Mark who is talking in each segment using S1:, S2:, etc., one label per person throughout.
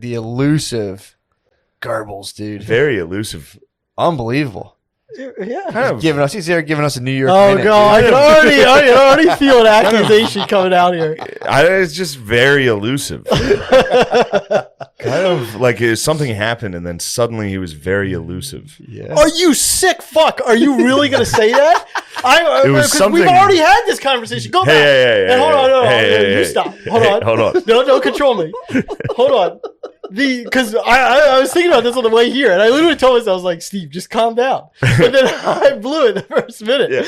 S1: The elusive Goebbels, dude.
S2: Very elusive.
S1: Unbelievable.
S3: Yeah.
S1: He's there giving us a New York.
S3: Oh
S1: minute,
S3: God!
S1: dude.
S3: I can already feel an accusation coming out here.
S2: It's just very elusive. Kind of like something happened and then suddenly he was very elusive.
S1: Yeah.
S3: Are you sick? Fuck! Are you really gonna say that?
S2: It was something.
S3: We've already had this conversation. Go back. And hold on. You stop. Hold on.
S2: Hold on.
S3: No, don't control me. Hold on. Because I was thinking about this on the way here, and I literally told myself, I was like, Steve, just calm down. And then I blew it the first minute. Yeah.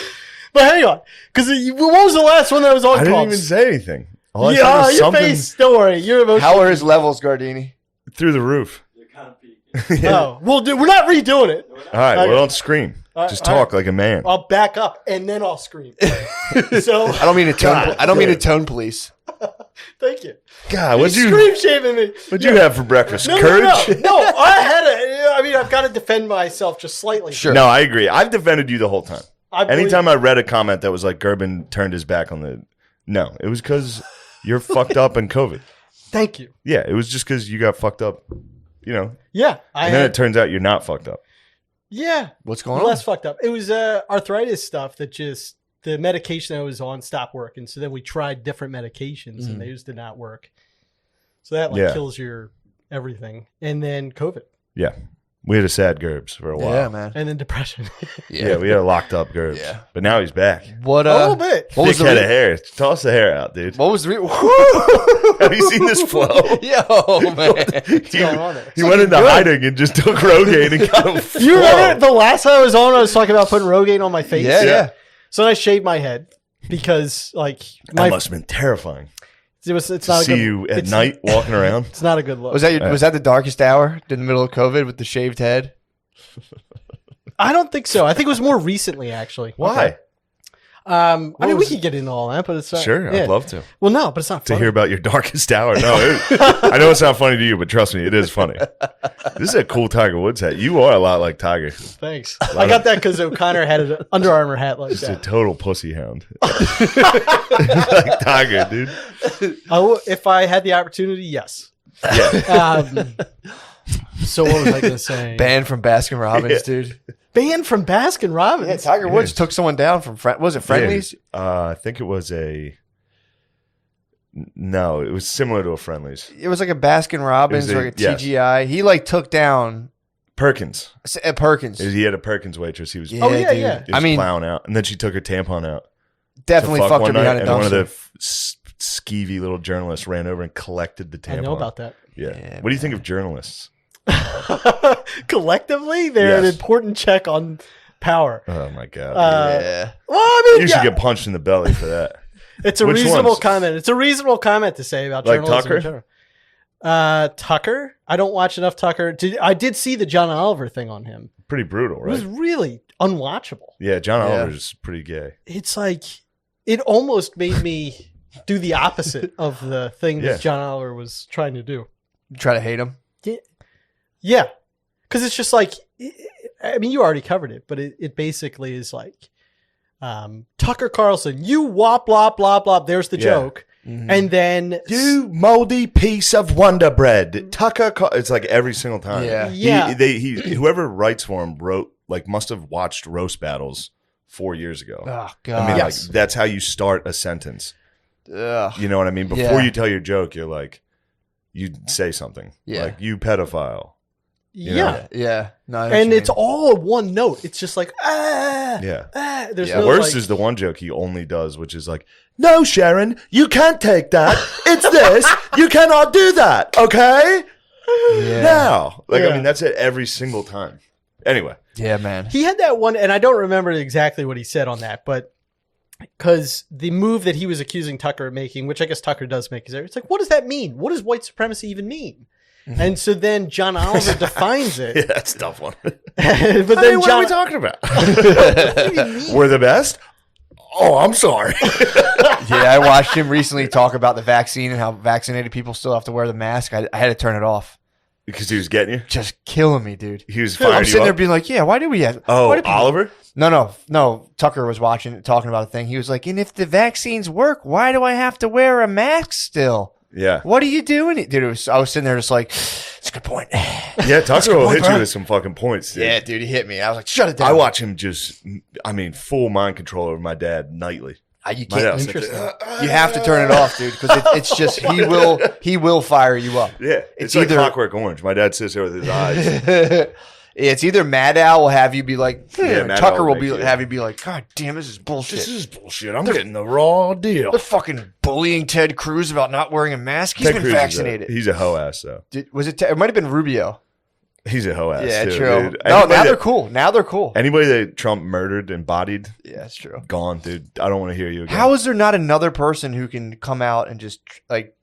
S3: But hang on. Because what was the last one that was on
S2: I didn't
S3: comps?
S2: even say anything. All I said
S3: Yeah,
S2: was
S3: your
S2: something
S3: face. Don't worry. You're emotional.
S1: How are his levels, Gardini?
S2: through the roof.
S4: You're kind of peeking.
S3: Oh, well, dude, we're not redoing it.
S2: All right,
S3: Okay.
S2: well, don't scream. Just talk like a man.
S3: I'll back up, and then I'll scream. So,
S1: I don't mean to tone. I don't mean to tone police.
S3: thank you.
S2: God,
S3: What'd you scream shaming me?
S2: What'd you have for breakfast?
S3: No,
S2: Courage?
S3: No, I've got to defend myself just slightly.
S1: Sure.
S2: No, I agree. I've defended you the whole time.
S3: I believe-
S2: Anytime I read a comment that was like Gerben turned his back on the... No, it was because you're fucked up in COVID.
S3: Thank you.
S2: Yeah, it was just because you got fucked up, you know.
S3: Yeah.
S2: And then it turns out you're not fucked up.
S3: Yeah.
S1: What's going on?
S3: Less fucked up. It was arthritis stuff that just... The medication I was on stopped working. So then we tried different medications and those did not work. So that kills your everything. And then COVID.
S2: Yeah. We had a sad Gerbs for a while.
S1: Yeah, man.
S3: And then depression.
S2: Yeah, we had a locked up Gerbs.
S1: Yeah.
S2: But now he's back.
S1: What?
S3: A little bit.
S1: What
S2: Thick
S1: was the
S2: head of hair. Toss the hair out, dude.
S1: What was the?
S2: Have you seen this flow?
S1: Yo, man.
S3: Going on there?
S2: He went into hiding and just took Rogaine and got him.
S3: You remember the last time I was on, I was talking about putting Rogaine on my face?
S1: Yeah.
S3: So I shaved my head because, like,
S2: That must have been terrifying.
S3: it's not
S2: To
S3: a
S2: see
S3: good,
S2: you at
S3: it's-
S2: night walking around.
S3: It's not a good look.
S1: Was that the darkest hour in the middle of COVID with the shaved head?
S3: I don't think so. I think it was more recently, actually.
S2: Why?
S3: I mean, we could get into all that, but it's not.
S2: Sure,
S3: yeah.
S2: I'd love to.
S3: Well, no, but it's not
S2: To
S3: funny.
S2: hear about your darkest hour. No, I know it's not funny to you, but trust me, it is funny. This is a cool Tiger Woods hat. You are a lot like Tiger.
S3: Thanks. I got that because O'Connor had an Under Armour hat like
S2: Just a
S3: that.
S2: total pussy hound. Like Tiger, dude.
S3: If I had the opportunity, yes.
S2: Yeah.
S3: So what was I going to say?
S1: Banned from Baskin Robbins, dude.
S3: Banned from Baskin Robbins.
S1: Yeah, Tiger Woods took someone down from was it Friendlies?
S2: I think it was No, it was similar to a Friendlies.
S1: It was like a Baskin Robbins or like a TGI. He like took down
S2: Perkins.
S1: Perkins.
S2: He had a Perkins waitress. He was,
S3: Oh, yeah,
S1: dude.
S3: yeah.
S2: he was plowing out. And then she took her tampon out.
S1: Definitely
S2: to fuck
S1: fucked her
S2: one night,
S1: behind a
S2: and one of the
S1: dumpster.
S2: skeevy little journalists ran over and collected the tampon.
S3: I know about that.
S2: Yeah.
S1: Yeah,
S2: What do you think of journalists?
S3: Collectively, they're an
S2: Yes.
S3: important check on power.
S2: Oh my god.
S1: Yeah.
S3: Well, I mean,
S2: You should get punched in the belly for that.
S3: it's a
S2: Which
S3: reasonable
S2: ones?
S3: comment. It's a reasonable comment to say about
S2: Like
S3: journalism
S2: Tucker?
S3: in general. Tucker? I don't watch enough Tucker. I did see the John Oliver thing on him.
S2: Pretty brutal,
S3: It was
S2: right?
S3: really unwatchable.
S2: Yeah, John
S1: Yeah.
S2: Oliver's pretty gay.
S3: It's like, it almost made me do the opposite of the thing
S2: Yeah.
S3: that John Oliver was trying to do.
S1: Try to hate him.
S3: Yeah. Because it's just like, I mean, you already covered it, but it basically is like, Tucker Carlson, you wop, blah, blah, blah. There's the
S2: Yeah.
S3: joke. And then
S2: You moldy piece of Wonder Bread. Tucker, it's like every single time.
S1: Yeah.
S3: Yeah.
S2: Whoever writes for him must have watched roast battles 4 years ago.
S1: Oh
S2: I
S1: god.
S2: mean,
S3: Yes.
S2: like that's how you start a sentence.
S1: Ugh.
S2: You know what I mean? Before
S1: Yeah.
S2: you tell your joke, you're like, you say something.
S1: Yeah.
S2: Like, you pedophile.
S3: yeah.
S2: know?
S1: Yeah. No, I know what
S3: And
S1: you
S3: it's
S1: mean.
S3: all one note. It's just like,
S2: Yeah.
S3: There's
S1: Yeah.
S3: no
S2: Worst
S3: like,
S2: is the one joke he only does, which is like, no, Sharon, you can't take that. It's this. You cannot do that. Okay?
S1: Yeah.
S2: Now. Like,
S3: Yeah.
S2: I mean, that's it every single time. Anyway.
S1: Yeah, man.
S3: he had that one, and I don't remember exactly what he said on that, but because the move that he was accusing Tucker of making, which I guess Tucker does make, is it's like, what does that mean? What does white supremacy even mean? And so then John Oliver defines it.
S2: Yeah, that's a tough one.
S3: But then
S2: What are
S3: John,
S2: we talking about? We're the best? Oh, I'm sorry.
S1: Yeah, I watched him recently talk about the vaccine and how vaccinated people still have to wear the mask. I had to turn it off.
S2: Because he was getting you?
S1: Just killing me, dude.
S2: He was
S1: I'm
S2: firing you
S1: sitting there
S2: up?
S1: being like, yeah, why do we have?
S2: Oh,
S1: why do people-
S2: Oliver?
S1: No. Tucker was talking about a thing. He was like, and if the vaccines work, why do I have to wear a mask still?
S2: Yeah.
S1: What are you doing? Dude, I was sitting there just like, it's a good point.
S2: Yeah, Tucker will hit you with some fucking points, dude.
S1: Yeah, dude, he hit me. I was like, shut it down.
S2: I watch him just, full mind control over my dad nightly.
S1: You
S2: My
S1: can't.
S2: dad's like,
S1: You have to turn it off, dude, because it's just he will fire you up.
S2: yeah, it's like Clockwork Orange. My dad sits there with his eyes.
S1: It's either Mad Al will have you be like,
S2: Mad
S1: Tucker
S2: Al
S1: will
S2: will
S1: have you be like, God damn, this is bullshit.
S2: This is bullshit. I'm getting the raw deal.
S1: They're fucking bullying Ted Cruz about not wearing a mask. He's
S2: Ted
S1: been
S2: Cruz
S1: vaccinated.
S2: He's a hoe ass though.
S1: Was it? It might have been Rubio.
S2: He's a hoe ass.
S1: Yeah,
S2: too,
S1: true.
S2: Dude.
S1: No, now they're cool. Now they're cool.
S2: Anybody that Trump murdered and bodied,
S1: Yeah, that's true.
S2: gone, dude. I don't want to hear you again.
S1: How is there not another person who can come out and just like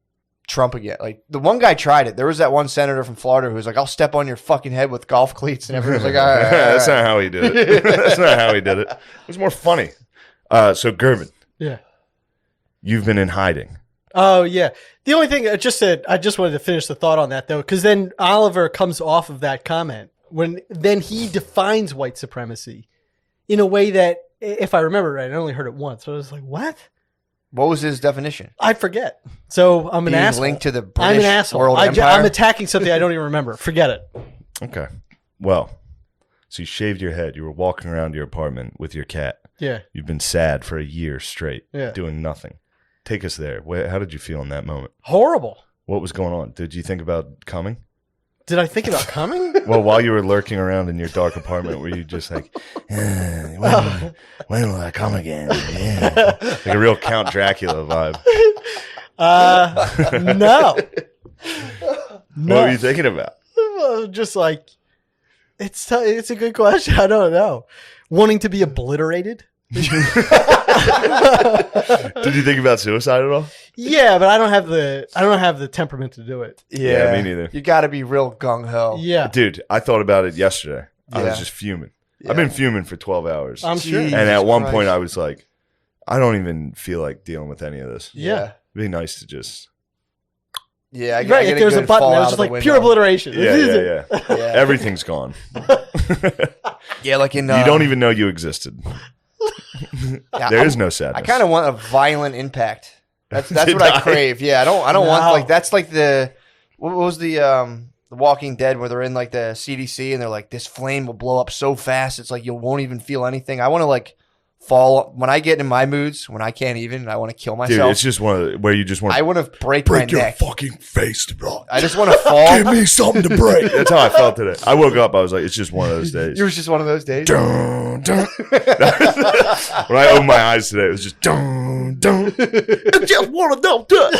S1: Trump again? Like the one guy tried it. There was that one senator from Florida who was like, "I'll step on your fucking head with golf cleats," and everyone was like, "All right, all right,
S2: That's
S1: all right."
S2: not how he did it. That's not how he did it. It was more funny. So Gervin,
S3: Yeah.
S2: you've been in hiding.
S3: Oh yeah. The only thing I just wanted to finish the thought on that though, because then Oliver comes off of that comment then he defines white supremacy in a way that, if I remember right, I only heard it once. So I was like, what?
S1: What was his definition?
S3: I forget. So I'm an
S1: Being
S3: asshole.
S1: linked to the
S3: I'm
S1: British
S3: an asshole.
S1: world empire?
S3: I'm attacking something I don't even remember. Forget it.
S2: Okay. Well, so you shaved your head. You were walking around your apartment with your cat.
S3: Yeah.
S2: You've been sad for a year straight,
S3: Yeah.
S2: doing nothing. Take us there. How did you feel in that moment?
S3: Horrible.
S2: What was going on? Did you think about coming?
S3: Did I think about coming?
S2: Well, while you were lurking around in your dark apartment, were you just like, when will I come again? Yeah. Like a real Count Dracula vibe.
S3: No.
S2: What were you thinking about?
S3: Just like, it's a good question. I don't know. Wanting to be obliterated?
S2: Did you think about suicide at all?
S3: Yeah, but I don't have the temperament to do it.
S2: Yeah, me neither.
S1: You got to be real gung ho.
S3: Yeah.
S2: Dude, I thought about it yesterday. I
S1: Yeah.
S2: was just fuming.
S1: Yeah.
S2: I've been fuming for 12 hours.
S3: I'm sure.
S1: Jeez.
S2: And at one
S1: Christ.
S2: point, I was like, I don't even feel like dealing with any of this.
S3: Yeah.
S2: It'd be nice to just.
S1: Yeah, I
S3: Right,
S1: get
S3: if there's a button,
S1: fall
S3: that was
S1: out
S3: just
S1: of the
S3: like
S1: window.
S3: pure obliteration.
S2: Yeah, yeah, yeah.
S1: Yeah.
S2: Everything's gone.
S1: Yeah, like in
S2: You don't even know you existed.
S1: yeah,
S2: There is no sadness.
S1: I kind of want a violent impact. That's what
S2: Did
S1: I
S2: I?
S1: crave. Yeah, I don't
S3: No.
S1: want like that's like the what was the Walking Dead where they're in like the CDC and they're like this flame will blow up so fast it's like you won't even feel anything. I want to like fall when I get in my moods when I can't even I want to kill
S2: Dude,
S1: myself.
S2: it's just one of the, where you just want
S1: I
S2: to
S1: want to break my
S2: break your
S1: neck.
S2: fucking face, bro.
S1: I just want to fall.
S2: Give me something to break. That's how I felt today. I woke up. I was like, it's just one of those days.
S1: It was just one of those days.
S2: Dun, dun. When I opened my eyes today, it was just dun, dun. I just want to dun.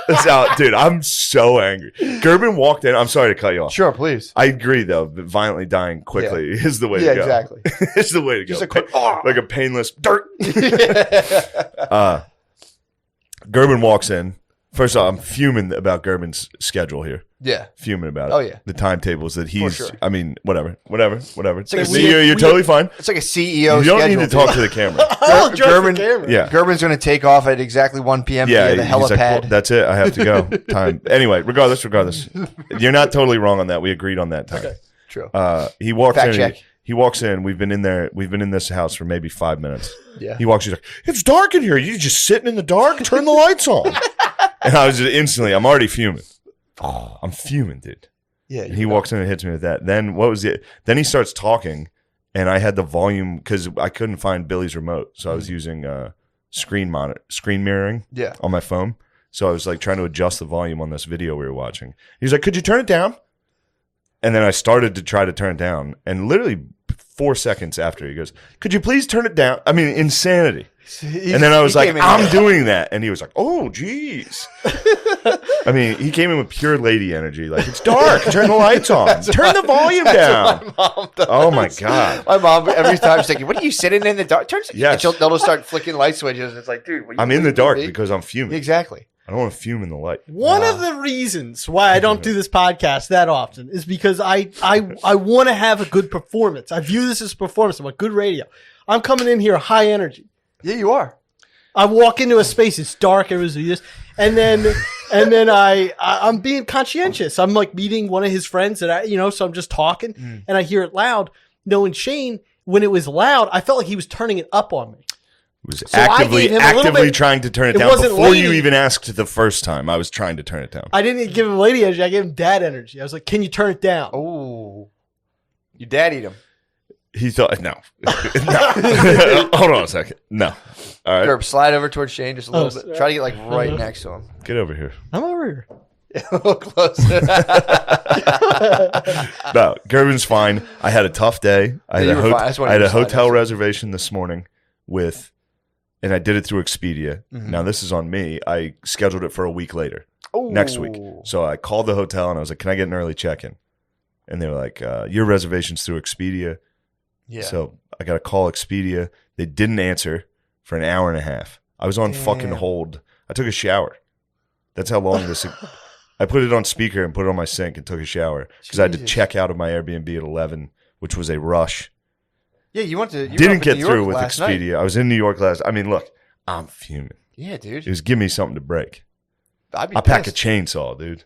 S2: That's how, dude. I'm so angry. Gerben walked in. I'm sorry to cut you off.
S1: Sure, please.
S2: I agree, though. But violently dying quickly is the way
S1: Yeah,
S2: to go.
S1: exactly.
S2: It's the way to
S1: Just
S2: go.
S1: a quick
S2: Like a painless dirt. Gerben walks in. First off, I'm fuming about Gerben's schedule here.
S1: Yeah.
S2: Fuming about it.
S1: Oh, yeah.
S2: The timetables that he's.
S1: sure.
S2: I mean, whatever. It's
S1: like a
S2: you're totally fine.
S1: It's like a CEO
S2: You don't
S1: schedule.
S2: need to talk to the camera.
S3: I'll address
S1: German-
S3: the camera.
S2: Yeah.
S1: Gerben's going to take off at exactly 1 p.m.
S2: Yeah,
S1: via the
S2: he's
S1: helipad.
S2: like, well, that's it. I have to go. Time. Anyway, regardless, you're not totally wrong on that. We agreed on that time.
S3: Okay.
S1: True.
S2: He walks
S1: Fact
S2: in.
S1: check.
S2: He walks in. We've been in there. We've been in this house for maybe 5 minutes.
S1: Yeah.
S2: He walks. He's like, "It's dark in here. You just sitting in the dark. Turn the lights on." And I was just instantly. I'm already fuming. I'm fuming, dude.
S1: Yeah.
S2: And he walks in and hits me with that. Then what was it? Then he starts talking, and I had the volume because I couldn't find Billy's remote, so I was using screen mirroring
S1: Yeah.
S2: on my phone. So I was like trying to adjust the volume on this video we were watching. He was like, "Could you turn it down?" And then I started to try to turn it down, and literally 4 seconds after, he goes, "Could you please turn it down?" I mean, insanity. And then I was like, "I'm doing that," and he was like, "Oh, geez." I mean, he came in with pure lady energy. Like, it's dark. Turn the lights on. Turn the volume down.
S1: My mom does.
S2: Oh my god.
S1: My mom every time she's thinking, "What are you sitting in the dark?" Turn.
S2: Yes.
S1: And they'll just start flicking light switches. It's like, dude,
S2: I'm in the dark because I'm fuming.
S1: Exactly.
S2: I don't want to fume in the light.
S3: One of the reasons why I don't do this podcast that often is because I want to have a good performance. I view this as a performance. I'm like, good radio. I'm coming in here high energy.
S1: Yeah, you are.
S3: I walk into a space, it's dark, everyone's doing this, and then I'm being conscientious. I'm like meeting one of his friends that so I'm just talking and I hear it loud. Knowing Shane, when it was loud, I felt like he was turning it up on me.
S2: was
S3: So I gave him a little
S2: actively
S3: bit-
S2: trying to turn it
S3: it
S2: down
S3: wasn't
S2: before you
S3: lady.
S2: even asked the first time. I was trying to turn it down.
S3: I didn't give him lady energy. I gave him dad energy. I was like, "Can you turn it down?"
S1: Oh, you daddied him.
S2: He thought, no. No. Hold on a second. No. All right.
S1: Gerb, slide over towards Shane just a little
S3: sorry.
S1: bit. Try to get like right next to him.
S2: Get over here.
S3: I'm over here.
S1: A little closer.
S2: No, Gerben's fine. I had a tough day. I
S1: Yeah,
S2: had
S1: you were fine. I just wanted
S2: I had
S1: you
S2: a
S1: to slide
S2: hotel
S1: next to
S2: reservation this morning and I did it through Expedia.
S1: Mm-hmm.
S2: Now, this is on me. I scheduled it for a week later,
S1: Ooh.
S2: next week. So I called the hotel and I was like, can I get an early check-in? And they were like, your reservation's through Expedia.
S1: Yeah.
S2: So I got to call Expedia. They didn't answer for an hour and a half. I was on fucking hold. I took a shower. That's how long this. I put it on speaker and put it on my sink and took a shower because I had to
S1: Jesus.
S2: check out of my Airbnb at 11, which was a rush.
S1: Yeah, you went to. You were
S2: Didn't
S1: up in
S2: get
S1: New York
S2: through with
S1: last
S2: Expedia.
S1: night.
S2: I was in New York last. I mean, look, I'm fuming.
S1: Yeah, dude.
S2: It was give me something to break.
S1: I'd be
S2: I'll pack a
S1: pissed.
S2: chainsaw, dude.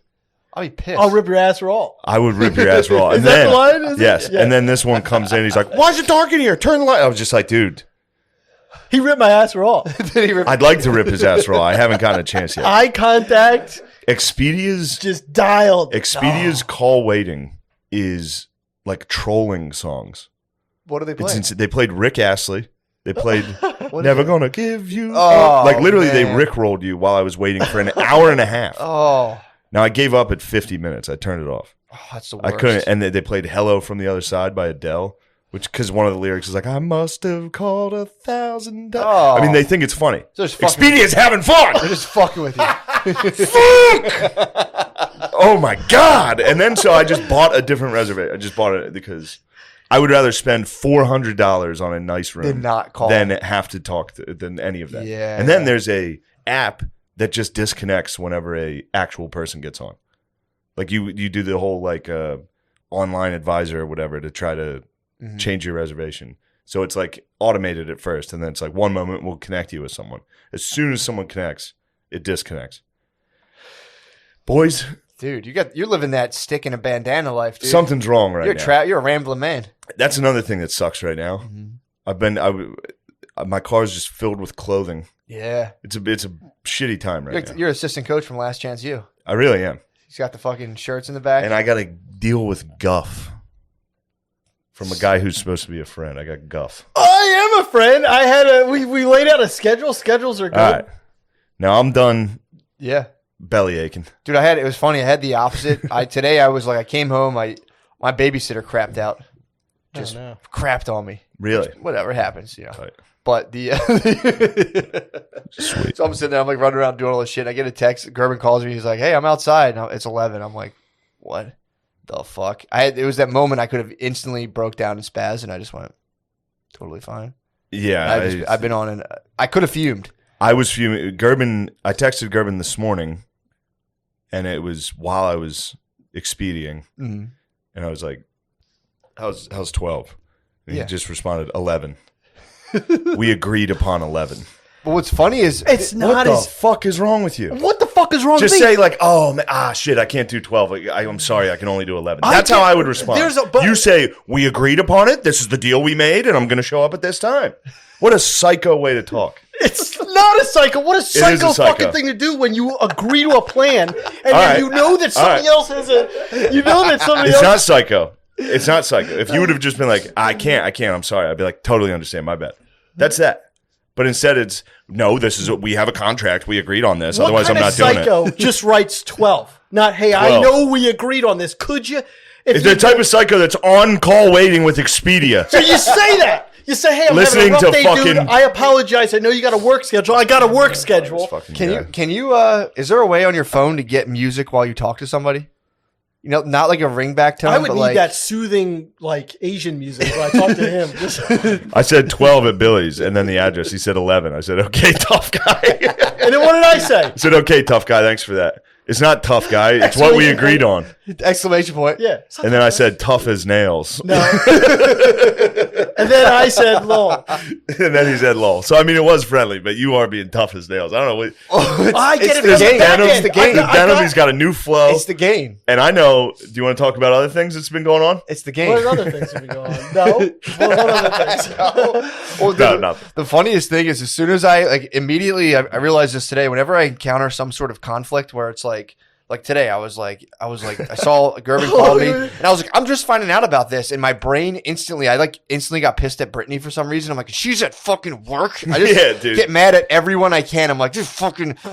S1: I'll be pissed.
S3: I'll rip your ass raw.
S2: I would rip your ass raw.
S3: Is
S2: And
S3: that
S2: then,
S3: the line? Is it?
S2: yes.
S3: Yeah.
S2: And then this one comes in. He's like, "Why is it dark in here? Turn the light." I was just like, dude,
S3: He ripped my ass raw.
S1: Did he rip-
S2: I'd like to rip his ass raw. I haven't gotten a chance yet.
S3: Eye contact
S2: Expedia's
S3: just dialed.
S2: Expedia's call waiting is like trolling songs.
S1: What do they play?
S2: They played Rick Astley. They played
S1: What
S2: Never
S1: is it?
S2: Gonna Give You.
S1: Oh,
S2: like literally, they
S1: man.
S2: rickrolled you while I was waiting for an hour and a half.
S1: Oh,
S2: Now I gave up at 50 minutes. I turned it off.
S1: that's the worst.
S2: I couldn't. And they played Hello from the Other Side by Adele, which because one of the lyrics is like, I must have called 1,000 times.
S1: Oh.
S2: I mean, they think it's funny.
S1: So just fucking-
S2: Expedia's having fun.
S1: They're just fucking with you.
S2: Oh my God. And then so I just bought a different reservation. I just bought it because I would rather spend $400 on a nice room
S1: Did not call.
S2: than have to talk than any of that.
S1: Yeah.
S2: And then there's a app that just disconnects whenever a actual person gets on. Like you do the whole like online advisor or whatever to try to change your reservation. So it's like automated at first, and then it's like one moment we'll connect you with someone. As soon as someone connects, it disconnects. Boys,
S1: Dude, you're living that stick in a bandana life, dude.
S2: something's wrong right now.
S1: You're a rambling man.
S2: That's another thing that sucks right now. My car's just filled with clothing.
S1: Yeah.
S2: It's a shitty time right now.
S1: You're assistant coach from Last Chance U.
S2: I really am.
S1: He's got the fucking shirts in the back.
S2: And I got to deal with guff from a guy who's supposed to be a friend. I got guff.
S3: I am a friend. I had we laid out a schedule. Schedules are good.
S2: All right. Now I'm done
S1: yeah.
S2: belly aching.
S1: Dude, it was funny. I had the opposite. Today I was like, I came home, my babysitter crapped out. Just
S3: no.
S1: crapped on me.
S2: Really?
S1: Whatever happens, you know.
S2: Tight.
S1: But the
S2: Sweet.
S1: so I'm sitting there, I'm like running around doing all this shit. I get a text. Gerben calls me. He's like, "Hey, I'm outside." And it's 11. I'm like, "What the fuck?" It was that moment I could have instantly broke down and spazzed, and I just went totally fine.
S2: Yeah.
S1: I've been on, and I could have fumed.
S2: I was fuming. I texted Gerben this morning, and it was while I was expedieing,
S1: Mm-hmm.
S2: and I was like, "How's 12?" And
S1: Yeah.
S2: he just responded, 11. We agreed upon 11.
S1: But what's funny is
S3: It's
S2: What
S3: not
S2: the
S3: as.
S2: fuck is wrong with you?
S3: What the fuck is wrong
S2: Just
S3: with me?
S2: say like, "Oh, man, shit, I can't do 12. I'm sorry, I can only do 11."
S3: I
S2: That's how
S3: can't-
S2: I would respond.
S3: but-
S2: You say, "We agreed upon it. This is the deal we made, and I'm going to show up at this time." What a psycho way to talk.
S3: It's not a psycho. What a
S2: is a
S3: psycho
S2: psycho.
S3: fucking thing to do when you agree to a plan and then
S2: right.
S3: you know that somebody else has a. You know that somebody
S2: It's
S3: else.
S2: not psycho. It's not psycho. If you would have just been like, I can't, I'm sorry. I'd be like, totally understand, my bad. That's that. But instead it's, no, this is what we have a contract. We agreed on this.
S3: What
S2: Otherwise I'm
S3: kind
S2: not
S3: of
S2: doing
S3: psycho
S2: it.
S3: just writes 12? Not, hey, I
S2: 12.
S3: know we agreed on this. Could you?
S2: It's the type of psycho that's on call waiting with Expedia.
S3: So you say that. You say, hey, I'm
S2: Listening
S3: having a rough
S2: to
S3: day, dude.
S2: fucking-
S3: I apologize. I know you got a work schedule. I got a work schedule.
S2: Fucking
S1: Can
S2: guy.
S1: you is there a way on your phone to get music while you talk to somebody? You know, not like a ringback tone,
S3: I would
S1: but
S3: need
S1: like
S3: that soothing, like, Asian music when I talk to him. Just,
S2: I said 12 at Billy's and then the address. He said 11. I said, okay, tough guy.
S3: and then what did I say?
S2: I said, okay, tough guy. Thanks for that. It's not tough, guy. It's what we agreed on.
S1: Exclamation point.
S3: Yeah.
S2: And then I said tough as nails.
S3: No. And then I said lol.
S2: And then he said lol. So, I mean, it was friendly, but you are being tough as nails. I don't know.
S3: I get it.
S1: the game.
S2: Denim,
S1: It's the game.
S2: The denim, he's got a new flow.
S1: It's the game.
S2: And I know, do you want to talk about other things that's been going on?
S1: It's the game.
S3: What other things have been going on? No. What other things?
S1: Well,
S2: No, nothing.
S1: the funniest thing is, as soon as I immediately I realized this today. Whenever I encounter some sort of conflict where it's like today, I saw Gervin call me, and I was like, I'm just finding out about this, and my brain instantly got pissed at Brittany for some reason. I'm like, she's at fucking work. I just
S2: dude.
S1: get mad at everyone I can. I'm like,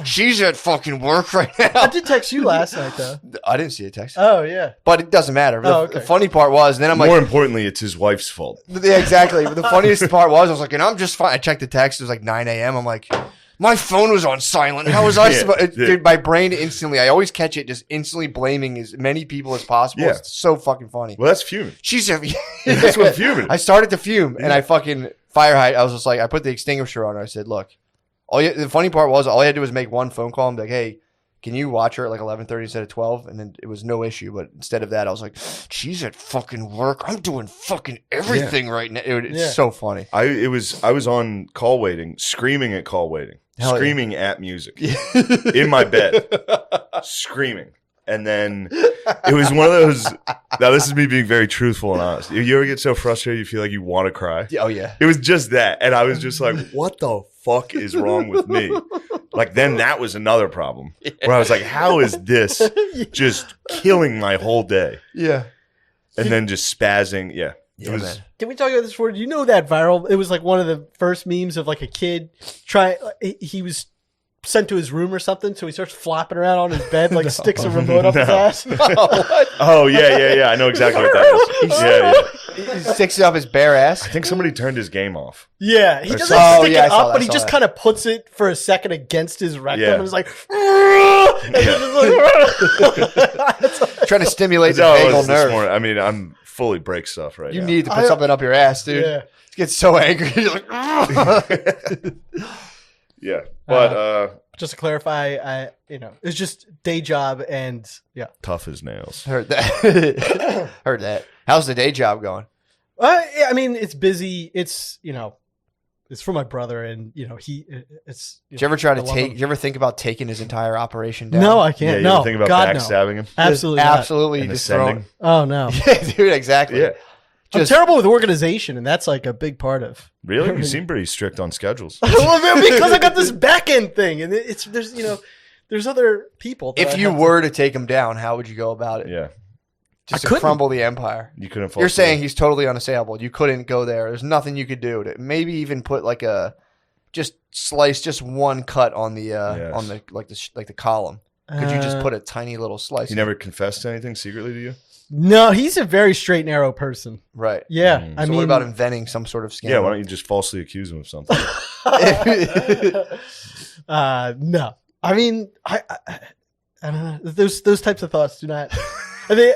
S1: she's at fucking work right now.
S3: I did text you last night though.
S1: I didn't see a text,
S3: Oh yeah.
S1: but it doesn't matter.
S3: Okay.
S1: The funny part was, and then I'm like,
S2: More importantly, it's his wife's fault.
S1: yeah, exactly. But the funniest part was, I was like, and I'm just fine. I checked the text. It was like 9 a.m. I'm like, my phone was on silent. How was I supposed? Dude, my brain instantly. I always catch it just instantly blaming as many people as possible.
S2: Yeah.
S1: It's so fucking funny.
S2: Well, that's fuming.
S1: She's a,
S2: That's what fuming is.
S1: I started to fume, and I fucking fire height. I was just like, I put the extinguisher on her. I said, look, the funny part was, all I had to do was make one phone call and be like, hey, can you watch her at like 11:30 instead of 12? And then it was no issue. But instead of that, I was like, she's at fucking work. I'm doing fucking everything right now. It's so funny.
S2: I was on call waiting, screaming at call waiting,
S1: Hell
S2: screaming at music in my bed, screaming. And then it was one of those. Now this is me being very truthful and honest. You ever get so frustrated you feel like you want to cry?
S1: Oh yeah.
S2: It was just that, and I was just like, "What the fuck is wrong with me?" Like then that was another problem where I was like, "How is this just killing my whole day?"
S1: Yeah.
S2: And then just spazzing. Yeah, it was.
S1: man.
S3: Can we talk about this word? You know that viral? It was like one of the first memes of like a kid he was sent to his room or something, so he starts flopping around on his bed, like sticks a remote up his ass.
S2: Oh yeah. I know exactly what that is. Yeah.
S1: He sticks it up his bare ass.
S2: I think somebody turned his game off.
S3: Yeah, he doesn't
S1: Oh,
S3: stick
S1: yeah, I
S3: it
S1: saw
S3: up,
S1: that,
S3: but he
S1: I saw
S3: just
S1: that.
S3: kind of puts it for a second against his rectum
S2: Yeah.
S3: and is like, and then just like
S1: Trying to stimulate the
S2: That's how it
S1: vagal
S2: was this
S1: nerve.
S2: morning. I mean, I'm fully break stuff right
S1: You
S2: now.
S1: need to put something up your ass, dude.
S3: Yeah.
S1: You get so angry. You're like,
S2: Yeah, but
S3: just to clarify, it's just day job and yeah.
S2: tough as nails.
S1: heard that. Heard that. How's the day job going?
S3: Yeah, I mean, it's busy. It's it's for my brother, and it's.
S1: Did you ever try to
S3: I love
S1: take?
S3: him.
S1: Did you ever think about taking his entire operation down?
S3: No, I
S2: Yeah,
S3: can't.
S2: you
S3: no,
S2: ever think about
S3: God, no.
S2: backstabbing him?
S3: Absolutely,
S1: Just
S3: not.
S1: absolutely.
S2: And
S1: Just throw.
S2: ascending?
S3: Oh no,
S1: Yeah, dude. Exactly.
S2: Yeah.
S3: I'm terrible with organization, and that's like a big part of.
S2: Really? You seem pretty strict on schedules.
S3: Well, man, because I got this back end thing, and there's other people. That
S1: If
S3: I
S1: you
S3: have to-
S1: were to take him down, how would you go about it?
S2: Yeah.
S1: Just
S3: I
S1: to
S3: couldn't.
S1: crumble the empire.
S2: You couldn't fall
S1: You're
S2: through.
S1: saying he's totally unassailable. You couldn't go there. There's nothing you could do to maybe even put like just slice just one cut on the
S2: Yes.
S1: on the like the column. Could you just put a tiny little slice?
S2: He never confessed to anything secretly to you?
S3: No, he's a very straight, narrow person.
S1: Right.
S3: Yeah,
S2: Mm.
S3: I
S1: So
S3: mean,
S1: what about inventing some sort of
S2: Yeah,
S1: scandal?
S2: why don't you just falsely accuse him of something?
S3: no. I mean, I don't know. Those types of thoughts do not. I think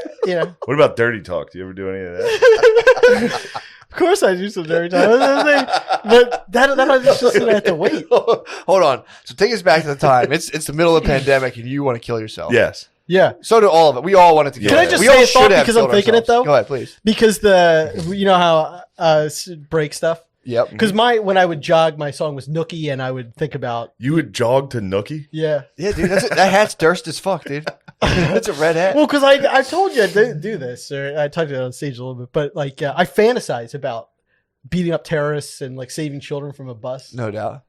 S2: What about dirty talk? Do you ever do any of that?
S3: Of course, I do some dirty time, but that I just gonna have to wait.
S1: Hold on. So take us back to the time. It's the middle of the pandemic, and you want to kill yourself.
S2: Yes.
S3: Yeah,
S1: So do all of it. We all wanted to kill.
S2: Can I
S1: ourselves.
S3: just
S1: we
S3: say
S1: all
S3: a thought
S1: should have
S3: because I'm
S1: killed
S3: thinking it,
S1: ourselves.
S3: though?
S1: Go ahead, please.
S3: because how break stuff.
S1: Yep.
S3: Because when I would jog, my song was Nookie, and I would think about
S2: You would jog to Nookie?
S3: yeah.
S1: Yeah, dude. That hat's Durst as fuck, dude. That's a red hat.
S3: Well, because I told you I didn't do this, or I talked about it on stage a little bit, but like I fantasize about beating up terrorists and like saving children from a bus.
S1: No doubt.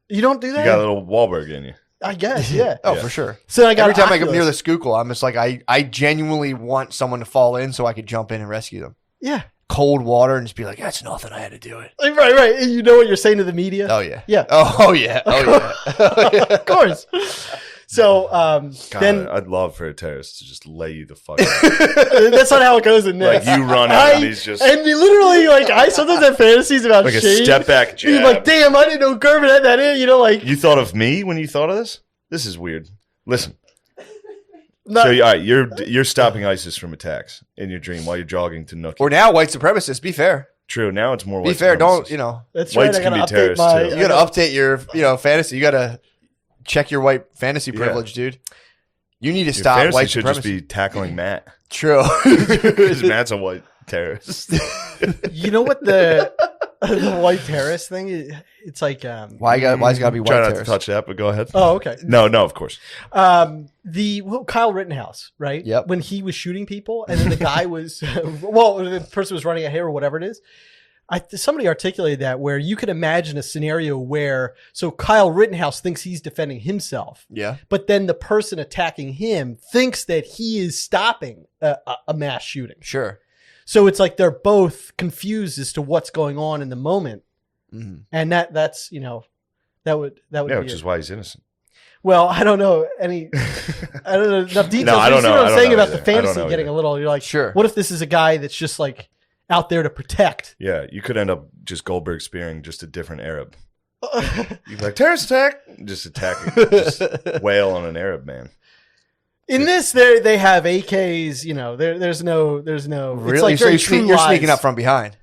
S3: You don't do
S2: You
S3: that?
S2: got a little Wahlberg in you.
S3: I guess, yeah.
S1: Oh,
S2: Yeah.
S1: for sure.
S3: So I got
S1: Every time I get
S3: Oculus.
S1: near the Schuylkill, I'm just like, I genuinely want someone to fall in so I could jump in and rescue them.
S3: Yeah.
S1: Cold water and just be like, that's nothing. I had to do it.
S3: Right. And you know what you're saying to the media?
S1: Oh, yeah.
S3: Yeah.
S1: Oh, yeah. Oh, yeah. Oh, yeah.
S3: Of course. So
S2: God,
S3: then
S2: I'd love for a terrorist to just lay you the fuck out.
S3: that's not how it goes in this.
S2: Like you run out and he's just
S3: and you literally like I sometimes have fantasies about
S2: like a
S3: Shane.
S2: step back jab.
S3: You're like, damn, I didn't know Gervin had that in. Like
S2: You thought of me when you thought of this? This is weird. Listen.
S3: not,
S2: So all right, you're stopping ISIS from attacks in your dream while you're jogging to Nookie.
S1: Or now white supremacists. Be fair.
S2: True. Now it's more
S1: Be
S2: white
S1: fair. Don't,
S2: supremacists.
S3: that's
S2: whites
S3: right. I
S2: can
S3: gotta
S2: be
S3: update
S2: terrorists,
S3: my.
S2: too.
S1: You got to update your, fantasy. You got to check your white fantasy
S2: Yeah.
S1: privilege, dude. You need to
S2: Your
S1: stop
S2: fantasy
S1: white
S2: should
S1: supremacy.
S2: just be tackling Matt.
S1: True.
S2: Because Matt's a white terrorist.
S3: You know what the white terrorist thing is? It's like
S1: Why's it got to be white
S2: Try not
S1: terrorists?
S2: to touch that, but go ahead.
S3: oh, okay.
S2: No, of course.
S3: Kyle Rittenhouse, right?
S1: Yep.
S3: When he was shooting people, and then the guy was the person was running a hair or whatever it is. Somebody articulated that where you could imagine a scenario where Kyle Rittenhouse thinks he's defending himself,
S1: Yeah.
S3: but then the person attacking him thinks that he is stopping a mass shooting.
S1: Sure.
S3: So it's like they're both confused as to what's going on in the moment, and that's that would
S2: Yeah,
S3: be
S2: which is why he's innocent.
S3: well, I don't know I don't know enough details.
S2: No, I
S3: but
S2: don't
S3: you see
S2: know.
S3: what
S2: I
S3: I'm
S2: don't
S3: saying
S2: know
S3: about
S2: either.
S3: the
S2: I don't
S3: fantasy
S2: know
S3: getting
S2: either.
S3: a little. You're like,
S1: Sure.
S3: what if this is a guy that's just like out there to protect?
S2: Yeah, you could end up just Goldberg spearing just a different Arab. You'd be like, terrorist attack! Just attacking, just wail on an Arab man.
S3: In this, they have AKs. There's no. It's
S1: Really?
S3: like
S1: So
S3: very
S1: you're,
S3: true
S1: you're
S3: lies.
S1: sneaking up from behind.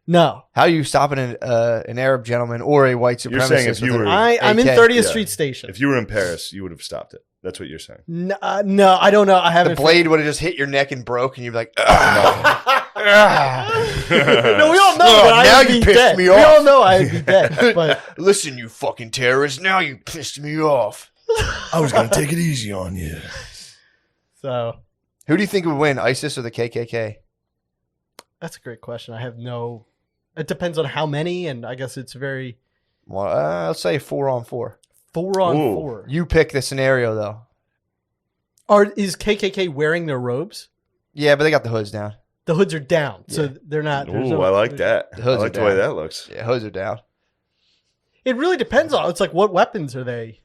S3: No,
S1: How are you stopping an Arab gentleman or a white supremacist?
S2: You're saying if you
S1: with
S2: were-
S1: an
S3: I'm in
S1: AK?
S3: 30th
S2: Yeah.
S3: Street Station.
S2: If you were in Paris, you would have stopped it. That's what you're saying.
S3: No, I don't know. I
S1: The
S3: haven't.
S1: blade would have just hit your neck and broke, and you'd be like,
S3: No, we all know
S1: Oh,
S3: that
S1: now
S3: I would
S1: you
S3: be
S1: pissed
S3: dead.
S1: me
S3: We
S1: off.
S3: all know I would be dead. But
S1: listen, you fucking terrorist, now you pissed me off.
S2: I was going to take it easy on you.
S3: so
S1: Who do you think would win, ISIS or the KKK?
S3: that's a great question. I have no. It depends on how many, and I guess it's very
S1: Well, I'll say 4-on-4.
S3: 4-on-4.
S1: You pick the scenario, though.
S3: Is KKK wearing their robes?
S1: Yeah, but they got the hoods down.
S3: The hoods are down, so
S1: Yeah.
S3: they're not. there's
S2: Ooh,
S3: no-
S2: I like that.
S1: The
S2: I
S1: hoods
S2: like
S1: are
S2: the way
S1: down.
S2: that looks.
S1: Yeah, hoods are down.
S3: It really depends on. It's like what weapons are they?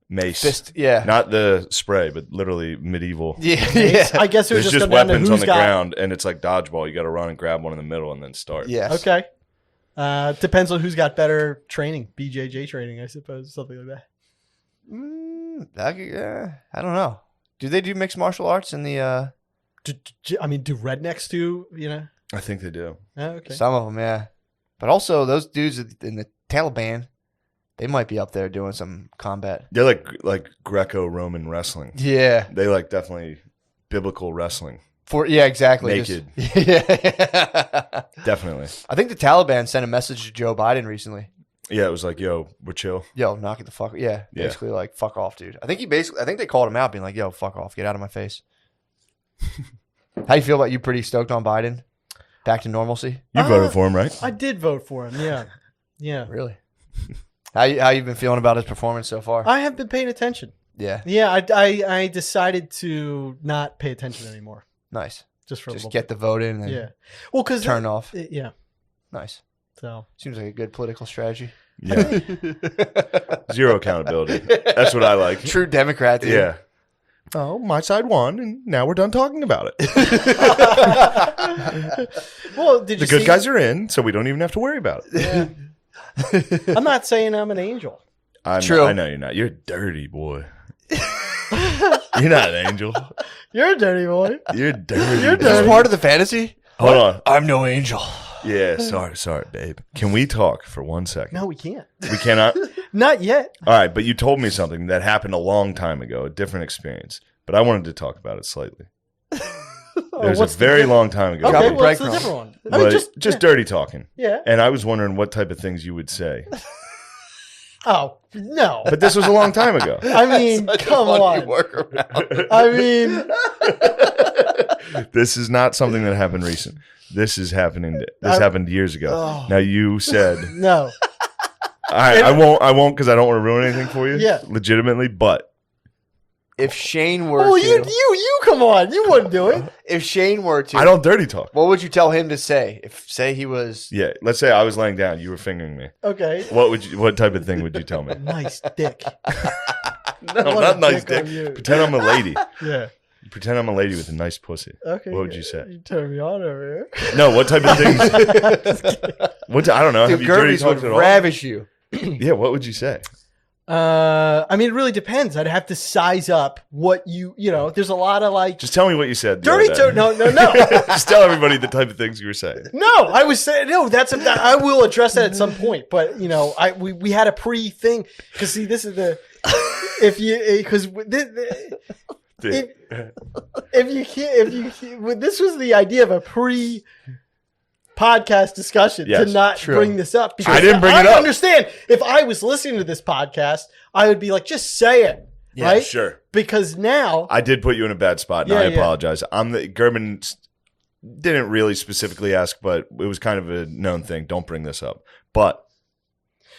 S2: Mace.
S1: Fist, yeah.
S2: Not the spray, but literally medieval.
S1: Yeah,
S3: Mace?
S1: yeah.
S3: I guess it would
S2: There's
S3: just
S2: just
S3: come down to
S2: weapons
S3: who's
S2: on the
S3: got.
S2: ground, and it's like dodgeball. You got to run and grab one in the middle and then start.
S1: Yes.
S3: Okay. Depends on who's got better training, BJJ training, I suppose, something like that.
S1: I don't know. Do they do mixed martial arts in the?
S3: Do rednecks do?
S2: I think they do.
S3: Oh, okay.
S1: Some of them, yeah. But also those dudes in the Taliban, they might be up there doing some combat.
S2: They're like Greco-Roman wrestling.
S1: Yeah.
S2: They like definitely biblical wrestling.
S1: Yeah, exactly.
S2: Naked.
S1: Yeah.
S2: Definitely.
S1: I think the Taliban sent a message to Joe Biden recently.
S2: Yeah, it was like, yo, we're chill.
S1: Yo, knock it the fuck. Yeah,
S2: Yeah.
S1: basically like fuck off, dude. I think they called him out, being like, yo, fuck off, get out of my face. How you feel about you? Pretty stoked on Biden? Back to normalcy?
S2: You voted for him, right?
S3: I did vote for him. Yeah. Yeah.
S1: Really? How you been feeling about his performance so far?
S3: I have been paying attention.
S1: Yeah,
S3: Yeah, I decided to not pay attention anymore.
S1: nice.
S3: Just for a
S1: Just
S3: little
S1: get the vote in and
S3: bit. Yeah. Well, because
S1: turn off.
S3: Yeah.
S1: Nice.
S3: So
S1: Seems like a good political strategy.
S2: Yeah. Zero accountability. That's what I like.
S1: True Democrat, dude.
S2: Yeah. Oh, my side won, and now we're done talking about it.
S3: well, did you
S2: The good
S3: see-
S2: guys are in, so we don't even have to worry about it.
S3: Yeah. I'm not saying I'm an angel.
S1: True.
S2: I know you're not. You're a dirty boy. You're not an angel.
S3: You're a dirty boy.
S2: You're dirty.
S3: You're
S1: Is this
S3: dirty.
S1: part of the fantasy?
S2: Hold on.
S1: I'm no angel.
S2: Yeah, sorry, babe. Can we talk for 1 second?
S3: No, we can't.
S2: We cannot?
S3: Not yet.
S2: All right, but you told me something that happened a long time ago, a different experience. But I wanted to talk about it slightly. It was a
S3: what's the
S2: very
S3: diff-
S2: long time ago.
S3: Okay,
S1: Drop a
S3: well, it's the
S1: breadcrumb.
S3: different one. I
S2: But
S3: mean,
S2: just
S3: yeah.
S2: dirty talking.
S3: Yeah.
S2: And I was wondering what type of things you would say.
S3: Oh, no.
S2: But this was a long time ago.
S3: I mean,
S1: Such a
S3: come
S1: funny
S3: on.
S1: workaround.
S3: I mean,
S2: This is not something that happened recent. This is happening. This happened years ago.
S3: Oh.
S2: Now you said,
S3: no.
S2: all right, I won't because I don't want to ruin anything for you.
S3: Yeah.
S2: Legitimately, but
S1: If Shane were
S3: Oh,
S1: to,
S3: you come on. You wouldn't do it.
S1: if Shane were to,
S2: I don't dirty talk.
S1: what would you tell him to say? If say he was,
S2: Yeah, let's say I was laying down, you were fingering me.
S3: Okay.
S2: What type of thing would you tell me?
S3: Nice dick.
S2: No,
S3: What
S2: not
S3: a
S2: nice
S3: dick on
S2: dick.
S3: you.
S2: Pretend I'm a lady.
S3: Yeah.
S2: Pretend I'm a lady with a nice pussy.
S3: Okay.
S2: What would you say?
S3: You turn me on over here.
S2: No, what type of things? I don't know.
S1: dude,
S2: Have you dirty
S1: Gerbies
S2: talked
S1: would
S2: at all?
S1: ravish you.
S2: Yeah, what would you say?
S3: I mean, it really depends. I'd have to size up what there's a lot of like
S2: Just tell me what you said. the
S3: dirty
S2: other day.
S3: no.
S2: Just tell everybody the type of things you were saying.
S3: No, I was saying no. I will address that at some point. But we had a pre thing because see, this is the This was the idea of a podcast discussion
S2: Yes,
S3: to not
S1: true.
S3: bring this up. Because
S2: I didn't bring it
S3: I
S2: up.
S3: understand if I was listening to this podcast, I would be like, just say it,
S2: Yeah,
S3: right?
S2: sure.
S3: Because now,
S2: I did put you in a bad spot, and
S3: Yeah,
S2: I
S3: yeah.
S2: apologize. Gerben didn't really specifically ask, but it was kind of a known thing. Don't bring this up. But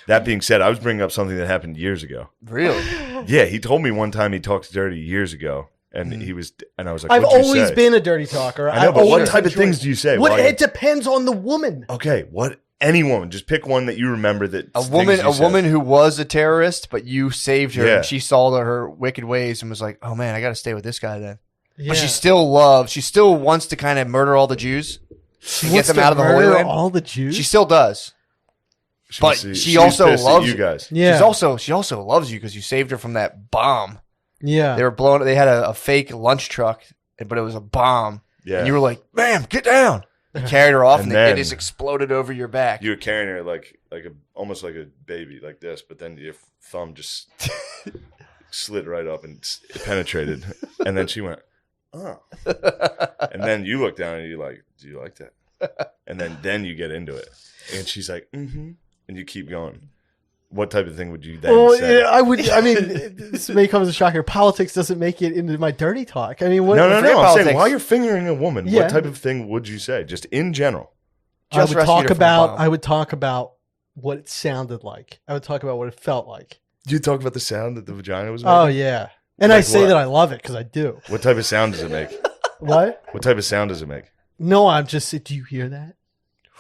S2: that being said, I was bringing up something that happened years ago.
S1: Really?
S2: Yeah, he told me one time he talked dirty years ago, and I was like,
S3: I've
S2: "What'd you
S3: always
S2: say?"
S3: been a dirty talker.
S2: I know, but what
S3: always
S2: type of
S3: enjoyed
S2: things
S3: it.
S2: do you say?
S3: What,
S2: While you-
S3: it depends on the woman.
S2: Okay, what? Any woman, just pick one that you remember that
S1: A
S2: things you said.
S1: woman who was a terrorist, but you saved her,
S2: Yeah.
S1: and she saw her wicked ways and was like, "Oh man, I got to stay with this guy then."
S3: Yeah.
S1: But she still wants to kind of murder all the Jews to get
S3: Wants
S1: them
S3: to
S1: out of the Holy
S3: murder
S1: Land.
S3: all the Jews.
S1: She still does. But
S2: was-
S1: she
S2: was
S1: also
S2: pissed at
S1: loves
S2: you guys.
S3: yeah,
S1: She also loves you because you saved her from that bomb.
S3: yeah.
S1: They were blowing. They had a fake lunch truck, but it was a bomb.
S2: Yeah,
S1: And you were like, "Ma'am, get down." You carried her off,
S2: And
S1: and,
S2: then-
S1: it just exploded over your back.
S2: you were carrying her like almost like a baby, like this, but then your thumb just slid right up and penetrated, and then she went, "Oh," and then you look down and you're like, "Do you like that?" And then you get into it, and she's like, "Mm-hmm," and you keep going. What type of thing would you then
S3: Well,
S2: say?
S3: yeah, I would. I mean, this may come as a shocker. Politics doesn't make it into my dirty talk. I mean, what,
S2: No. I'm
S1: politics.
S2: saying while you're fingering a woman,
S3: Yeah.
S2: what type of thing would you say, just in general?
S1: Just
S3: I would
S1: rescued
S3: talk
S1: her from a
S3: about.
S1: bomb.
S3: I would talk about what it sounded like. I would talk about what it felt like.
S2: Do you talk about the sound that the vagina was making?
S3: Oh yeah, and I
S2: Like
S3: say
S2: what?
S3: that I love it because I do.
S2: What type of sound does it make?
S3: What?
S2: What type of sound does it make?
S3: No, I'm just. Do you hear that?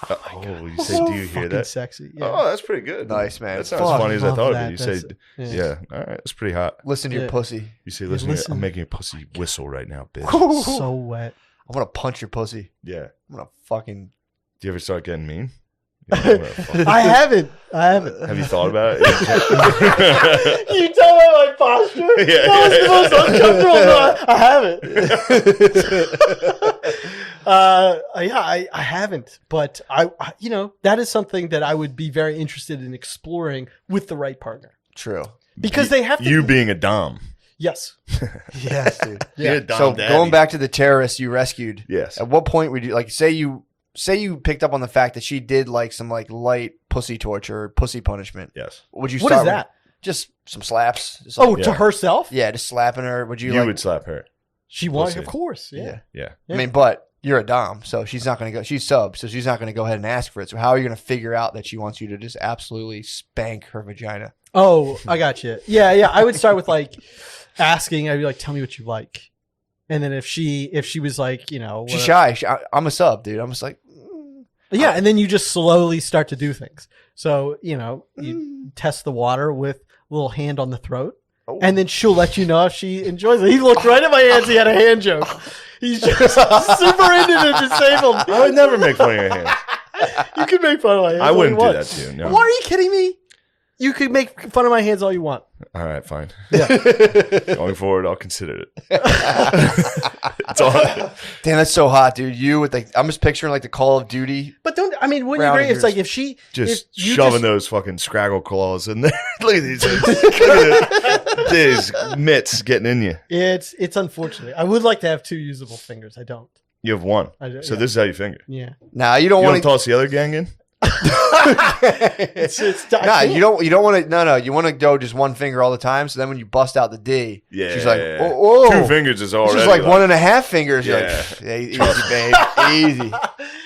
S2: Oh, you say, "Do you hear
S3: Fucking
S2: that?"
S3: Sexy. Yeah.
S2: Oh, that's pretty good.
S1: Nice, man.
S2: That's not
S1: Fuck,
S2: as funny as I
S3: love
S2: thought
S3: that.
S2: of it. You say,
S3: That's-
S2: yeah, all right, that's pretty hot.
S1: Listen to your
S3: Yeah.
S1: pussy.
S2: You say,
S3: Yeah,
S2: listen,
S3: listen.
S2: I'm making your pussy whistle right now, bitch.
S3: So wet.
S1: I'm gonna punch your pussy.
S2: Yeah.
S1: I'm gonna fucking.
S2: Do you ever start getting mean? You know, fuck.
S3: I haven't. I haven't.
S2: Have you thought about it?
S3: You tell by my posture.
S2: Yeah,
S3: That was
S2: yeah,
S3: the most uncomfortable. I haven't. I haven't. But I, that is something that I would be very interested in exploring with the right partner
S1: True.
S3: because they have to.
S2: You being a dom.
S3: Yes.
S1: Yes, dude.
S2: You're a dom
S1: So
S2: daddy.
S1: going back to the terrorists you rescued.
S2: Yes.
S1: At what point would you say you picked up on the fact that she did like some like light pussy torture or pussy punishment?
S2: Yes.
S1: Would you
S3: What
S1: start
S3: is that?
S1: Just some slaps. Just
S3: Oh,
S1: like-
S3: to herself?
S1: yeah, just slapping her. Would you,
S2: You
S1: like?
S2: would slap her.
S3: She wanted,
S2: Pussy.
S3: of course. Yeah.
S2: Yeah.
S1: I mean, but you're a dom, so she's not going to go. She's sub, so she's not going to go ahead and ask for it. So how are you going to figure out that she wants you to just absolutely spank her vagina?
S3: Oh, I got you. Yeah. I would start with like asking. I'd be like, "Tell me what you like," and then if she was like,
S1: She's
S3: whatever.
S1: shy. I'm a sub, dude. I'm just like,
S3: Yeah, and then you just slowly start to do things. So, you test the water with a little hand on the throat,
S1: oh.
S3: and then she'll let you know if she enjoys it. He looked right at my hands. He had a hand joke. He's just super into the disabled.
S2: I would never make fun of your hands.
S3: You can make fun of my hands.
S2: I
S3: all
S2: wouldn't
S3: you
S2: do
S3: want.
S2: that to you. No.
S3: Why are you kidding me? You could make fun of my hands all you want.
S2: All right, fine.
S3: Yeah.
S2: Going forward, I'll consider it. It's all.
S1: damn, that's so hot, dude. You with like, I'm just picturing like the Call of Duty.
S3: But wouldn't you
S1: Round
S3: agree? It's
S1: ears.
S3: like if she
S2: Just
S3: if you
S2: shoving those fucking Scraggle claws in there. Look at these. Look at these mitts getting in you.
S3: It's unfortunate. I would like to have two usable fingers. I don't.
S2: You have one.
S3: I do,
S2: So
S3: yeah.
S2: this is how you finger.
S3: Yeah.
S1: Nah, you don't
S2: You
S1: want
S2: want
S1: to.
S2: to toss the other gang in?
S3: It's
S1: Nah, you don't want to. No, you want to go just one finger all the time. So then when you bust out the D,
S2: Yeah.
S1: she's like, oh,
S2: 2 fingers is already.
S1: She's like 1.5 fingers. You're
S2: Yeah.
S1: like, yeah, easy, babe, easy.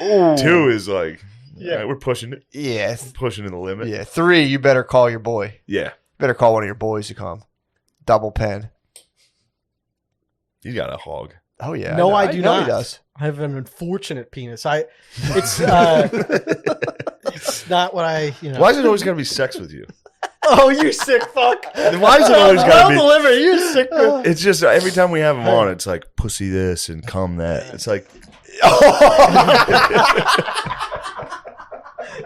S1: Ooh.
S2: 2 is like,
S3: Yeah.
S2: all right, we're pushing it.
S1: Yeah,
S2: Pushing in the limit.
S1: yeah. 3, you better call your boy.
S2: Yeah.
S1: Better call one of your boys to come. Double pen.
S2: You got a hog.
S1: Oh yeah.
S3: No,
S1: know.
S3: I do
S1: know
S3: not.
S1: He does.
S3: I have an unfortunate penis. It's not what I.
S2: Why is it always got to be sex with you?
S3: Oh, you sick fuck!
S2: Why is it always
S3: Well
S2: got to be?
S3: delivered. You sick.
S2: It's just every time we have them on, it's like pussy this and cum that. It's like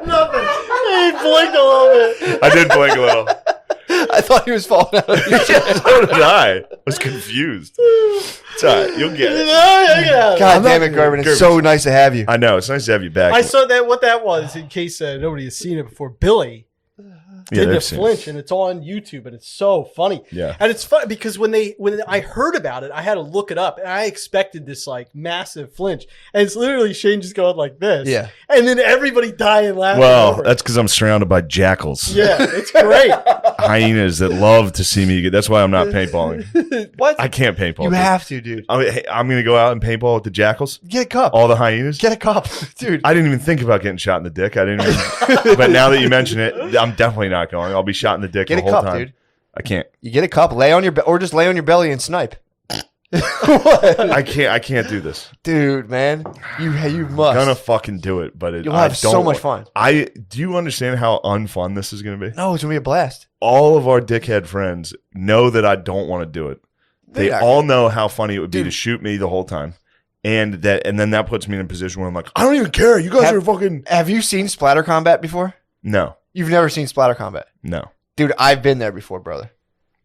S3: Nothing. He blinked a little bit.
S2: I did blink a little.
S1: I thought he was falling out of your chest.
S2: So did I. Was confused. It's all right. You'll get it.
S1: God damn it, Gerben. It's so nice to have you.
S2: I know. It's nice to have you back.
S3: I saw that. What that was, in case nobody has seen it before. Billy did
S2: they've
S3: a
S2: seen
S3: flinch, and it's on YouTube, and it's so funny.
S2: Yeah.
S3: And it's fun because when I heard about it, I had to look it up, and I expected this like massive flinch, and it's literally Shane just going like this,
S1: Yeah.
S3: and then everybody dying laughing.
S2: Well,
S3: over it.
S2: that's because I'm surrounded by jackals.
S3: Yeah, it's great.
S2: Hyenas that love to see me get. That's why I'm not paintballing.
S1: What?
S2: I can't paintball.
S1: You have to, dude.
S2: I'm going to go out and paintball with the jackals.
S1: Get a cup.
S2: All the hyenas.
S1: Get a cup, dude.
S2: I didn't even think about getting shot in the dick. I didn't even. But now that you mention it, I'm definitely not going. I'll be shot in the dick
S1: Get
S2: the
S1: a
S2: whole
S1: cup,
S2: time.
S1: dude.
S2: I can't.
S1: You get a cup, lay on your or just lay on your belly and snipe.
S2: I can't do this.
S1: Dude, man, you must.
S2: I'm gonna fucking do it, but
S1: You'll have so much fun.
S2: Do you understand how unfun this is gonna be?
S1: No, it's gonna be a blast.
S2: All of our dickhead friends know that I don't want to do it. They
S1: They're not
S2: all know how funny it would be
S1: Dude.
S2: to shoot me the whole time, and then that puts me in a position where I'm like, I don't even care. You guys are fucking.
S1: Have you seen splatter combat before?
S2: No,
S1: You've never seen splatter combat,
S2: no.
S1: dude. I've been there before, brother.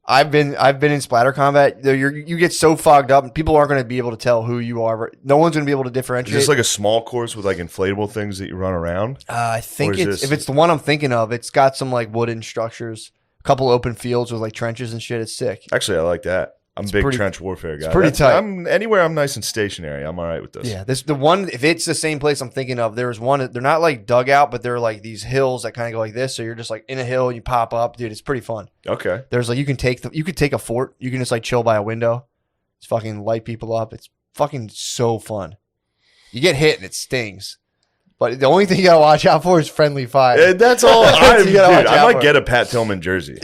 S1: I've been in splatter combat. You get so fogged up, and people aren't going to be able to tell who you are. No one's going to be able to
S2: Is
S1: differentiate.
S2: this like a small course with like inflatable things that you run around?
S1: I think
S2: Or is
S1: it's
S2: this-
S1: if it's the one I'm thinking of, it's got some like wooden structures, a couple open fields with like trenches and shit. It's sick.
S2: Actually, I like that. I'm a big
S1: pretty-
S2: trench warfare guy.
S1: pretty tight.
S2: Anywhere I'm nice and stationary, I'm all right with this.
S1: Yeah, the one. If it's the same place I'm thinking of, there's one. They're not like dugout, but they're like these hills that kind of go like this. So you're just like in a hill and you pop up, dude. It's pretty fun.
S2: Okay.
S1: There's like you could take a fort. You can just like chill by a window. It's fucking light people up. It's fucking so fun. You get hit and it stings, but the only thing you gotta watch out for is friendly fire.
S2: That's all.
S1: That's what you gotta watch
S2: I
S1: out
S2: might
S1: for.
S2: get a Pat Tillman jersey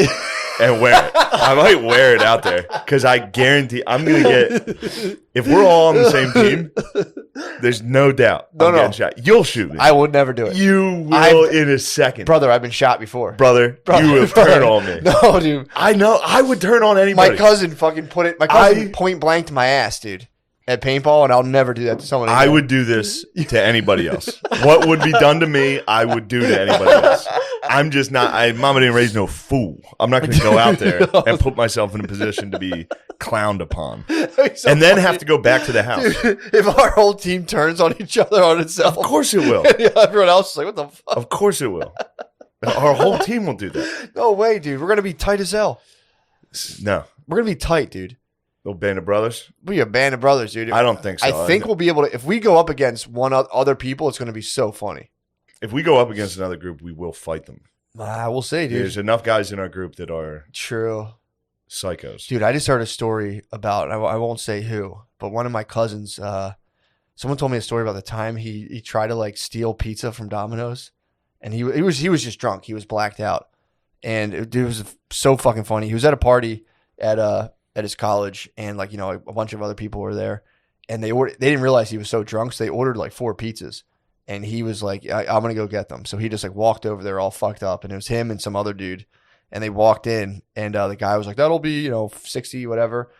S2: and wear it. I might wear it out there because I guarantee I'm gonna get. If we're all on the same team, there's no doubt. I'm getting shot. You'll shoot me.
S1: I would never do it,
S2: You will in a second,
S1: brother. I've been shot before,
S2: brother. You have turned on me.
S1: No, dude.
S2: I know. I would turn on anybody.
S1: My cousin fucking put it. My cousin point blank to my ass, dude, at paintball, and I'll never do that to someone.
S2: I would do this to anybody else. What would be done to me, I would do to anybody else. I'm just not. Mama didn't raise no fool. I'm not going to go out there and put myself in a position to be clowned upon, and then have to go back to the house.
S1: Dude, if our whole team turns on each other on itself,
S2: Of course it will.
S1: everyone else is like, "What the fuck?"
S2: Of course it will. Our whole team will do that.
S1: No way, dude. We're gonna be tight as hell.
S2: No,
S1: We're gonna be tight, dude.
S2: little band of brothers.
S1: We a band of brothers, dude.
S2: I don't think so.
S1: I think we'll be able to. If we go up against other people, it's gonna be so funny.
S2: if we go up against another group, we will fight them.
S1: We'll see, dude.
S2: There's enough guys in our group that are
S1: True.
S2: psychos.
S1: Dude, I just heard a story about, I won't say who, but one of my cousins, someone told me a story about the time he tried to like steal pizza from Domino's, and he was just drunk. He was blacked out, and it was so fucking funny. He was at a party at his college, and like, you know, a bunch of other people were there, and they didn't realize he was so drunk, so they ordered like 4 pizzas. And he was like, I'm going to go get them. So he just like walked over there all fucked up. And it was him and some other dude. And they walked in. And the guy was like, that'll be, 60, whatever.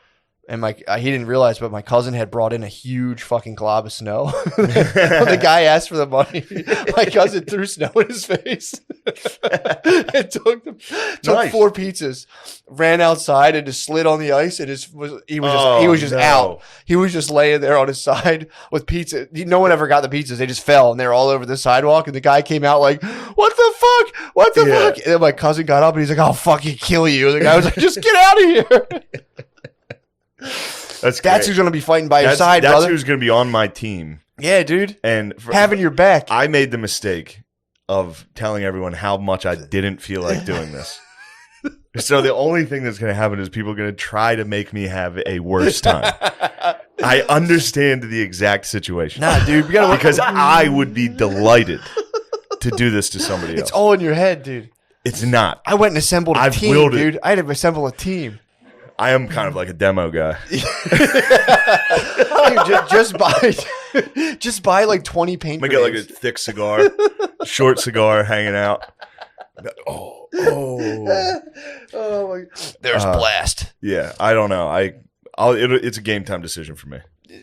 S1: And he didn't realize, but my cousin had brought in a huge fucking glob of snow. The guy asked for the money. My cousin threw snow in his face. And took
S2: Nice.
S1: 4 pizzas, ran outside and just slid on the ice. And he was just out. He was just laying there on his side with pizza. No one ever got the pizzas. They just fell and they were all over the sidewalk. And the guy came out like, what the fuck? What the fuck? And then my cousin got up and he's like, I'll fucking kill you. And the guy was like, just get out of here.
S2: That's
S1: Who's going to be fighting by your side,
S2: That's
S1: brother.
S2: who's going to be on my team.
S1: Yeah, dude.
S2: And
S1: Having your back.
S2: I made the mistake of telling everyone how much I didn't feel like doing this. So the only thing that's going to happen is people are going to try to make me have a worse time. I understand the exact situation.
S1: Nah, dude. We gotta
S2: Because I would be delighted to do this to somebody else.
S1: It's all in your head, dude.
S2: It's not.
S1: I went and assembled a
S2: I've
S1: team,
S2: willed it.
S1: dude. I had to assemble a team.
S2: I am kind of like a demo guy.
S1: Dude, just buy like 20 paint
S2: I get like a
S1: grenades.
S2: thick cigar, short cigar hanging out. Oh.
S1: Oh my. There's blast.
S2: Yeah, I don't know. It's a game time decision for me.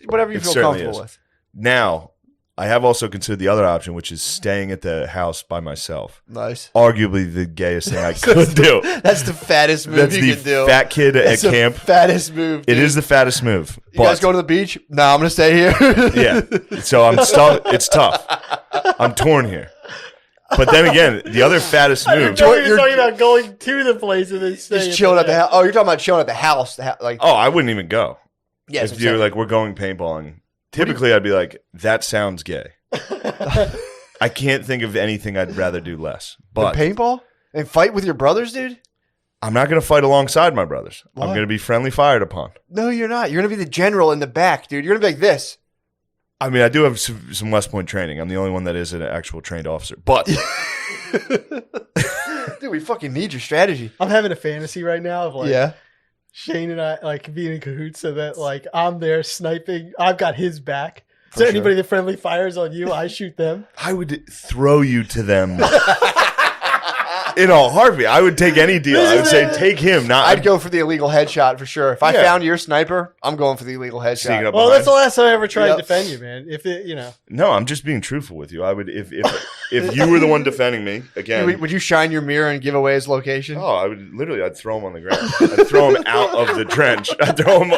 S1: Whatever you
S2: It
S1: feel
S2: certainly
S1: comfortable
S2: is.
S1: with.
S2: Now, I have also considered the other option, which is staying at the house by myself.
S1: Nice.
S2: Arguably the gayest thing I could do.
S1: That's the fattest move
S2: That's
S1: you
S2: the
S1: can do.
S2: fat kid
S1: That's
S2: at
S1: the
S2: camp.
S1: fattest move.
S2: It
S1: dude.
S2: is the fattest move.
S1: You guys go to the beach? No, I'm gonna stay here.
S2: Yeah. So I'm stuck. It's tough. I'm torn here. But then again, the other fattest
S3: I
S2: move.
S3: didn't know you were talking about going to the place and then staying.
S1: Just chilling at the house. Oh, you're talking about chilling at the house. Like,
S2: Oh, I wouldn't even go.
S1: yeah,
S2: If you're like, we're going paintballing. Typically, I'd be like, that sounds gay. I can't think of anything I'd rather do less. But
S1: paintball and fight with your brothers, dude.
S2: I'm not going to fight alongside my brothers.
S1: Why?
S2: I'm going to be friendly fired upon.
S1: No, you're not. You're gonna be the general in the back, dude. You're gonna be like this.
S2: I mean, I do have some West Point training. I'm the only one that is an actual trained officer. But
S1: Dude, we fucking need your strategy.
S3: I'm having a fantasy right now of like
S1: Yeah.
S3: Shane and I like being in cahoots so that like I'm there sniping. I've got his back.
S1: For
S3: So
S1: sure.
S3: anybody that friendly fires on you, I shoot them.
S2: I would throw you to them in a heartbeat. I would take any deal. I would say, take him. Not
S1: I'd go for the illegal headshot for sure. If I
S2: Yeah.
S1: found your sniper, I'm going for the illegal
S2: Sneaking
S1: headshot.
S2: up
S3: Well,
S2: behind.
S3: that's the last time I ever tried
S1: Yep.
S3: to defend you, man. If it,
S2: No, I'm just being truthful with you. I would if you were the one defending me again.
S1: Would you shine your mirror and give away his location?
S2: Oh, I would literally. I'd throw him on the ground. I'd throw him out of the trench. I'd throw him.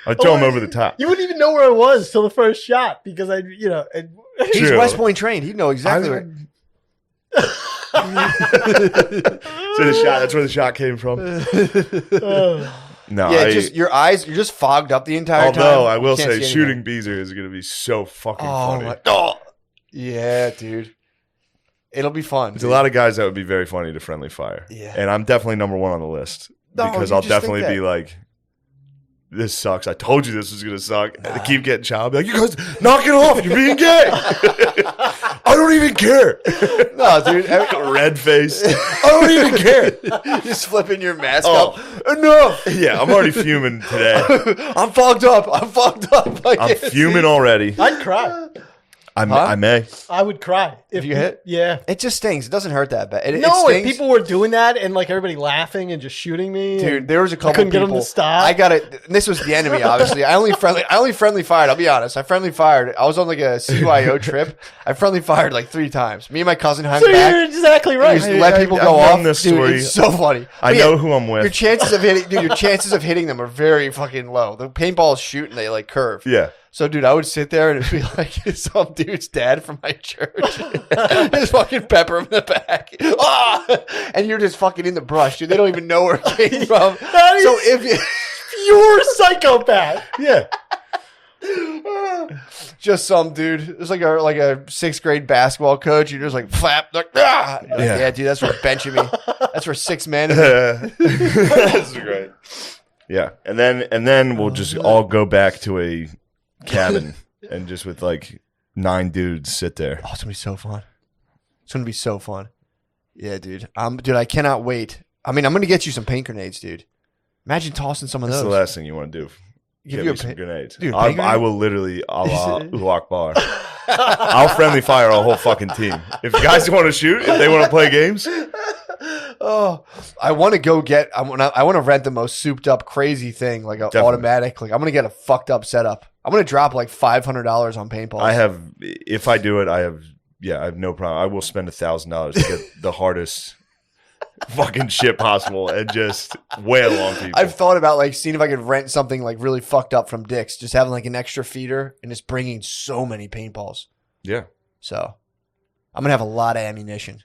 S2: I'd throw him over the top.
S3: you wouldn't even know where I was till the first shot because I, and,
S1: He's
S2: True.
S1: West Point trained. He'd know exactly where.
S2: So the shot. That's where the shot came from. No,
S1: Yeah, just your eyes. You're just fogged up the entire time.
S2: although I
S1: You
S2: will
S1: can't
S2: say,
S1: see
S2: shooting
S1: anything.
S2: Beezer is going to be so fucking
S1: Oh
S2: funny.
S1: my! Oh. Yeah, dude. It'll be fun.
S2: There's a lot of guys that would be very funny to friendly fire.
S1: Yeah.
S2: And I'm definitely number one on the list
S1: No,
S2: because
S1: you
S2: I'll
S1: just think
S2: definitely
S1: that.
S2: be like, this sucks. I told you this was going to suck. And they keep getting shot. I'll be like, you guys, knock it off. You're being gay. I don't even care.
S1: No, dude.
S2: Red face. I don't even care.
S1: Just flipping your mask
S2: Oh.
S1: up. Enough.
S2: Yeah, I'm already fuming today.
S1: I'm fogged up. I
S2: I'm
S1: can't
S2: fuming
S1: see.
S2: already.
S3: I'd cry.
S2: I may.
S3: I would cry
S1: If you hit?
S3: Yeah.
S1: It just stings. It doesn't hurt that bad. It
S3: No, if
S1: stings.
S3: people were doing that and like everybody laughing and just shooting me,
S1: Dude,
S3: and
S1: there was a couple
S3: couldn't get
S1: people.
S3: them to stop.
S1: I got it. And this was the enemy, obviously. I only friendly fired. I'll be honest. I friendly fired. I was on like a CYO trip. I friendly fired like 3 times. Me and my cousin hung
S3: so
S1: back.
S3: you're exactly
S1: And
S3: right.
S1: just let people go
S2: I've
S1: off.
S2: known this
S1: Dude,
S2: story.
S1: it's so funny.
S2: I
S1: But
S2: know
S1: yeah,
S2: who I'm
S1: your
S2: with.
S1: chances of hitting, dude. Your chances of hitting them are very fucking low. The paintballs shoot and they like curve.
S2: Yeah.
S1: So, dude, I would sit there and it'd be like some dude's dad from my church. Just fucking pepper him in the back. Ah! And you're just fucking in the brush, dude. They don't even know where it came from.
S3: That is
S1: So if you,
S3: pure psychopath.
S2: Yeah.
S1: just some dude, it's like a 6th grade basketball coach. You're just like flap, like, ah! You're like,
S2: Yeah.
S1: yeah, dude, that's for benching me. That's for 6 men.
S2: That's great. Yeah. And then we'll just all go back to a cabin and just with like 9 dudes sit there.
S1: Oh, it's gonna be so fun. It's gonna be so fun. Yeah, dude. Dude, I cannot wait. I mean, I'm gonna get you some paint grenades, dude. Imagine tossing some of
S2: That's
S1: those.
S2: the last thing you want to do.
S1: Give
S2: Give
S1: you
S2: me
S1: a
S2: some
S1: paint-
S2: grenades.
S1: Dude,
S2: I
S1: paint grenade?
S2: will literally Allahu Akbar. I'll friendly fire a whole fucking team. If you guys want to shoot, if they want to play games,
S1: Oh, I want to go get. I want to rent the most souped up, crazy thing, like an
S2: Definitely.
S1: automatic. Like I'm gonna get a fucked up setup. I'm gonna drop like $500 on paintball.
S2: I have. If I do it, I have no problem. I will spend $1,000 to get the hardest fucking shit possible and just wail on people.
S1: I've thought about like seeing if I could rent something like really fucked up from Dick's, just having like an extra feeder and just bringing so many paintballs.
S2: Yeah.
S1: So I'm gonna have a lot of ammunition.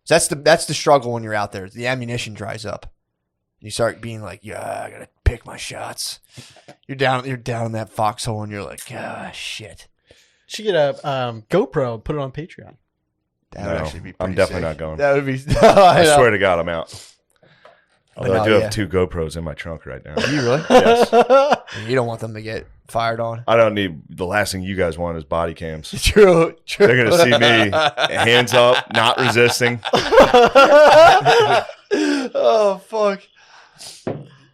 S1: So that's the struggle when you're out there. The ammunition dries up. You start being like, yeah, I gotta pick my shots. You're down in that foxhole and you're like, ah, shit.
S3: Should get a GoPro and put it on Patreon.
S1: That would
S2: No,
S1: actually be.
S2: I'm
S1: pretty
S2: definitely
S1: sick.
S2: not going.
S1: That would be.
S2: I
S1: know.
S2: swear to God, I'm out. Although
S1: no,
S2: I do
S1: yeah.
S2: have 2 GoPros in my trunk right now.
S1: You really?
S2: Yes.
S1: You don't want them to get fired on.
S2: I don't need the last thing you guys want is body cams.
S1: True.
S2: They're gonna see me hands up, not resisting.
S1: Oh fuck.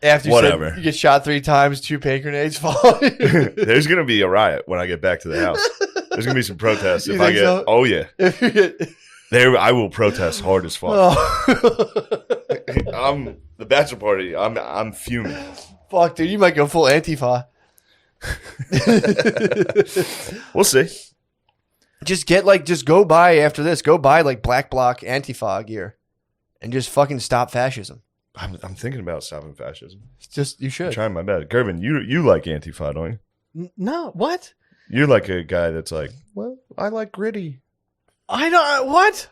S1: After you
S2: Whatever.
S1: said you get shot 3 times, 2 paint grenades fall.
S2: There's gonna be a riot when I get back to the house. There's gonna be some protests
S1: You
S2: if I
S1: think
S2: get.
S1: so?
S2: Oh yeah,
S1: If you get-
S2: there I will protest hard as fuck.
S1: oh.
S2: I'm the bachelor party. I'm fuming.
S1: Fuck, dude, you might go full Antifa.
S2: We'll see.
S1: Just go buy after this. Go buy like black bloc Antifa gear, and just fucking stop fascism.
S2: I'm thinking about stopping fascism.
S1: Just you
S2: I'm
S1: should.
S2: trying my best. Gervin, you like Antifa, don't you?
S3: No, what?
S2: You're like a guy that's like, well, I like gritty.
S3: I don't. What?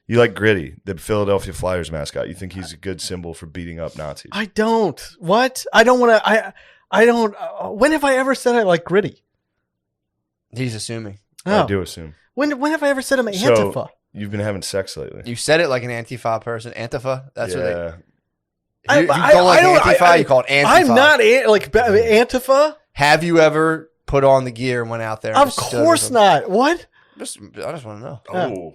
S2: You like Gritty, the Philadelphia Flyers mascot. You think he's a good symbol for beating up Nazis?
S3: I don't. What? I don't want to. I don't. When have I ever said I like Gritty?
S1: He's assuming.
S3: Oh.
S2: I do assume.
S3: When have I ever said I'm Antifa?
S2: So, you've been having sex lately.
S1: You said it like an Antifa person. Antifa? That's what they...
S3: I-
S1: You
S3: I-
S1: don't like
S3: I don't-
S1: Antifa,
S3: I-
S1: you call it Antifa.
S3: I'm not Antifa.
S1: Have you ever put on the gear and went out there? and
S3: Of
S1: just stood
S3: course
S1: with them?
S3: not. What?
S1: I just want to know.
S2: Oh.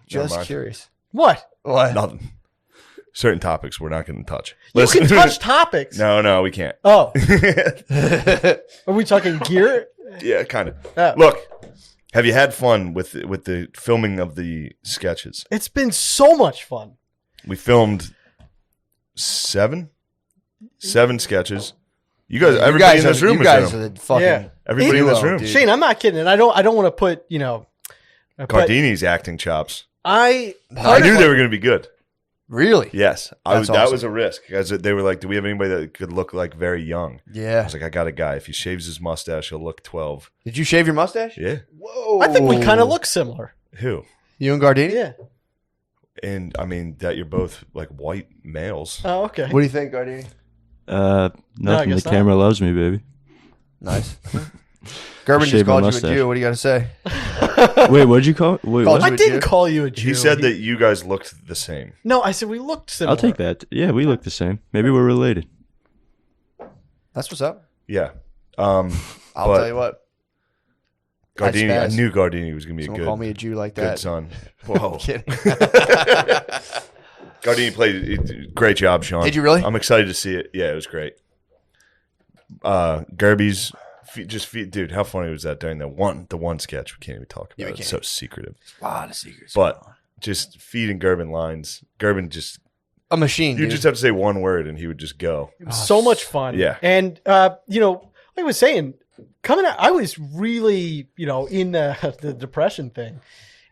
S1: Just
S2: Never mind.
S1: curious.
S3: What?
S1: What?
S2: Nothing. Certain topics we're not going to touch.
S3: You can touch topics.
S2: No, we can't.
S3: Oh, are we talking gear?
S2: Yeah, kind of.
S3: Oh.
S2: Look, have you had fun with the filming of the sketches?
S3: It's been so much fun.
S2: We filmed seven sketches. You guys, everybody in this room
S1: you
S2: is
S1: guys
S2: in
S1: are
S2: them.
S1: the fucking...
S3: Yeah.
S2: Everybody in this
S1: Duo,
S2: room.
S1: dude.
S3: Shane, I'm not kidding, and I don't want to put but
S2: Gardini's acting chops.
S3: I
S2: I knew they were going to be good.
S1: Really?
S2: Yes,
S1: That's
S2: that
S1: awesome.
S2: was a risk because they were like, "Do we have anybody that could look like very young?" I
S1: Yeah.
S2: was like, "I got a guy. If he shaves his mustache, he'll look 12."
S1: Did you shave your mustache?
S2: Yeah.
S1: Whoa.
S3: I think we kind of look similar.
S2: Who?
S1: You and Gardini?
S3: Yeah.
S2: And I mean that you're both like white males.
S3: Oh, okay.
S1: What do you think, Gardini?
S4: Nothing.
S3: guess
S4: The
S3: not.
S4: camera loves me, baby.
S1: Nice. Gerben just
S4: Shave my
S1: called you a
S4: mustache.
S1: Jew. What do you got to say?
S4: Wait, what'd you call? Wait,
S1: Called
S4: what?
S3: I didn't call you a Jew.
S2: He said that you guys looked the same.
S3: No, I said we looked similar.
S4: I'll take that. Yeah, we look the same. Maybe we're related.
S1: That's what's up.
S2: Yeah.
S1: I'll
S2: But-
S1: tell you what.
S2: Gardini. I
S1: spaz.
S2: knew Gardini was going to be a
S1: Someone
S2: good,
S1: call me a Jew like
S2: good
S1: that.
S2: son. Whoa.
S1: Kidding.
S2: Gardini played great job, Sean.
S1: Did you really?
S2: I'm excited to see it. Yeah, it was great. Gerby's dude, how funny was that during the one sketch? We can't even talk
S1: Yeah,
S2: about
S1: we
S2: it. It's
S1: can't.
S2: so secretive.
S1: A lot of secrets.
S2: But
S1: going on.
S2: just feeding Gerben lines. Gerben just
S1: A machine,
S2: you
S1: dude.
S2: just have to say one word and he would just go.
S3: It was so much fun.
S2: Yeah.
S3: And, like I was saying, coming out, I was really, in the depression thing.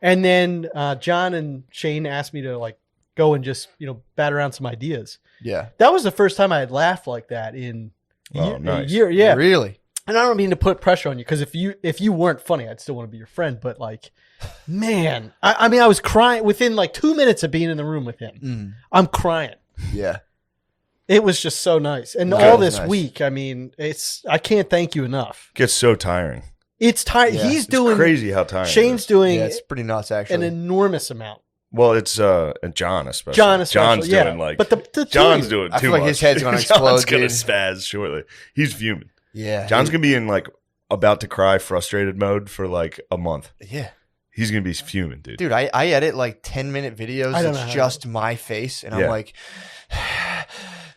S3: And then John and Shane asked me to, go and just, bat around some ideas.
S1: Yeah.
S3: That was the first time I had laughed like that in
S2: Oh, nice.
S3: a year. Yeah.
S1: Really?
S3: And I don't mean to put pressure on you, because if you weren't funny, I'd still want to be your friend. But, man, I mean, I was crying within, 2 minutes of being in the room with him.
S1: Mm.
S3: I'm crying.
S1: Yeah.
S3: It was just so nice. And
S1: That
S3: all
S1: was
S3: this
S1: nice.
S3: week, I mean, I can't thank you enough.
S2: Gets so tiring.
S3: It's tired.
S1: Yeah.
S3: He's
S2: It's
S3: doing,
S2: crazy how tiring. it
S3: Shane's
S2: is.
S3: doing
S1: Yeah, it's pretty nuts,
S3: an
S1: actually.
S3: enormous amount.
S2: Well, it's and John especially.
S3: John especially,
S2: John's
S3: yeah.
S2: doing
S3: But the
S2: John's
S3: team-
S2: doing
S1: I
S2: too
S1: feel like
S2: much.
S1: his head's gonna
S2: John's
S1: explode,
S2: gonna
S1: dude.
S2: spaz shortly. He's fuming.
S1: Yeah.
S2: John's gonna be in about to cry, frustrated mode for a month.
S1: Yeah.
S2: He's gonna be fuming, dude.
S1: Dude, I edit 10-minute videos.
S3: I don't know
S1: It's
S3: how
S1: just my face. And
S2: Yeah.
S1: I'm like,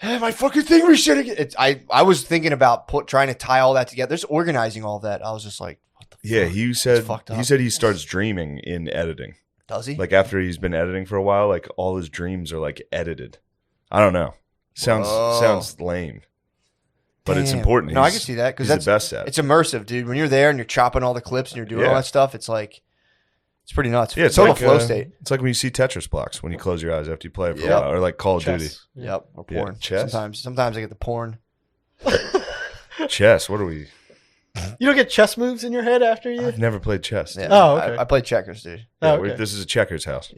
S1: my fucking thing was shitting. I was thinking about trying to tie all that together. Just organizing all that. I was just like, what the
S2: Yeah,
S1: fuck?
S2: he said
S1: fucked up.
S2: he starts dreaming in editing.
S1: Does he?
S2: After he's been editing for a while, all his dreams are edited. I don't know.
S1: Whoa.
S2: Sounds lame. But it's
S1: Damn.
S2: important.
S1: No, I
S2: He's-
S1: can see that, because
S2: he's the best at it.
S1: it's immersive, dude. When you're there and you're chopping all the clips and you're doing all
S2: Yeah.
S1: that stuff, it's it's pretty nuts.
S2: Yeah, it's
S1: total
S2: like
S1: flow state.
S2: It's like when you see Tetris blocks when you close your eyes after you play it for
S1: Yep.
S2: a while, or Call of
S3: Chess.
S2: Duty.
S1: Yep, or
S2: Yeah,
S1: porn.
S2: chess?
S1: Sometimes I get the porn.
S2: Chess. What are we?
S3: You don't get chess moves in your head after you?
S2: I've never played chess.
S1: Yeah.
S3: Oh, okay.
S1: I play checkers, dude.
S2: Yeah,
S3: Oh, okay.
S2: this is a checkers house.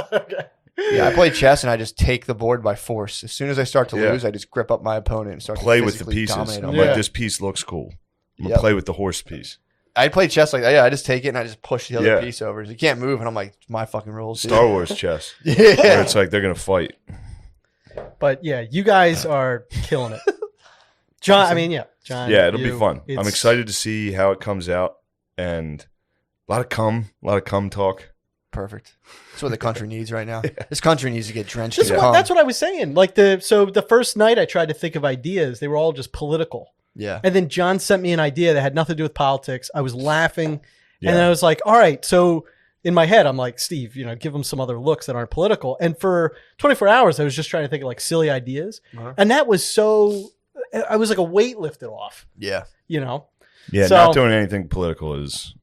S3: Okay.
S1: Yeah, I play chess and I just take the board by force. As soon as I start to
S2: Yeah.
S1: lose, I just grip up my opponent and start
S2: Play
S1: to
S2: with the
S1: physically
S2: pieces.
S1: dominate
S2: I'm
S1: him.
S3: Yeah.
S2: like, this piece looks cool. I'm gonna
S1: Yep.
S2: play with the horse piece.
S1: I play chess like that. Yeah, I just take it and I just push the other
S2: Yeah.
S1: piece over. You can't move, and I'm like, it's my fucking rules. dude.
S2: Star Wars chess. Where
S1: Yeah.
S2: it's they're gonna fight.
S3: But yeah, you guys are killing it. John, John.
S2: Yeah, it'll be
S3: you,
S2: fun. I'm
S3: it's-
S2: excited to see how it comes out, and a lot of cum talk.
S1: Perfect. That's what the country needs right now. This country needs to get drenched
S3: This
S1: in
S3: is
S1: cum.
S3: that's what I was saying. So the first night I tried to think of ideas, they were all just political.
S1: Yeah.
S3: And then John sent me an idea that had nothing to do with politics. I was laughing.
S2: Yeah.
S3: And then I was like, all right. So in my head, I'm like, Steve, give them some other looks that aren't political. And for 24 hours, I was just trying to think of silly ideas.
S1: Uh-huh.
S3: And that was I was like a weight lifted off,
S1: Yeah.
S2: Yeah,
S3: So-
S2: not doing anything political is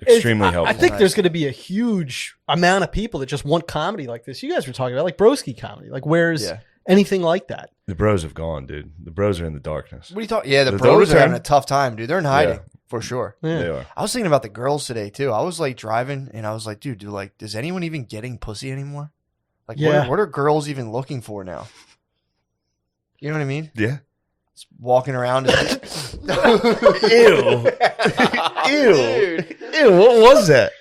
S2: extremely helpful.
S3: I think
S1: Nice.
S3: there's going to be a huge amount of people that just want comedy like this. You guys were talking about broski comedy. Where's
S1: Yeah.
S3: anything like that?
S2: The bros have gone, dude. The bros are in the darkness.
S1: What are you talking? Yeah, the
S2: They'll
S1: bros are
S2: return.
S1: having a tough time, dude. They're in hiding. For sure.
S3: Yeah.
S2: They are.
S1: I was thinking about the girls today too. I was like driving and I was like, dude, is anyone even getting pussy anymore? Like,
S3: Yeah.
S1: what are girls even looking for now? You know what I mean?
S2: Yeah.
S1: Just walking around. And
S2: Ew. Ew.
S1: Dude.
S2: Ew. What was that?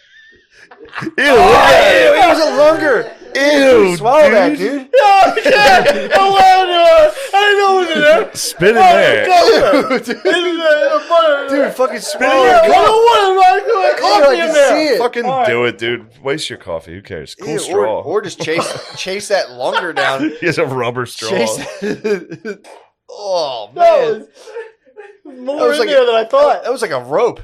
S2: Ew.
S1: It was a longer.
S2: Ew.
S1: Swallow that, dude.
S3: Oh, shit! I didn't know it was in there.
S2: Spit in there.
S1: Dude, fucking swallow
S3: I
S1: it.
S3: don't want coffee
S1: I
S3: in
S1: can
S3: there.
S1: see it.
S2: Fucking
S3: All right.
S2: do it, dude. Waste your coffee. Who cares? Cool
S1: Ew,
S2: straw.
S1: or just chase that longer down.
S2: He has a rubber straw.
S1: Chase. Oh
S3: No,
S1: man,
S3: more
S1: That was
S3: in
S1: like
S3: there than I thought.
S1: that was like a rope.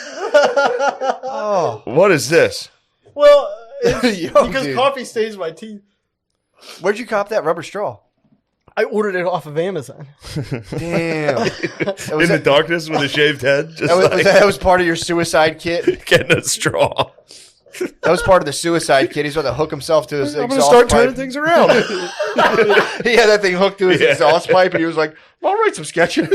S1: Oh,
S2: What is this?
S3: Well, it's
S1: Yo,
S3: because
S1: dude.
S3: coffee stains my teeth.
S1: Where'd you cop that rubber straw?
S3: I ordered it off of Amazon.
S1: Damn,
S2: In the darkness with a shaved head? Just
S1: that was part of your suicide kit.
S2: getting a straw.
S1: That was part of the suicide kit. He's about to hook himself to his
S2: I'm going to
S1: exhaust
S2: start
S1: pipe.
S2: turning things around.
S1: He had that thing hooked to his
S2: Yeah.
S1: exhaust pipe, and he was like, "I'll write some sketches."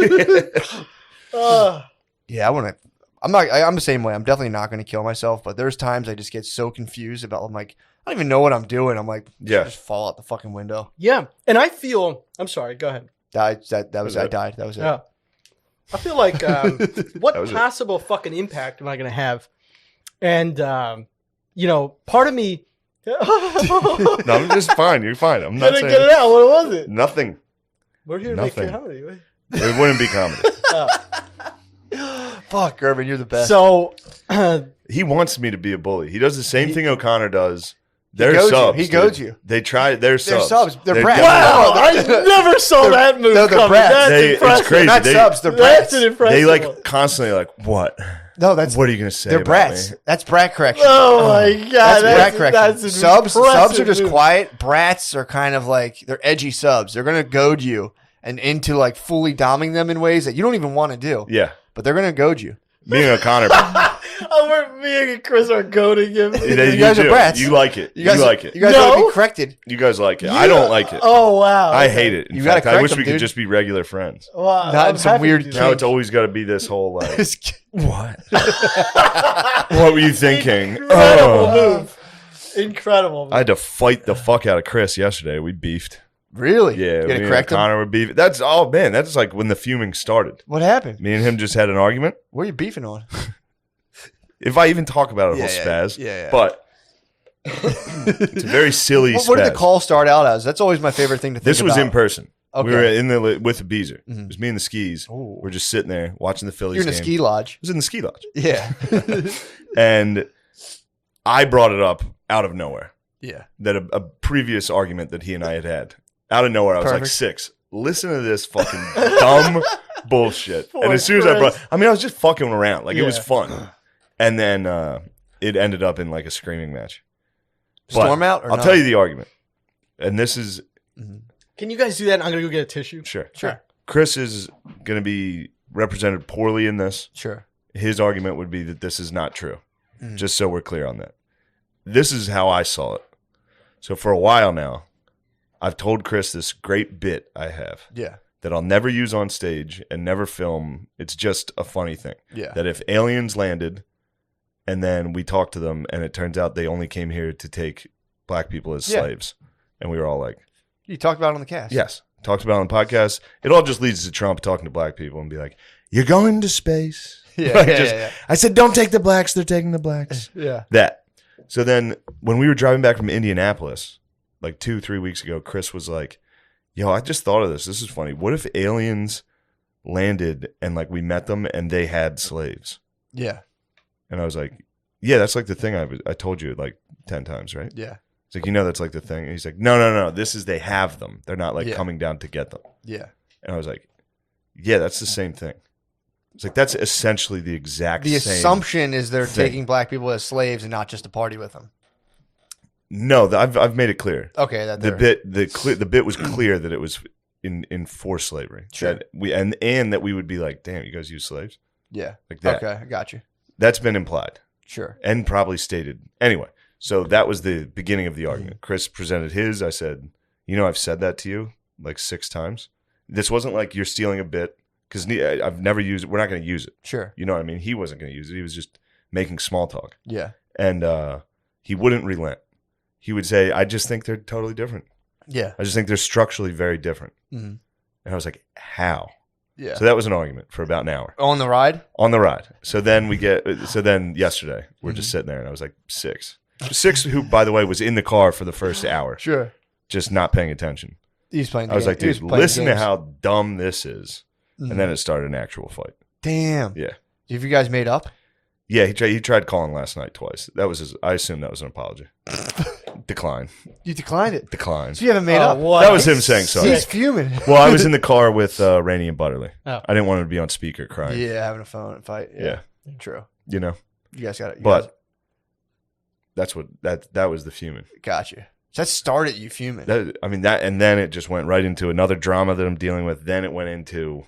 S3: Uh,
S1: Yeah, I want to. I'm the same way. I'm definitely not going to kill myself, but there's times I just get so confused about. I'm like, I don't even know what I'm doing. I'm like,
S2: Yeah.
S1: just fall out the fucking window.
S3: yeah, and I feel. I'm sorry. Go ahead.
S1: That was
S2: Was
S1: I
S2: it?
S1: died. That was it.
S3: Yeah. I feel like what
S2: That was it.
S3: possible fucking impact am I going to have? And part of me.
S2: No, I'm just fine. You're fine. I'm not
S3: Couldn't
S2: saying
S3: get it out. What was it?
S2: nothing.
S3: We're here to make
S2: Nothing.
S3: comedy.
S2: It wouldn't be comedy.
S1: Fuck, Gervin, you're the best.
S3: So,
S2: He wants me to be a bully. He does the same thing O'Connor does. They're
S1: goads you.
S2: subs.
S1: He
S2: dude.
S1: goads you.
S2: They try. They're subs.
S1: subs. They're brats.
S3: wow, I
S1: They're-
S3: never saw that move
S1: no, they're
S3: coming.
S1: brats.
S3: That's
S2: They- it's
S3: impressive.
S2: crazy.
S1: not
S2: They-
S1: subs. They're
S3: That's
S1: brats.
S3: an impressive.
S2: They
S3: one.
S2: like constantly like what?
S1: No, that's
S2: What are you gonna say?
S1: they're
S2: about
S1: brats.
S2: me?
S1: That's brat correction.
S3: Oh my god,
S1: That's brat
S3: that's
S1: correction.
S3: an
S1: Subs are
S3: impressive
S1: just
S3: move.
S1: quiet. Brats are kind of like they're edgy subs. They're gonna goad you and into like fully doming them in ways that you don't even want to do.
S2: Yeah,
S1: But they're gonna goad you.
S2: me and O'Connor.
S3: Me and Chris are goading him.
S2: you
S1: guys are
S2: do.
S1: brats.
S2: You like it. You,
S1: guys
S2: like it.
S1: You guys
S3: No.
S1: gotta be corrected.
S2: You guys like it. I don't like it.
S3: Oh wow,
S2: I
S3: okay.
S2: hate it. In
S1: You gotta
S2: fact, I
S1: correct
S2: wish
S1: them,
S2: we could
S1: dude.
S2: just be regular friends.
S3: Wow,
S1: Not
S3: I'm
S1: some
S3: happy
S1: weird
S3: to do
S2: Now
S3: that.
S2: it's always got to be this whole like.
S1: What?
S2: What were you thinking?
S3: Incredible
S2: Oh.
S3: move. Incredible. Move.
S2: I had to fight the fuck out of Chris yesterday. We beefed.
S1: Really?
S2: Yeah,
S1: You
S2: me
S1: gotta
S2: and
S1: correct him?
S2: Connor were beefing. That's man. That's like when the fuming started.
S1: What happened?
S2: Me and him just had an argument.
S1: What are you beefing on?
S2: If I even talk about it, I'll
S1: Yeah,
S2: spaz.
S1: yeah.
S2: But it's a very silly
S1: What did the
S2: spaz.
S1: call start out as? That's always my favorite thing to think
S2: This was
S1: about.
S2: in person.
S1: Okay.
S2: We were in the with the Beezer.
S1: Mhm.
S2: It was me and the skis.
S1: Ooh.
S2: We're just sitting there watching the Phillies
S1: You're in a
S2: game.
S1: ski lodge.
S2: I was in the ski lodge,
S1: Yeah.
S2: and I brought it up out of nowhere.
S1: Yeah.
S2: That a previous argument that he and I had out of nowhere. I was like
S1: Perfect.
S2: 6. Listen to this fucking dumb bullshit.
S3: Poor
S2: And as soon as I
S3: Chris.
S2: I was just fucking around. Like it was
S3: Yeah.
S2: fun. And then it ended up in like a screaming match. But
S1: Storm out? Or
S2: I'll
S1: not?
S2: tell you the argument. And this is
S3: Can you guys do that? And I'm gonna go get a tissue.
S2: sure.
S1: Sure.
S2: Chris is going to be represented poorly in this.
S1: Sure.
S2: His argument would be that this is not true.
S1: Mhm.
S2: Just so we're clear on that. This is how I saw it. So for a while now, I've told Chris this great bit I have
S1: Yeah.
S2: that I'll never use on stage and never film. It's just a funny thing.
S1: Yeah.
S2: That if aliens landed and then we talked to them and it turns out they only came here to take black people as
S1: Yeah.
S2: slaves. And we were all like,
S1: You talked about it on the cast.
S2: yes. Talked about it on the podcast. It all just leads to Trump talking to black people and be like, you're going to space.
S1: Yeah.
S2: Like,
S1: yeah,
S2: just-
S1: yeah,
S2: I said, don't take the blacks. They're taking the blacks.
S1: yeah.
S2: That. So then when we were driving back from Indianapolis, like 2-3 weeks ago, Chris was like, yo, I just thought of this. This is funny. What if aliens landed and like we met them and they had slaves?
S1: Yeah.
S2: And I was like, yeah, that's like the thing I told you like 10 times, right?
S1: Yeah.
S2: It's like, that's like the thing. And he's like, no. This is they have them. They're not like
S1: Yeah.
S2: coming down to get them.
S1: Yeah.
S2: And I was like, yeah, that's the same thing. It's like, that's essentially the exact
S1: The
S2: same.
S1: assumption is they're
S2: thing.
S1: taking black people as slaves and not just to party with them.
S2: No, I've made it clear.
S1: Okay. That
S2: The
S1: they're-
S2: the bit was clear that it was in forced slavery.
S1: Sure.
S2: That we and that we would be like, damn, you guys use slaves
S1: Yeah.
S2: like that.
S1: Okay. I got you.
S2: That's been implied
S1: Sure.
S2: and probably stated anyway. So that was the beginning of the
S1: Mm-hmm.
S2: argument. Chris presented his. I said, I've said that to you like 6 times. This wasn't like you're stealing a bit because I've never used it. We're not going to use it.
S1: Sure.
S2: You know what I mean? He wasn't going to use it. He was just making small talk.
S1: Yeah.
S2: And he wouldn't relent. He would say, I just think they're totally different.
S1: Yeah.
S2: I just think they're structurally very different.
S1: Mm-hmm.
S2: And I was like, how?
S1: Yeah.
S2: So that was an argument for about an hour.
S1: On the ride?
S2: On the ride. So then yesterday, we're just sitting there and I was like, Six, who, by the way, was in the car for the first hour.
S1: Sure.
S2: Just not paying attention.
S1: He's playing
S2: I was like,
S1: he
S2: dude,
S1: playing
S2: listen to
S1: games.
S2: how dumb this is.
S1: Mhm.
S2: And then it started an actual fight.
S1: Damn.
S2: Yeah.
S1: Have you guys made up?
S2: Yeah, he tried calling last night twice. That was I assume that was an apology. Decline.
S1: You declined it.
S2: Decline.
S1: So you haven't made up.
S3: What?
S2: That was him saying sorry.
S1: He's fuming.
S2: Well, I was in the car with Rainey and Butterly.
S3: Oh.
S2: I didn't want him to be on speaker crying.
S1: Yeah, having a phone fight.
S2: Yeah.
S1: True.
S2: You know?
S1: You guys got it.
S2: But that's what that was the fuming.
S1: Got you. So that started you fuming.
S2: And then it just went right into another drama that I'm dealing with. Then it went into,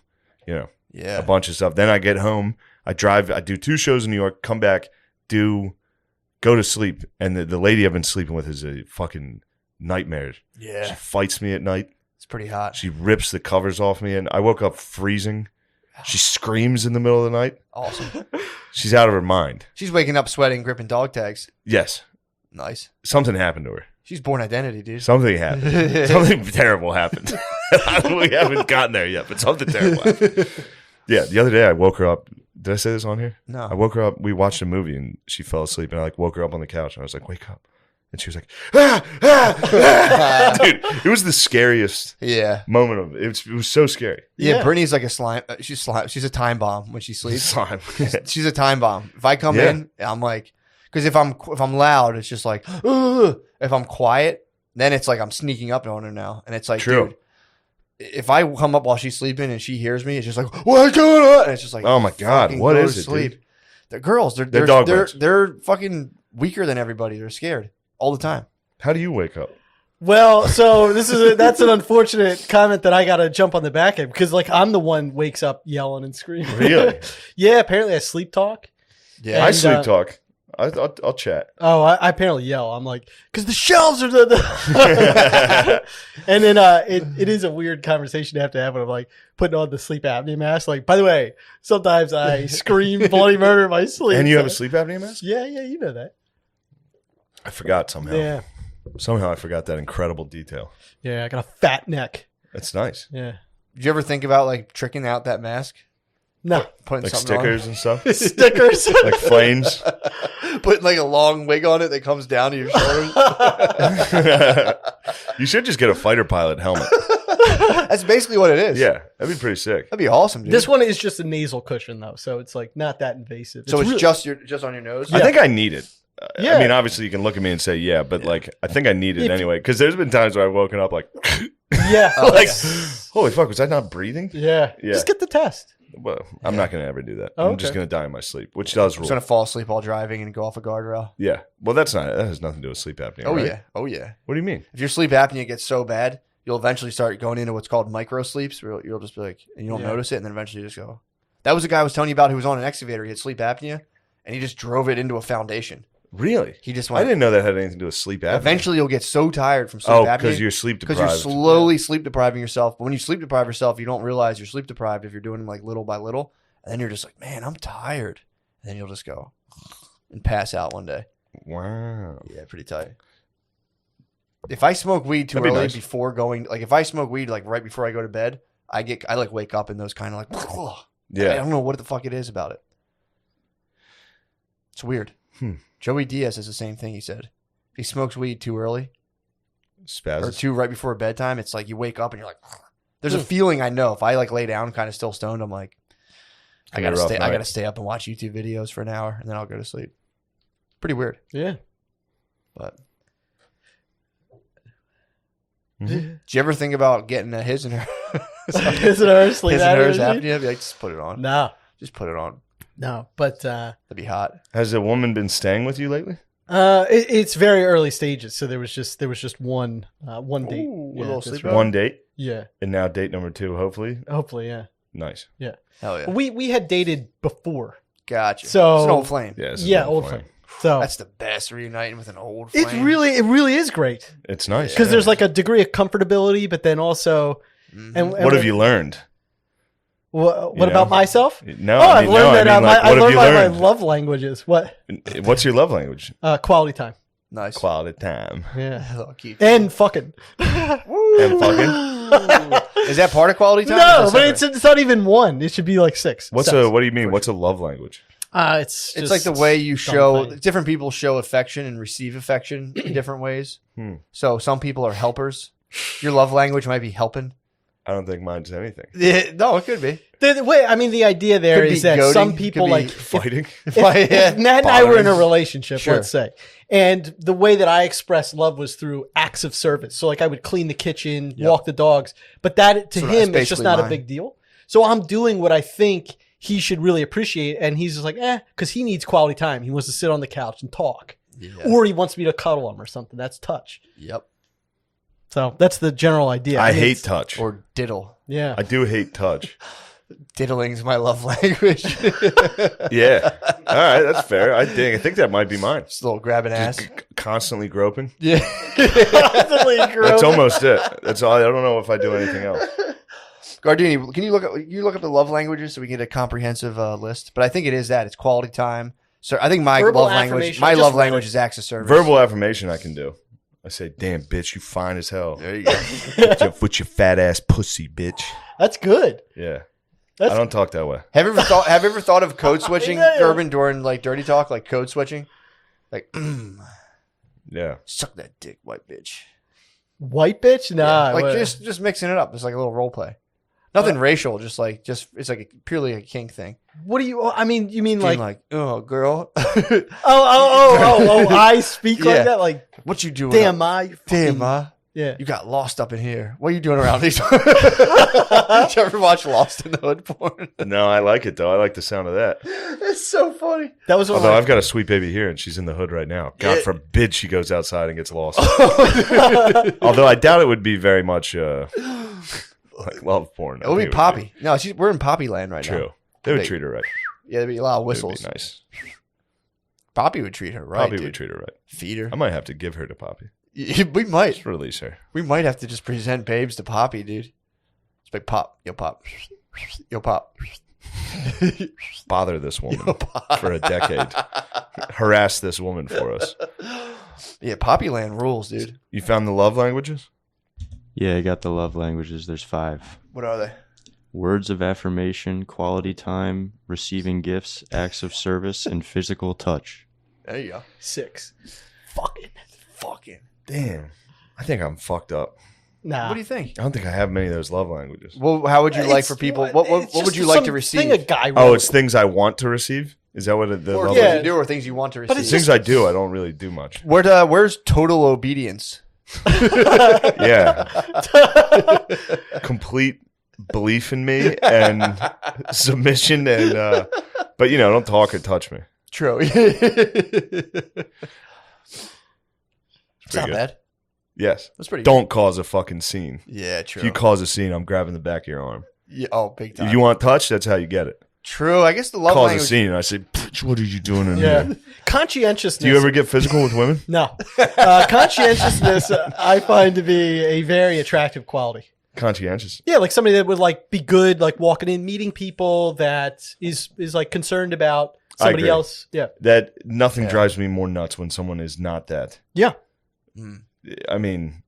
S2: a
S1: yeah.
S2: bunch of stuff. Then I get home, I do 2 shows in New York, come back, go to sleep. And the lady I've been sleeping with is a fucking nightmare. She
S1: Yeah.
S2: fights me at night.
S1: It's pretty hot.
S2: She rips the covers off me. And I woke up freezing. She screams in the middle of the night.
S1: Awesome.
S2: She's out of her mind.
S1: She's waking up sweating, gripping dog tags.
S2: Yes.
S1: Nice.
S2: Something happened to her.
S1: She's born identity, dude.
S2: Something happened. Something terrible happened. We haven't gotten there yet, but something terrible happened. Yeah, the other day I woke her up. Did I say this on here?
S1: No.
S2: I woke her up. We watched a movie and she fell asleep, and I woke her up on the couch and I was like, "Wake up!" And she was like, "Ah, ah, ah." Dude, it was the scariest
S1: Yeah.
S2: moment of it. It was so scary.
S1: Yeah,
S3: Yeah.
S1: Brittany's like a slime. She's a time bomb when she sleeps.
S2: Slime.
S1: She's a time bomb. If I come
S2: Yeah.
S1: in, I'm like, because if I'm loud, it's just like, ugh. If I'm quiet, then it's like I'm sneaking up on her now, and it's like,
S2: True.
S1: dude, if I come up while she's sleeping and she hears me, it's just like, what's going on? And it's just like,
S2: Oh my God,
S1: fucking
S2: what
S1: go
S2: is
S1: to
S2: it,
S1: sleep.
S2: dude?
S1: They're girls.
S2: They're dog bites.
S1: They're fucking weaker than everybody. They're scared all the time.
S2: How do you wake up?
S3: Well, so that's an unfortunate comment that I got to jump on the back end because like I'm the one wakes up yelling and screaming.
S2: Really?
S3: Yeah, apparently I sleep talk.
S1: Yeah,
S2: I
S3: And,
S2: sleep talk. I'll chat.
S3: Oh, I apparently yell. I'm like, because the shelves are and then it is a weird conversation to have when I'm like putting on the sleep apnea mask. Like, by the way, sometimes I scream bloody murder in my sleep.
S2: And you have a sleep apnea mask?
S3: Yeah, you know that.
S2: I forgot somehow.
S3: Yeah,
S2: Somehow I forgot that incredible detail.
S3: yeah. I got a fat neck.
S2: That's nice.
S3: Yeah.
S1: Did you ever think about like tricking out that mask,
S3: No
S1: putting
S2: Like
S1: something
S2: stickers and stuff.
S3: stickers.
S2: Like flames.
S1: on, putting like a long wig on it that comes down to your shoulders?
S2: You should just get a fighter pilot helmet.
S1: That's basically what it is.
S2: Yeah, that'd be pretty sick.
S1: that'd be awesome, dude.
S3: This one is just a nasal cushion though, so it's like not that invasive.
S1: so it's
S3: really-
S1: just on your nose.
S2: I think I need it.
S3: Yeah.
S2: I mean, obviously you can look at me and say, yeah, but like, I think I need it
S3: If-
S2: anyway. Because there's been times where I've woken up like,
S3: yeah,
S2: like, holy fuck, was I not breathing?
S3: yeah.
S2: Yeah.
S3: Just get the test.
S2: Well, I'm not going to ever do that.
S3: Oh,
S2: I'm just
S3: okay.
S2: going to die in my sleep, which does
S1: I'm
S2: rule.
S1: just gonna fall asleep while driving and go off a guardrail.
S2: Yeah. Well, that has nothing to do with sleep apnea.
S1: Oh
S2: right?
S1: yeah, oh yeah.
S2: What do you mean?
S1: If your sleep apnea gets so bad, you'll eventually start going into what's called micro sleeps, where you'll just be like, and you don't
S3: Yeah.
S1: notice it, and then eventually you just go. That was a guy I was telling you about who was on an excavator. He had sleep apnea, and he just drove it into a foundation.
S2: Really?
S1: He just
S2: I
S1: went.
S2: didn't know that had anything to do with sleep apnea.
S1: Eventually, you'll get so tired from sleep
S2: Oh,
S1: apnea
S2: because you're sleep
S1: because
S2: deprived.
S1: you're slowly sleep depriving yourself. But when you sleep deprive yourself, you don't realize you're sleep deprived if you're doing it like little by little, and then you're just like, man, I'm tired, and then you'll just go and pass out one day.
S2: Wow.
S1: Yeah, pretty tight. If I smoke weed too
S2: That'd be
S1: early
S2: nice.
S1: before going, like if I smoke weed like right before I go to bed, I like wake up in those kind of like, I
S2: Yeah.
S1: don't know what the fuck it is about it. It's weird. Joey Diaz has the same thing. He said if he smokes weed too early or
S2: Spasms.
S1: too right before bedtime, it's like you wake up and you're like, there's a feeling I know. If I like lay down kind of still stoned, I'm like, I
S2: Gonna be a rough
S1: I
S2: night.
S1: gotta stay up and watch YouTube videos for an hour and then I'll go to sleep. Pretty weird,
S3: Yeah.
S1: but.
S2: Mhm.
S1: Did you ever think about getting a his and her?
S3: Is it our sleep
S1: his and hers
S3: apnea?
S1: apnea? Be like, just put it on.
S3: No,
S1: Just put it on.
S3: but
S1: That'd be hot.
S2: Has a woman been staying with you lately?
S3: it's very early stages, so there was just one date.
S1: Ooh, a
S3: Yeah,
S1: little
S3: that's
S1: sleep
S3: right.
S2: One date,
S3: Yeah,
S2: and now date number 2, hopefully.
S3: hopefully, yeah.
S2: Nice.
S1: Hell yeah.
S3: We had dated before,
S1: Gotcha.
S3: So-
S1: it's an old flame.
S2: Yeah, this is
S3: yeah,
S2: an
S3: old
S2: flame.
S3: flame. So
S1: That's the best, reuniting with an old flame.
S3: it really is great
S2: It's nice.
S3: because there's like a degree of comfortability, but then also,
S1: Mhm.
S3: and
S2: What have you learned?
S3: What
S2: You
S3: about
S2: know?
S3: myself?
S2: No,
S3: Oh, I've learned that.
S2: like,
S3: I
S2: what have
S3: learned
S2: you
S3: my
S2: learned?
S3: love languages. What?
S2: What's your love language?
S3: Quality time.
S1: Nice.
S2: Quality time.
S3: Yeah.
S1: Oh, cute.
S3: And fucking.
S2: And fucking.
S1: Is that part of quality time?
S3: No,
S1: Or is
S3: but
S1: that
S3: it's not even one. It should be like 6.
S2: What do you mean? What's a love language?
S3: It's
S1: It's
S3: just
S1: like the way you
S3: dumb
S1: show.
S3: thing.
S1: Different people show affection and receive affection in different ways. So some people are helpers. Your love language might be helping.
S2: I don't think mine's anything.
S1: No, it could be.
S3: The idea there
S1: Could
S3: is
S1: be
S3: that
S1: goading,
S3: some
S1: could
S3: people
S1: be
S3: like
S2: Fighting.
S3: if Nat and I were in a relationship,
S1: Sure.
S3: let's say, and the way that I expressed love was through acts of service. So like I would clean the kitchen, walk the dogs, but that to
S1: So
S3: him
S1: that's
S3: it's just
S1: basically
S3: not a
S1: mine.
S3: big deal. So I'm doing what I think he should really appreciate, and he's just like, because he needs quality time. He wants to sit on the couch and talk, or he wants me to cuddle him or something. That's touch.
S1: Yep.
S3: So that's the general idea.
S2: I
S3: mean,
S2: hate
S3: it's-
S2: touch.
S1: Or diddle.
S3: Yeah.
S2: I do hate touch.
S1: Diddling's my love language.
S2: Yeah. All right, that's fair. I think that might be mine.
S1: Just a little grabbing ass.
S2: Constantly groping.
S1: Yeah.
S2: That's almost it. That's all. I don't know if I do anything else.
S1: Gardini, can you look up the love languages so we can get a comprehensive list? But I think it is that it's quality time. So I think my
S3: Verbal
S1: love language,
S3: affirmation.
S1: my
S3: I just
S1: love
S3: read
S1: language
S3: it.
S1: is acts of service.
S2: Verbal affirmation I can do. I say, "Damn bitch, you fine as hell.
S1: There you go.
S2: With your fat ass pussy, bitch."
S3: That's good.
S2: Yeah.
S3: That's-
S2: I don't talk that way.
S1: Have you ever thought of code switching, Urban, during like dirty talk, like code switching, like
S2: Yeah.
S1: suck that dick, white bitch.
S3: White bitch? Nah.
S1: Like
S3: what-
S1: just mixing it up. It's like a little role play. Nothing racial. Just it's like purely a kink thing.
S3: What do you? I mean, you mean
S1: Being
S3: like?
S1: oh girl,
S3: Oh! I speak
S1: Yeah.
S3: like that. Like,
S1: what you doing?
S3: damn,
S1: up?
S3: you
S1: damn,
S3: fucking-
S1: ma.
S3: Yeah.
S1: You got lost up in here. What are you doing around these? Did you ever watch Lost in the Hood porn?
S2: No, I like it though. I like the sound of that.
S1: It's so funny.
S3: That was one of
S2: Although
S3: my-
S2: I've got a sweet baby here and she's in the hood right now. God forbid she goes outside and gets lost. Although I doubt it would be very much like love porn.
S1: It would be Poppy. No, we're in Poppy land right now.
S2: True. They would
S1: Big.
S2: treat her right.
S1: Yeah, there'd be a lot of
S2: It would
S1: whistles.
S2: be nice.
S1: Poppy would treat her right.
S2: Poppy
S1: dude.
S2: would treat her right.
S1: Feed her.
S2: I might have to give her to Poppy.
S1: We might.
S2: Just release her.
S1: We might have to just present babes to Poppy, dude. It's like pop, yo pop, yo pop.
S2: Bother this woman
S1: Yo, pop.
S2: for a decade. Harass this woman for us.
S1: Yeah, Poppy land rules, dude.
S2: You found the love languages?
S4: Yeah, I got the love languages. There's 5.
S1: What are they?
S4: Words of affirmation, quality time, receiving gifts, acts of service, and physical touch.
S1: There you go.
S3: 6.
S1: Fucking.
S2: Damn. I think I'm fucked up.
S3: Nah.
S1: What do you think?
S2: I don't think I have many of those love languages.
S1: Well, how would you like for people? What would you like to receive?
S3: Thing a guy
S2: Oh,
S3: wrote.
S2: it's things I want to receive? Is that what the
S1: Or
S2: love
S1: things
S3: Yeah.
S1: you do, or things you want to receive.
S3: But it's
S2: Things I do, I don't really do much.
S1: Where's total obedience?
S2: Yeah. Complete belief in me and submission and but don't talk or touch me.
S1: True. It's not
S2: good.
S1: bad.
S2: Yes.
S1: That's pretty.
S2: Don't cause a fucking scene.
S1: Yeah, true.
S2: If you cause a scene, I'm grabbing the back of your arm.
S1: Yeah, big time.
S2: If you want touch, that's how you get it.
S1: True. I guess the love
S2: Cause
S1: language.
S2: a scene and I say, "Bitch, what are you doing in
S3: Yeah.
S2: here?"
S3: Conscientiousness.
S2: Do you ever get physical with women?
S3: No. Conscientiousness, I find to be a very attractive quality.
S2: Conscientious.
S3: Yeah, like somebody that would like be good, like walking in, meeting people, that is like concerned about
S2: I
S3: somebody
S2: agree.
S3: else. Yeah.
S2: That nothing
S1: Yeah.
S2: drives me more nuts when someone is not that.
S3: Yeah.
S2: I mean,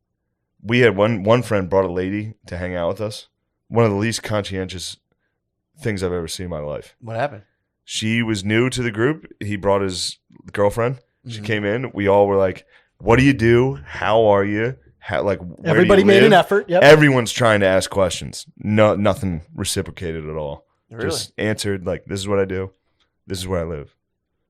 S2: we had one friend brought a lady to hang out with us. One of the least conscientious things I've ever seen in my life.
S1: What happened?
S2: She was new to the group. He brought his girlfriend. She
S1: Mm-hmm.
S2: came in. We all were like, "What do you do? How are you? How where do
S3: Everybody
S2: you
S3: made
S2: live?"
S3: an effort. Yep.
S2: Everyone's trying to ask questions. No, nothing reciprocated at all.
S1: Really?
S2: Just answered like, "This is what I do. This is where I live."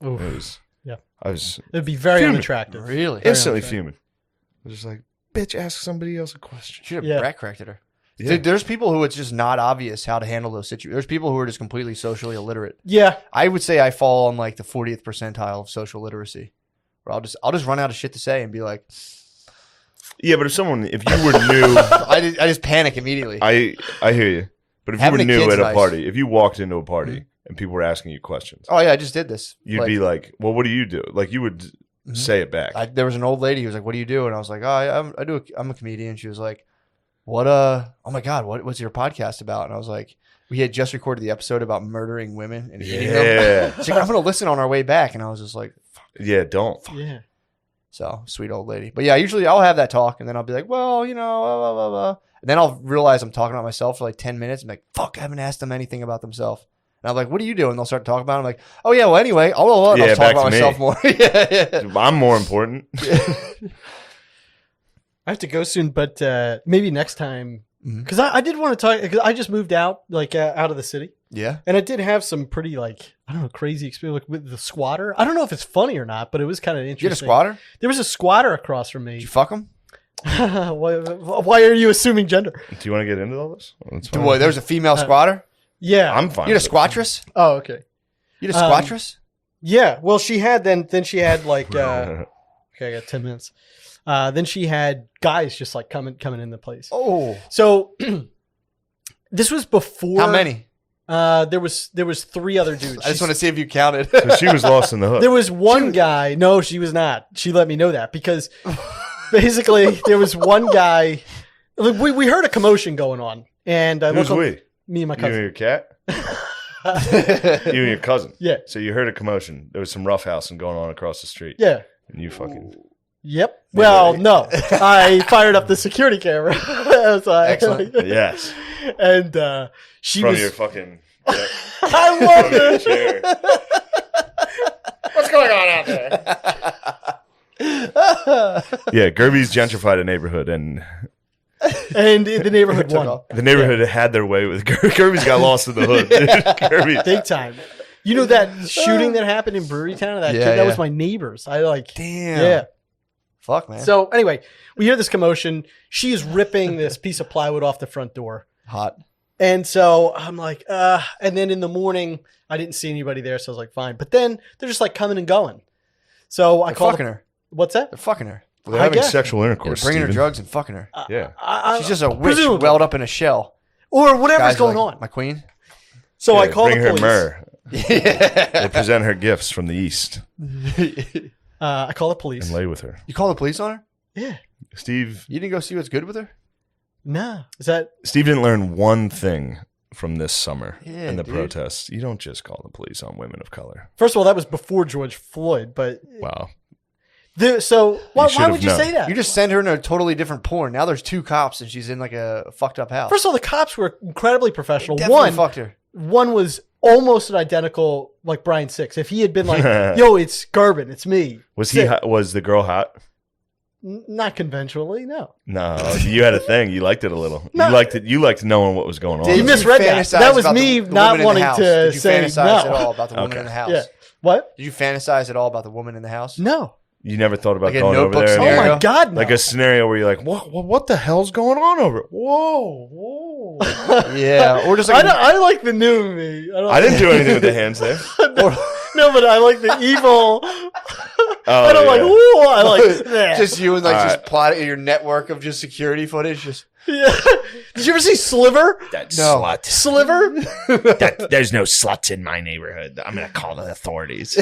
S3: Oof.
S2: It was.
S3: Yeah.
S2: I was
S3: It'd be very
S2: Fuming.
S3: unattractive.
S1: Really?
S2: instantly
S3: unfair.
S2: fuming. I was just like, "Bitch, ask somebody else a question."
S1: Should have
S3: Yeah.
S1: brat corrected her.
S2: Yeah.
S1: Dude, there's people who it's just not obvious how to handle those situations. There's people who are just completely socially illiterate.
S3: Yeah.
S1: I would say I fall on like the 40th percentile of social literacy, where I'll just run out of shit to say and be like,
S2: Yeah, but if you were new,
S1: I just panic immediately.
S2: I hear you. But if
S1: Having
S2: you
S1: a
S2: were new
S1: kid's
S2: at a
S1: nice.
S2: party, if you walked into a party and people were asking you questions,
S1: Oh yeah, I just did this.
S2: you'd be like, "Well, what do you do?" Like you would say it back.
S1: there was an old lady who was like, "What do you do?" And I was like, "Oh, I'm a comedian." She was like, "What? Oh my god, what's your podcast about?" And I was like, we had just recorded the episode about murdering women and eating them.
S2: Yeah.
S1: She's like, I'm going to listen on our way back. And I was just like,
S2: Yeah, don't.
S3: Yeah.
S1: so sweet old lady. But yeah, usually I'll have that talk and then I'll be like, well, you know, blah, blah, blah. And then I'll realize I'm talking about myself for like 10 minutes. I'm like, fuck, I haven't asked them anything about themselves. And I'm like, what are you doing? They'll start talking about it. I'm like, oh yeah, well anyway, I'll
S2: Yeah,
S1: talk
S2: back
S1: about
S2: to me.
S1: myself more. yeah.
S2: I'm more important.
S3: I have to go soon, but maybe next time.
S1: Mhm.
S3: Because I did want to talk, because I just moved out, like out of the city.
S1: Yeah.
S3: And I did have some pretty, like, I don't know, crazy experience like, with the squatter. I don't know if it's funny or not, but it was kind of
S1: You
S3: interesting.
S1: had a squatter?
S3: There was a squatter across from
S1: Did
S3: me.
S1: you fuck him?
S3: Why are you assuming gender?
S2: Do you want to get into all this? That's fine.
S1: Boy, there was a female squatter?
S3: Yeah.
S2: I'm fine.
S1: You had a
S2: with it.
S1: squattress?
S3: Oh, okay.
S1: You had a squattress?
S3: Yeah. Well, she had then she had like okay, I got 10 minutes. Then she had guys just like coming in the place.
S1: Oh.
S3: So this was before.
S1: How many?
S3: There was 3 other dudes.
S1: I just want to see if you counted.
S2: So she was lost in the hook.
S3: There was one guy. No, she was not. She let me know that because basically there was one guy. We heard a commotion going on, and I
S2: Who's
S3: look.
S2: we?
S3: Me and my
S2: You and
S3: cousin.
S2: your cat? You and your cousin.
S3: Yeah.
S2: So you heard a commotion. There was some roughhousing going on across the street.
S3: Yeah.
S2: And you fucking.
S3: Yep. Well, no. I fired up the security camera.
S1: Excellent.
S2: Yes.
S3: And she
S2: From
S3: was.
S2: your fucking. Yeah,
S3: I love
S2: from your
S3: it.
S2: chair.
S1: What's going on out there?
S2: Yeah, Gerby's gentrified a neighborhood, and
S3: And the neighborhood
S1: Took
S3: won.
S1: off.
S2: the neighborhood had their way with Gerby's got lost in the hood. Gerby.
S3: Big time. You know that shooting that happened in Brewery Town? That
S1: Yeah,
S3: kid, that
S1: yeah.
S3: was my neighbors. I like.
S1: Damn.
S3: Yeah.
S1: Fuck, man.
S3: So anyway, we hear this commotion. She is ripping this piece of plywood off the front door.
S1: Hot.
S3: And so I'm like, and then in the morning, I didn't see anybody there. So I was like, fine. But then they're just like coming and going. So I
S1: They're
S3: called.
S1: fucking her.
S3: What's that?
S1: They're fucking her.
S2: They're
S3: I
S2: having
S3: guess.
S2: sexual
S1: They're
S2: intercourse.
S1: bringing her
S2: Steven.
S1: drugs and fucking her.
S2: Yeah.
S3: I-
S1: She's just a witch
S3: presumably.
S1: welled up in a shell.
S3: Or whatever's
S1: Guys
S3: going
S1: like,
S3: on.
S1: My queen?
S3: So I
S2: Yeah,
S3: called
S2: bring
S3: the
S2: her
S3: police.
S2: myrrh.
S1: Yeah.
S2: They present her gifts from the east
S3: I call the police.
S2: and lay with her.
S1: You call the police on her?
S3: Yeah.
S2: Steve
S1: You didn't go see what's good with her?
S3: Nah. Is that
S2: didn't learn one thing from this summer
S1: Yeah,
S2: and the
S1: dude.
S2: protests. You don't just call the police on women of color.
S3: first of all, that was before George Floyd, but
S2: Wow.
S3: so why
S2: should have
S3: would you
S2: known.
S3: say that?
S1: You just send her in a totally different porn. Now there's 2 cops and she's in like a fucked up house.
S3: First of all, the cops were incredibly professional.
S1: Definitely fucked her.
S3: One was almost an identical like Brian Six. If he had been like, "Yo, it's Garbin, it's me,"
S2: Was he? Was the girl hot?
S3: Not conventionally, no.
S2: No, you had a thing. You liked it a little.
S3: No.
S2: You liked it. You liked knowing what was going on.
S1: Did
S3: You misread that.
S1: fantasize
S3: That was
S1: about
S3: me
S1: the
S3: not
S1: woman in the
S3: wanting
S1: house?
S3: to
S1: Did you
S3: say
S1: fantasize
S3: no.
S1: at all about the woman
S2: Okay.
S1: in the house?
S3: Yeah. What?
S1: Did you fantasize at all about the woman in the house?
S3: No.
S2: You never thought about
S1: Like a
S2: going over
S1: Notebook
S2: there.
S3: Oh
S2: and-
S1: scenario?
S3: my God, no.
S2: Like a scenario where you're like, what the hell's going on over? Whoa, whoa.
S1: Yeah. Or just
S3: I,
S1: like
S3: don't, I like the new me.
S2: I didn't do anything with the hands there.
S3: No, but I like the evil.
S2: Oh,
S3: I don't like.
S2: yeah.
S3: Ooh, I like that.
S1: just you and like
S2: All
S1: just
S2: right.
S1: plotting your network of just security footage. Just
S3: Yeah. Did you ever see Sliver?
S2: That
S1: No.
S2: slut.
S3: Sliver?
S2: There's no sluts in my neighborhood. I'm gonna call the authorities.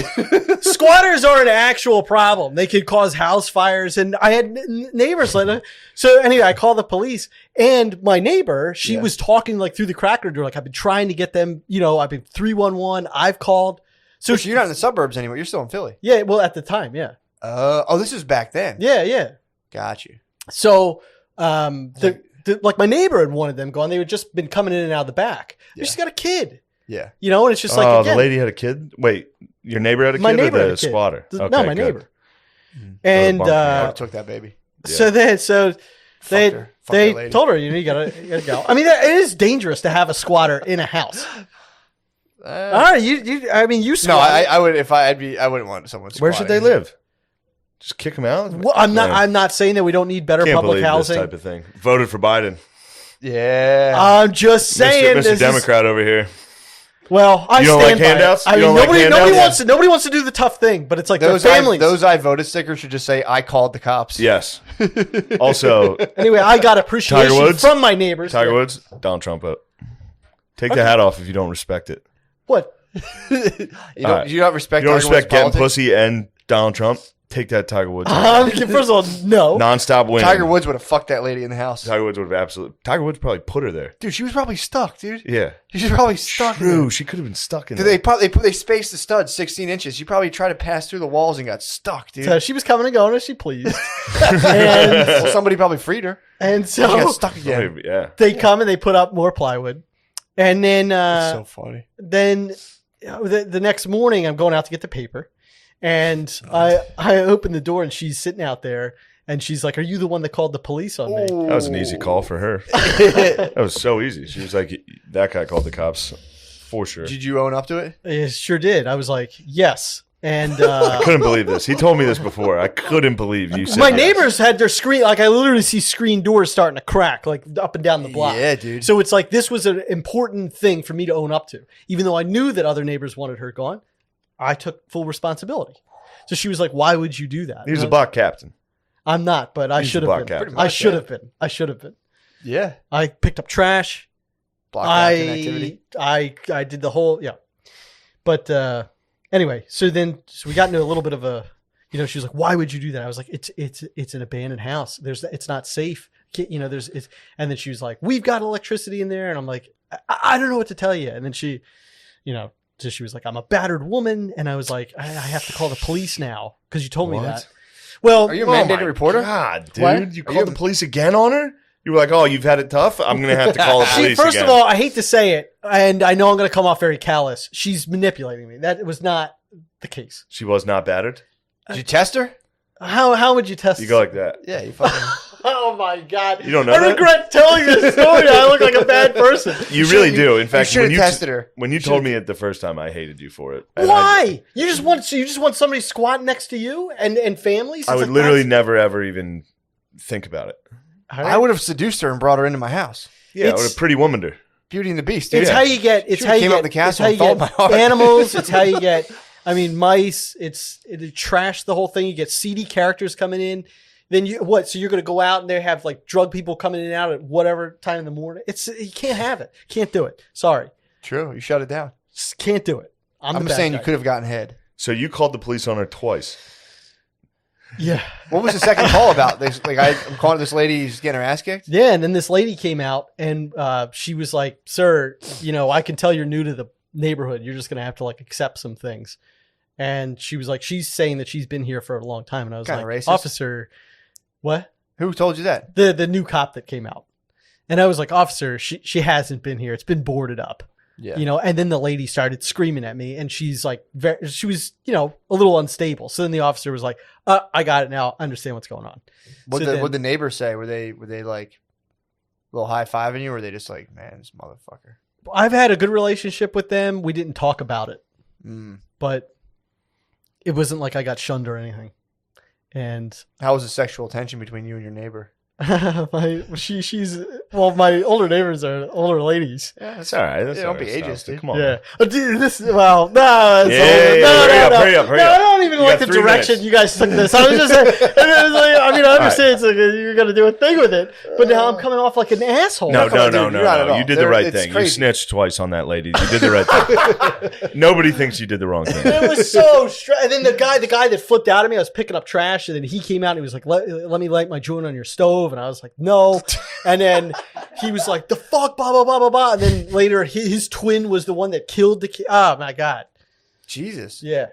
S3: Squatters are an actual problem. They could cause house fires, and I had neighbors like. So anyway, I called the police, and my neighbor, she was talking like through the cracker door, like I've been trying to get them. You know, I've been 311. I've called. So
S1: you're not in the suburbs anymore. You're still in Philly.
S3: yeah, well at the time, yeah,
S1: This is back then.
S3: yeah.
S1: Got you.
S3: So like my neighbor had wanted them gone. They had just been coming in and out of the back.
S1: Yeah.
S3: She's got a kid,
S1: Yeah.
S3: you know, and it's just like
S2: Oh,
S3: again,
S2: the lady had a kid. Wait, your neighbor had a kid,
S3: my neighbor
S2: or
S3: had
S2: the
S3: a kid.
S2: squatter?
S3: No,
S2: Okay,
S3: my
S2: good.
S3: neighbor. And
S2: bump me
S1: I
S2: out.
S1: would've took that baby.
S3: so they
S1: Fucked her. Fucked
S3: they
S1: that lady.
S3: told her, you gotta go. I mean, it is dangerous to have a squatter in a house. All right, I mean, you
S1: No,
S3: squat.
S1: I would if I wouldn't want someone.
S2: Where should they
S1: squatting.
S2: live? Just kick them out.
S3: Well, I'm not.
S2: Yeah.
S3: I'm not saying that we don't need better
S2: Can't
S3: public
S2: believe
S3: housing.
S2: this type of thing. Voted for Biden.
S1: Yeah.
S3: I'm just saying,
S2: Mr.
S3: this is-
S2: Democrat over here.
S3: well, I
S2: You don't
S3: stand
S2: like
S3: by
S2: handouts?
S3: it. I
S2: You
S3: mean,
S2: don't like
S3: nobody
S2: handouts?
S3: nobody wants to do the tough thing, but it's like
S1: those
S3: their families.
S1: those I voted stickers should just say I called the cops.
S2: Yes. Also,
S3: Anyway, I got appreciation
S2: Tiger Woods?
S3: from my neighbors.
S2: Tiger Woods, Donald Trump up. Take the hat off if you don't respect it.
S3: What?
S1: You don't.
S2: All right.
S1: You don't respect.
S2: You don't
S1: Tiger Woods'
S2: respect getting
S1: politics?
S2: pussy and Donald Trump. Take that, Tiger Woods.
S3: First of all, no.
S2: Non-stop winning.
S1: Tiger Woods would have fucked that lady in the house.
S2: Tiger Woods would have absolutely. Tiger Woods probably put her there.
S1: Dude, she was probably stuck, dude.
S2: Yeah.
S1: She was probably stuck.
S2: True. She could have been stuck in there.
S1: They spaced the studs 16 inches. She probably tried to pass through the walls and got stuck, dude.
S3: So she was coming and going as she pleased.
S1: Well, somebody probably freed her.
S3: And
S1: She got
S3: so
S1: stuck again.
S2: Yeah.
S3: they come and they put up more plywood. And then
S1: That's so funny.
S3: then the next morning I'm going out to get the paper. And I open the door and she's sitting out there and she's like, "Are you the one that called the police on me?"
S2: That was an easy call for her. That was so easy. She was like, that guy called the cops for sure.
S1: Did you own up to it?
S3: I sure did. I was like, "Yes." And
S2: I couldn't believe this. He told me this before. I couldn't believe you said
S3: my
S2: yes.
S3: neighbors had their screen, like I literally see screen doors starting to crack, like up and down the block.
S1: Yeah, dude.
S3: So it's like this was an important thing for me to own up to. Even though I knew that other neighbors wanted her gone, I took full responsibility. So she was like, "Why would you do that?"
S2: He was a block captain.
S3: I'm not, but I
S2: He's
S3: should
S2: a
S3: have
S2: block
S3: been.
S2: captain.
S3: I should have been. I should have been.
S1: Yeah.
S3: I picked up trash.
S1: Block captain activity.
S3: I did the whole, yeah. But anyway, so we got into a little bit of a, she was like, "Why would you do that?" I was like, it's an abandoned house. It's not safe. And then she was like, "We've got electricity in there." And I'm like, I don't know what to tell you. And then she, so she was like, "I'm a battered woman." And I was like, I have to call the police now because you told me
S2: What?
S3: that. Well,
S1: Are you a mandated reporter?
S2: God, dude.
S3: What?
S2: You called the police again on her? You were like, "Oh, you've had it tough? I'm going to have to call the police
S3: First
S2: again."
S3: of all, I hate to say it, and I know I'm going to come off very callous. She's manipulating me. That was not the case.
S2: She was not battered?
S1: Did you test her?
S3: How would you test?
S2: You go like that.
S1: Yeah, you fucking.
S3: Oh my god!
S2: You don't know
S3: I
S2: that?
S3: regret telling this story. I look like a bad person.
S2: You really do. In fact,
S1: should have tested her.
S2: When you told me it the first time, I hated you for it. And
S3: Why? You just want somebody squatting next to you and families?
S2: I would literally never, ever even think about it.
S1: I would have seduced her and brought her into my house.
S2: Yeah, I
S3: It's-
S2: would have Pretty Womaned her.
S1: Beauty and the Beast. Dude.
S3: It's how you get. It's
S1: Should've
S3: how you
S1: came
S3: get.
S1: out the castle
S3: it's
S1: and
S3: how you
S1: followed
S3: get
S1: my heart.
S3: animals. It's how you get. I mean, mice. It trash the whole thing. You get seedy characters coming in. Then So you're going to go out and they have like drug people coming in and out at whatever time in the morning. You can't have it. Can't do it. Sorry,
S1: True. You shut it down.
S3: just can't do it. I'm
S1: I'm
S3: the bad
S1: saying
S3: guy.
S1: you could have gotten head.
S2: So you called the police on her twice.
S3: Yeah.
S1: What was the second call about? I'm calling this lady. She's getting her ass kicked.
S3: Yeah, and then this lady came out and she was like, "Sir, I can tell you're new to the neighborhood. You're just going to have to like accept some things." And she was like, she's saying that she's been here for a long time. And I was
S1: Kinda
S3: like,
S1: racist.
S3: "Officer, what?"
S1: Who told you that?
S3: The new cop that came out. And I was like, "Officer, she hasn't been here. It's been boarded up."
S1: Yeah.
S3: And then the lady started screaming at me and she's like, she was, a little unstable. So then the officer was like, "I got it now. I understand what's going on."
S1: What'd the neighbors say? Were they like a little high fiving you, or were they just like, "Man, this motherfucker"?
S3: I've had a good relationship with them. We didn't talk about it, but it wasn't like I got shunned or anything. And
S1: How was the sexual tension between you and your neighbor?
S3: my older neighbors are older ladies.
S1: Yeah,
S2: That's all right. That's
S1: Yeah,
S2: all
S1: don't be
S2: right.
S1: ageist,
S2: Stop.
S1: dude.
S2: Come on.
S3: Yeah. Dude, no, it's older.
S2: Yeah,
S3: No,
S2: hurry up.
S3: No, I don't even
S2: You
S3: like
S2: got
S3: the
S2: 3
S3: direction
S2: minutes.
S3: you guys took this. I was just saying, I understand it's like you're going to do a thing with it, but now I'm coming off like an asshole.
S2: No.
S1: dude, you're not at all.
S2: You did the right
S1: It's
S2: thing. You
S1: crazy.
S2: snitched twice on that lady. You did the right thing. Nobody thinks you did the wrong thing.
S3: It was so and then the guy that flipped out at me, I was picking up trash, and then he came out and he was like, let me light my joint on your stove. And I was like, "No." And then he was like, "The fuck, blah, blah, blah, blah, blah." And then later his twin was the one that killed the kid. Oh my God.
S1: Jesus.
S3: Yeah.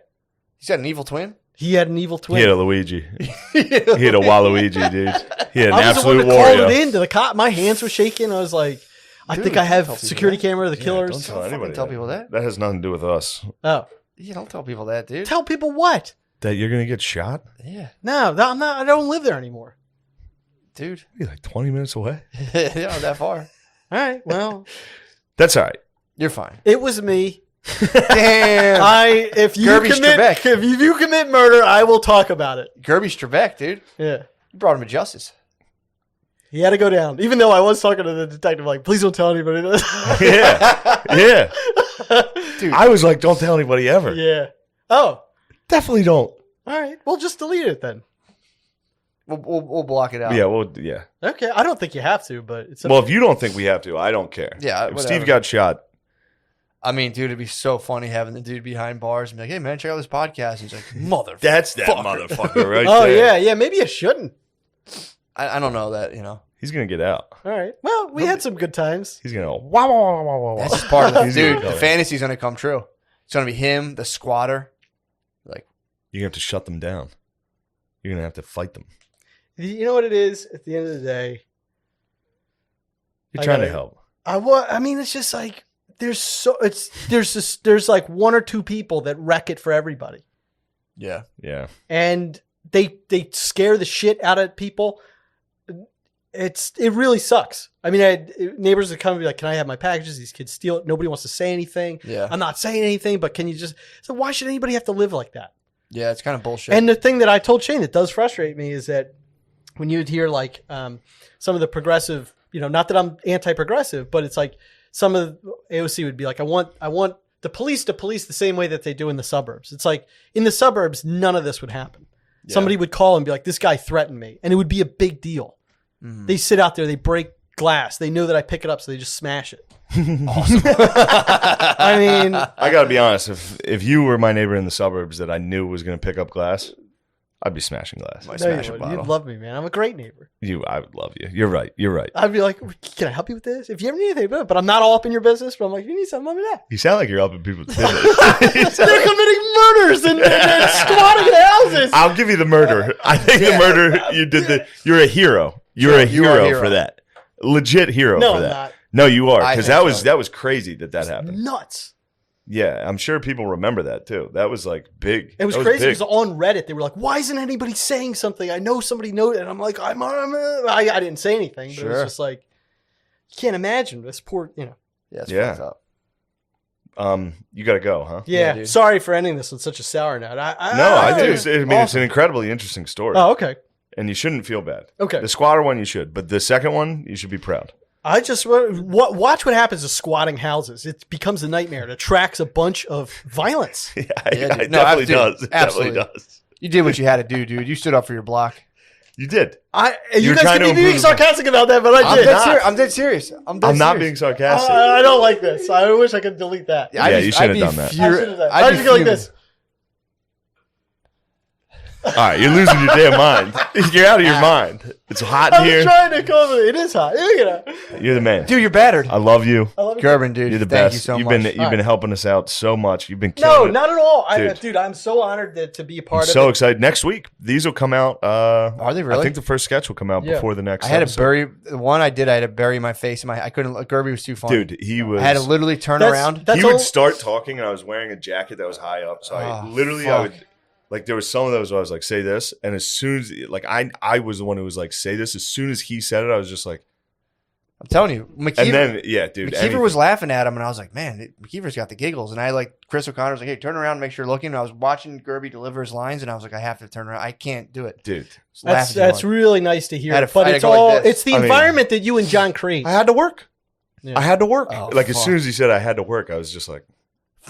S1: He's got an evil twin.
S3: He had an evil twin.
S2: He had a Luigi. He had a Waluigi, dude. He had an
S3: I was the one
S2: absolute
S3: that called it
S2: Wario.
S3: in to the cop. My hands were shaking. I was like, I
S1: Dude,
S3: think I
S1: don't
S3: have
S1: tell people
S3: security
S1: that.
S3: camera of the
S2: Yeah,
S3: killers.
S2: don't tell
S1: Don't fucking
S2: anybody.
S1: tell people that.
S2: That has nothing to do with us.
S3: Oh.
S1: Yeah, don't tell people that, dude.
S3: Tell people what?
S2: That you're gonna get shot?
S1: Yeah,
S3: No, I'm not. I don't live there anymore.
S1: dude.
S2: You're like 20 minutes away.
S1: You're not that far.
S3: All right. Well,
S2: That's all right.
S1: You're fine.
S3: it was me.
S1: Damn.
S3: If you
S1: Gerby
S3: commit
S1: Strebeck.
S3: if you commit murder, I will talk about it.
S1: Gerby Strebeck, dude.
S3: Yeah.
S1: You brought him to justice.
S3: He had to go down. Even though I was talking to the detective, like, "Please don't tell anybody this."
S2: Yeah.
S1: Dude.
S2: I was like, don't tell anybody ever.
S3: Yeah. Oh.
S2: Definitely don't.
S3: All right. Well, just delete it then.
S1: We'll block it out.
S2: Yeah, well, yeah.
S3: Okay. I don't think you have to, but it's
S2: Well, if you don't think we have to, I don't care.
S1: Yeah,
S2: If
S1: whatever.
S2: Steve got shot,
S1: I mean, dude, it'd be so funny having the dude behind bars and be like, "Hey, man, check out this podcast." And he's like, "Motherfucker."
S2: That's that motherfucker right
S3: Oh
S2: there.
S3: yeah, maybe you shouldn't.
S1: I don't know that,
S2: He's gonna get out.
S3: All right. Well, we had some good times.
S2: He's gonna go, wow, wow, wow, wow, wow.
S1: That's just part of the
S2: He's
S1: dude.
S2: gonna go
S1: The
S2: in.
S1: fantasy's gonna come true. It's gonna be him, the squatter.
S2: You're gonna have to shut them down. You're gonna have to fight them.
S3: You know what it is? At the end of the day,
S2: You're
S3: I
S2: trying to
S3: gotta-
S2: help.
S3: I mean, it's just like there's like one or two people that wreck it for everybody,
S1: Yeah.
S2: Yeah.
S3: and they scare the shit out of people. It really sucks. I mean, I had neighbors that come and be like, "Can I have my packages?" These kids steal it. Nobody wants to say anything.
S1: Yeah.
S3: I'm not saying anything, but can you just? So why should anybody have to live like that?
S1: Yeah, it's kind of bullshit.
S3: And the thing that I told Shane that does frustrate me is that when you'd hear like some of the progressive, not that I'm anti-progressive, but it's like some of the AOC would be like, I want the police to police the same way that they do in the suburbs. It's like in the suburbs, none of this would happen.
S1: Yeah.
S3: Somebody would call and be like, this guy threatened me. And it would be a big deal.
S1: Mhm.
S3: They sit out there, they break glass. They know that I pick it up, so they just smash it.
S1: Awesome.
S3: I mean,
S2: I gotta be honest. If you were my neighbor in the suburbs that I knew was gonna pick up glass, I'd be smashing glass.
S1: Might
S3: no, you
S1: smash a
S3: wouldn't. You'd
S1: bottle.
S3: love me, man. I'm a great neighbor.
S2: I would love you. You're right. You're right.
S3: I'd be like, can I help you with this? If you ever need anything, but I'm not all up in your business. But I'm like, if you need something, let me know.
S2: You sound like you're helping people's business.
S3: They're committing murders and squatting houses.
S2: I'll give you the murder. I think the murder you did. You're a hero. You're
S1: Sure,
S2: a
S1: you are a
S2: hero
S1: hero.
S2: for that. Legit hero
S3: No,
S2: for
S3: I'm
S2: that.
S3: not.
S2: No, you are,
S1: I
S2: because
S1: think
S2: that
S1: so.
S2: was crazy that happened.
S3: Nuts.
S2: Yeah, I'm sure people remember that too. That was like big.
S3: It was
S2: That
S3: crazy
S2: big.
S3: because on Reddit they were like, "Why isn't anybody saying something?" I know somebody knows, and I'm like, I didn't say anything, but it was
S1: Sure.
S3: just like, you can't imagine this poor,
S1: Yeah, it's
S2: Yeah.
S1: fucked up.
S2: You got to go, huh?
S3: Yeah,
S1: dude.
S3: sorry for ending this on such a sour note.
S2: No, I do. It's an
S1: Awesome.
S2: incredibly interesting story,
S3: Oh, okay,
S2: and you shouldn't feel bad.
S3: okay.
S2: The squatter one, you should, but the second one, you should be proud.
S3: I just watch what happens to squatting houses. It becomes a nightmare. It attracts a bunch of violence.
S2: Yeah,
S1: Yeah,
S2: it
S1: dude. No,
S2: definitely
S1: dude,
S2: does. It
S1: absolutely.
S2: definitely does.
S1: You did what you had to do, dude. You stood up for your block.
S2: You did.
S3: You
S2: You're
S3: guys
S2: trying
S3: can
S2: to
S3: be being
S2: improve-
S3: sarcastic about that, but I
S1: I'm
S3: did.
S1: dead serious. I'm dead
S2: I'm not
S1: serious.
S2: being sarcastic.
S3: I don't like this. I wish I could delete that.
S1: I'd
S2: Yeah,
S1: be-
S2: you should have
S1: I'd be
S2: done that.
S3: I should have done.
S1: I'd
S3: I
S1: be
S3: just go like
S1: fuming.
S3: this.
S2: All right, you're losing your damn mind. You're out of your mind. It's hot in
S3: I'm
S2: here.
S3: trying to come. It is hot. Look at that.
S2: You're the man.
S1: Dude, you're battered.
S2: I love you.
S3: I love you.
S1: Gerben, dude.
S2: You're the
S1: Thank
S2: best.
S1: you so
S2: You've
S1: much.
S2: been helping us out so much. You've been
S3: No,
S2: killing it.
S3: not at all.
S2: Dude.
S3: I'm so honored to be a part
S2: I'm
S3: of
S2: so
S3: it.
S2: excited. Next week, these will come out.
S1: Are they really?
S2: I think the first sketch will come out
S3: Yeah.
S2: before the next.
S1: I had to
S2: episode.
S1: bury the one I did. I had to bury my face in my. I couldn't. Gerby was too funny.
S2: Dude, he was.
S1: I had to literally turn
S3: That's-
S1: around.
S3: that's
S2: he would
S3: all-
S2: start talking, and I was wearing a jacket that was high up. So I
S1: Oh,
S2: literally,
S1: fuck.
S2: I would like. There was some of those where I was like, "Say this," and as soon as like I was the one who was like, "Say this." As soon as he said it, I was just like,
S1: I'm telling you,
S2: and
S1: McKeever,
S2: then yeah, dude.
S1: McKeever was laughing at him, and I was like, "Man, McKeever's got the giggles." And I like Chris O'Connor was like, "Hey, turn around, and make sure you're looking." And I was watching Gerby deliver his lines, and I was like, "I have to turn around. I can't do it."
S2: dude.
S1: Just laughing too
S3: That's
S1: hard.
S3: really nice to hear.
S1: I had to-
S3: But
S1: I had
S3: it's
S1: to go like
S3: all
S1: this.
S3: it's the
S2: I mean-
S3: environment that you and John create.
S2: I had to work.
S3: Yeah.
S2: I had to work.
S1: Oh,
S2: like as
S1: fuck.
S2: soon as he said I had to work, I was just like,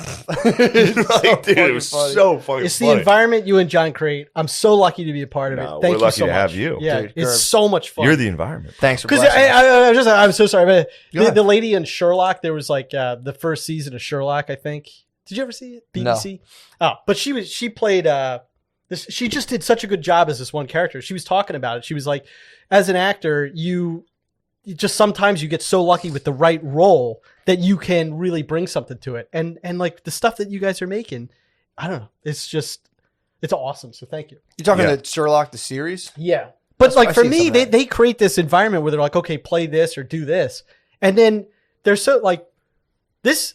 S1: It's so
S2: like, dude, it
S1: fucking
S2: was
S1: funny.
S2: so fucking
S3: It's the
S2: funny.
S3: environment you and John create. I'm so lucky to be a part of
S2: No,
S3: it. Thank
S2: we're
S3: you
S2: lucky
S3: so
S2: to
S3: much.
S2: have you.
S3: Yeah,
S1: Dude,
S3: it's
S1: Gerb.
S3: so much fun.
S2: You're the environment.
S1: Thanks for
S3: Because
S1: blessing us.
S3: I'm so sorry, but
S1: Go ahead.
S3: the lady in Sherlock, there was like the first season of Sherlock, I think. Did you ever see it? BBC? Oh, but she played she just did such a good job as this one character. She was talking about it. She was like, as an actor, you just sometimes you get so lucky with the right role that you can really bring something to it. And like the stuff that you guys are making, I don't know. It's awesome. So thank you.
S1: You're talking
S2: Yeah.
S1: to Sherlock the series?
S3: Yeah. But
S1: I've
S3: like for
S1: seen
S3: me,
S1: some of that.
S3: they create this environment where they're like, okay, play this or do this. And then they're so like this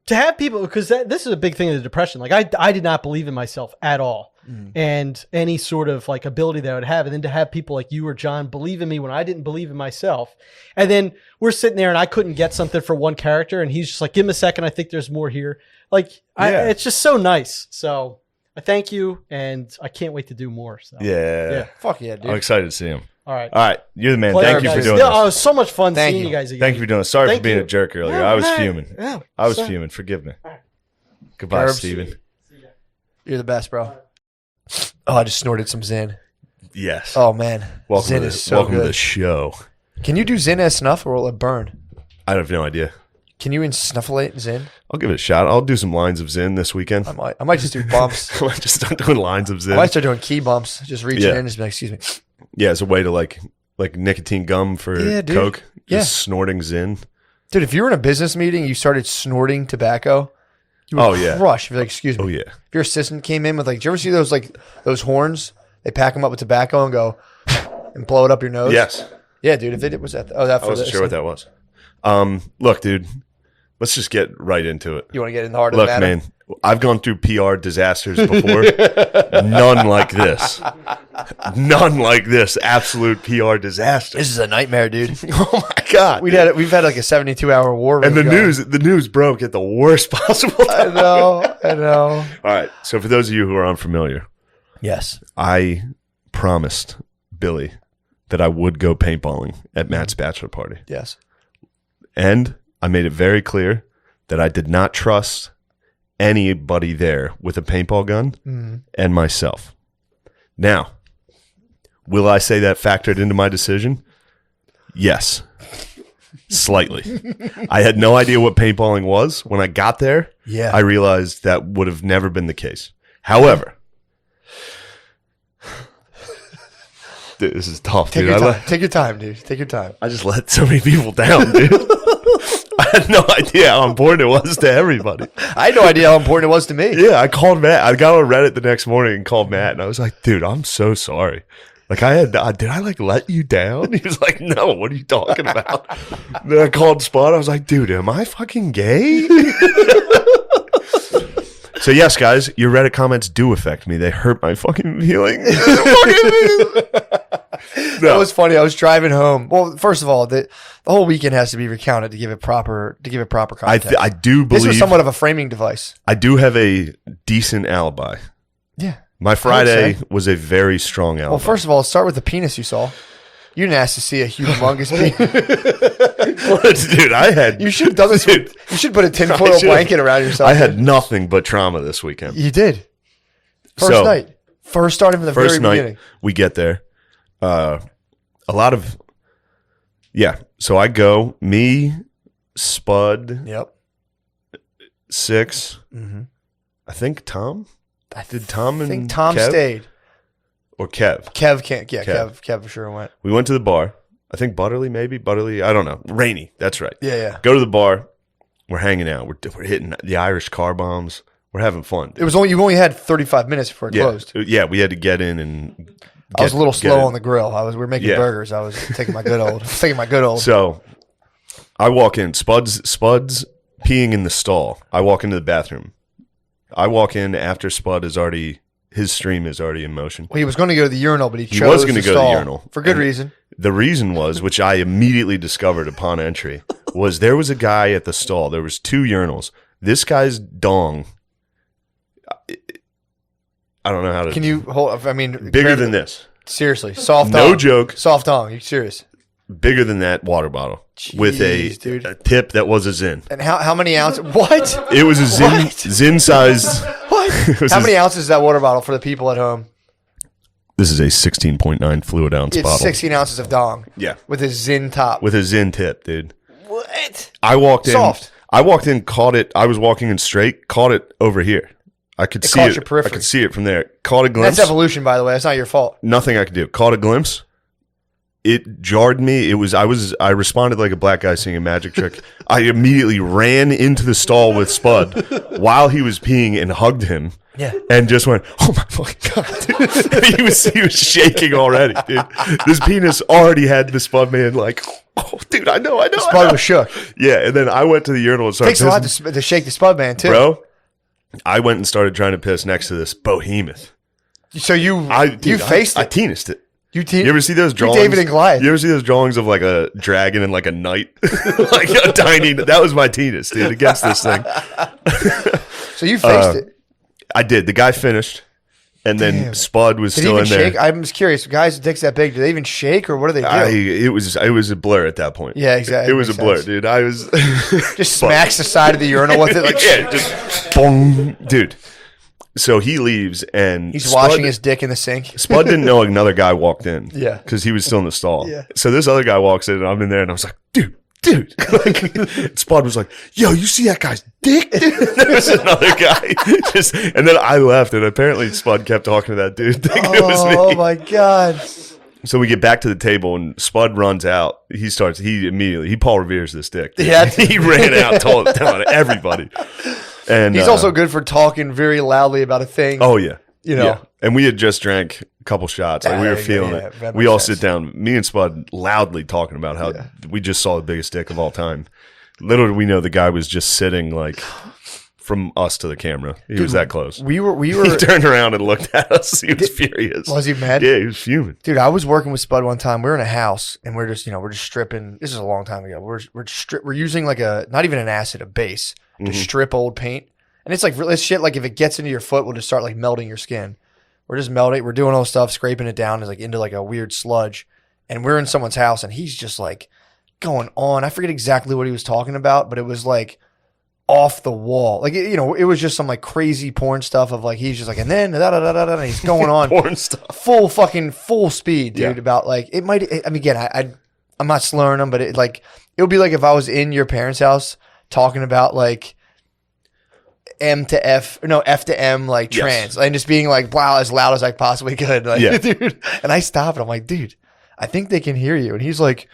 S3: to have people, because this is a big thing in the depression. Like I did not believe in myself at all and any sort of like ability that I would have. And then to have people like you or John believe in me when I didn't believe in myself. And then we're sitting there and I couldn't get something for one character. And he's just like, give him a second. I think there's more here. Like
S2: Yeah.
S3: it's just so nice. So I thank you. And I can't wait to do more. So
S2: Yeah.
S1: Fuck yeah, dude.
S2: I'm excited to see him.
S3: All right.
S2: All right. You're the man.
S3: Pleasure,
S2: Thank you for
S3: guys.
S2: doing
S3: Yeah,
S2: this.
S3: it was so much fun
S1: Thank
S3: seeing
S1: you.
S3: you guys again.
S2: Thank you for doing this. Sorry
S3: Thank
S2: for being
S3: you.
S2: a jerk earlier.
S3: No,
S2: I was
S3: no,
S2: fuming.
S3: no,
S2: I was
S3: sorry.
S2: fuming. Forgive me.
S3: All right.
S2: Goodbye,
S1: Gerbs.
S2: Steven.
S1: You're the best, bro. Oh, I just snorted some Zin.
S2: Yes.
S1: Oh man,
S2: welcome
S1: Zin is so
S2: welcome
S1: good.
S2: to the show.
S1: Can you do Zin as snuff or will it burn?
S2: I have no idea.
S1: Can you insnufflate Zin?
S2: I'll give it a shot. I'll do some lines of Zin this weekend.
S1: I might just do bumps.
S2: I might just start doing lines of Zin.
S1: I might start doing key bumps. Just reaching in and just be like, excuse me.
S2: Yeah, as a way to like nicotine gum for Coke. Just snorting Zin.
S1: Dude, if you were in a business meeting, you started snorting tobacco, you would crush. You'd be like, excuse me.
S2: Oh, yeah.
S1: If your assistant came in with like, do you ever see those horns? They pack them up with tobacco and go and blow it up your nose.
S2: Yes.
S1: Yeah, dude. If they did, was that? Oh, that.
S2: I wasn't sure what that was. Look, dude. Let's just get right into it.
S1: You want to get in the heart of
S2: the
S1: matter?
S2: Look, man, I've gone through PR disasters before. None like this. None like this. Absolute PR disaster.
S1: This is a nightmare, dude.
S2: Oh my God.
S1: We've had like a 72-hour war.
S2: And the news broke at the worst possible time.
S1: I know.
S2: All right. So for those of you who are unfamiliar,
S1: yes,
S2: I promised Billy that I would go paintballing at Matt's bachelor party.
S1: Yes.
S2: And I made it very clear that I did not trust anybody there with a paintball gun and myself. Now, will I say that factored into my decision? Yes. Slightly. I had no idea what paintballing was. When I got there, I realized that would have never been the case. However, dude, this is tough,
S1: Take
S2: dude.
S1: Take your time, dude. Take your time.
S2: I just let so many people down, dude. I had no idea how important it was to everybody.
S1: I had no idea how important it was to me.
S2: Yeah, I called Matt. I got on Reddit the next morning and called Matt, and I was like, dude, I'm so sorry. Like, did I like let you down? He was like, no, what are you talking about? Then I called Spot. I was like, dude, am I fucking gay? So yes, guys, your Reddit comments do affect me. They hurt my fucking feelings.
S1: That was funny. I was driving home. Well, first of all, the whole weekend has to be recounted to give it proper context.
S2: I do believe
S1: this was somewhat of a framing device.
S2: I do have a decent alibi.
S1: Yeah.
S2: My Friday was a very strong alibi.
S1: Well, first of all, start with the penis you saw. You didn't ask to see a humongous penis.
S2: Dude, I had...
S1: You should have done this. You should put a tinfoil blanket around yourself.
S2: I had nothing but trauma this weekend.
S1: You did. First night. First starting from the very beginning.
S2: We get there. A lot of... Yeah. So I go, me, Spud.
S1: Yep.
S2: 6. Mm-hmm. I think Tom? Did Tom and
S1: I think Tom
S2: Kev?
S1: stayed.
S2: Or Kev?
S1: Kev can't. Yeah, Kev for sure went.
S2: We went to the bar. I think Butterly, maybe. Butterly, I don't know. Rainy. That's right.
S1: Yeah.
S2: Go to the bar. We're hanging out. We're hitting the Irish car bombs. We're having fun.
S1: It was you only had 35 minutes before it closed.
S2: Yeah, we had to get in and...
S1: I was a little slow on the grill. We were making burgers. I was taking my good old. So
S2: I walk in. Spud's peeing in the stall. I walk into the bathroom. I walk in after Spud his stream is already in motion.
S1: Well, he was going to go to the urinal, but he
S2: was going to go to the urinal
S1: for good reason.
S2: The reason was, which I immediately discovered upon entry, was there was a guy at the stall. There was 2 urinals. This guy's dong. I don't know how to.
S1: Can you hold? I mean,
S2: bigger than this.
S1: Seriously, soft.
S2: No
S1: dong.
S2: joke.
S1: Soft dong. You serious?
S2: Bigger than that water bottle.
S1: Jeez,
S2: with a tip that was a Zin.
S1: And how many ounces? What?
S2: It was a Zin sized.
S1: What? How many ounces is that water bottle for the people at home?
S2: This is a 16.9 fluid ounce bottle.
S1: 16 ounces of dong.
S2: Yeah.
S1: With a Zin top.
S2: With a Zin tip, dude.
S1: What?
S2: I walked in.
S1: Soft.
S2: I walked in, caught it. I was walking in straight, caught it over here. I could see it.
S1: Your periphery.
S2: I could see it from there. Caught a glimpse.
S1: That's evolution, by the way. That's not your fault.
S2: Nothing I could do. Caught a glimpse. It jarred me. I responded like a black guy seeing a magic trick. I immediately ran into the stall with Spud while he was peeing and hugged him.
S1: Yeah.
S2: And just went, oh my fucking God, dude. he was shaking already, dude. This penis already had the Spud man like, oh, dude, I know.
S1: Spud was shook.
S2: Yeah. And then I went to the urinal and started
S1: Takes a lot to shake the Spud man, too.
S2: Bro, I went and started trying to piss next to this behemoth.
S1: So you faced it?
S2: I tenised it.
S1: You
S2: ever see those drawings?
S1: David and Goliath.
S2: You ever see those drawings of like a dragon and like a knight? Like a tiny... That was my tennis, dude, against this thing.
S1: So you faced it?
S2: I did. The guy finished, and then Spud was still in there.
S1: Shake? I'm just curious. Guys with dicks that big, do they even shake, or what do they do?
S2: It was a blur at that point.
S1: Yeah, exactly.
S2: It was a blur, dude. I was...
S1: just smacks the side of the urinal with it. Like,
S2: yeah, just... boom. Dude. So he leaves, and
S1: he's washing his dick in the sink.
S2: Spud didn't know another guy walked in.
S1: Yeah.
S2: Because he was still in the stall.
S1: Yeah.
S2: So this other guy walks in, and I'm in there, and I was like, dude, dude. Like, Spud was like, yo, you see that guy's dick? There's another guy. And then I left, and apparently Spud kept talking to that dude thinking it was me.
S1: Oh my god.
S2: So we get back to the table, and Spud runs out. He immediately Paul Revere's this dick. Dude.
S1: Yeah.
S2: He ran out, telling everybody. And
S1: He's also good for talking very loudly about a thing.
S2: Oh yeah,
S1: You know.
S2: Yeah. And we had just drank a couple shots. Like we were feeling it.
S1: that
S2: We
S1: makes
S2: all
S1: sense.
S2: sit down, me and Spud loudly talking about how we just saw the biggest dick of all time. Little did we know the guy was just sitting like from us to the camera. He was that close.
S1: We were
S2: He turned around and looked at us. He was furious.
S1: Was he mad?
S2: Yeah, he was fuming.
S1: Dude, I was working with Spud one time. We were in a house and we're just stripping. This is a long time ago. We're using like not even an acid, a base to strip old paint. And it's like this shit, like if it gets into your foot, will just start like melting your skin. We're just melting. We're doing all this stuff, scraping it down. It's like into like a weird sludge. And we're in someone's house and he's just like going on. I forget exactly what he was talking about, but it was like off the wall. Like, it was just some like crazy porn stuff of like, he's just like, and then and he's going on.
S2: Porn stuff.
S1: Full speed, dude.
S2: Yeah.
S1: About like, it might, I mean, again, I'm not slurring them, but it would be like if I was in your parents' house talking about like, F to M, like
S2: Yes.
S1: trans, and just being like, wow, as loud as I possibly could. Like,
S2: Yeah.
S1: dude. And I stop and I'm like, dude, I think they can hear you. And he's like,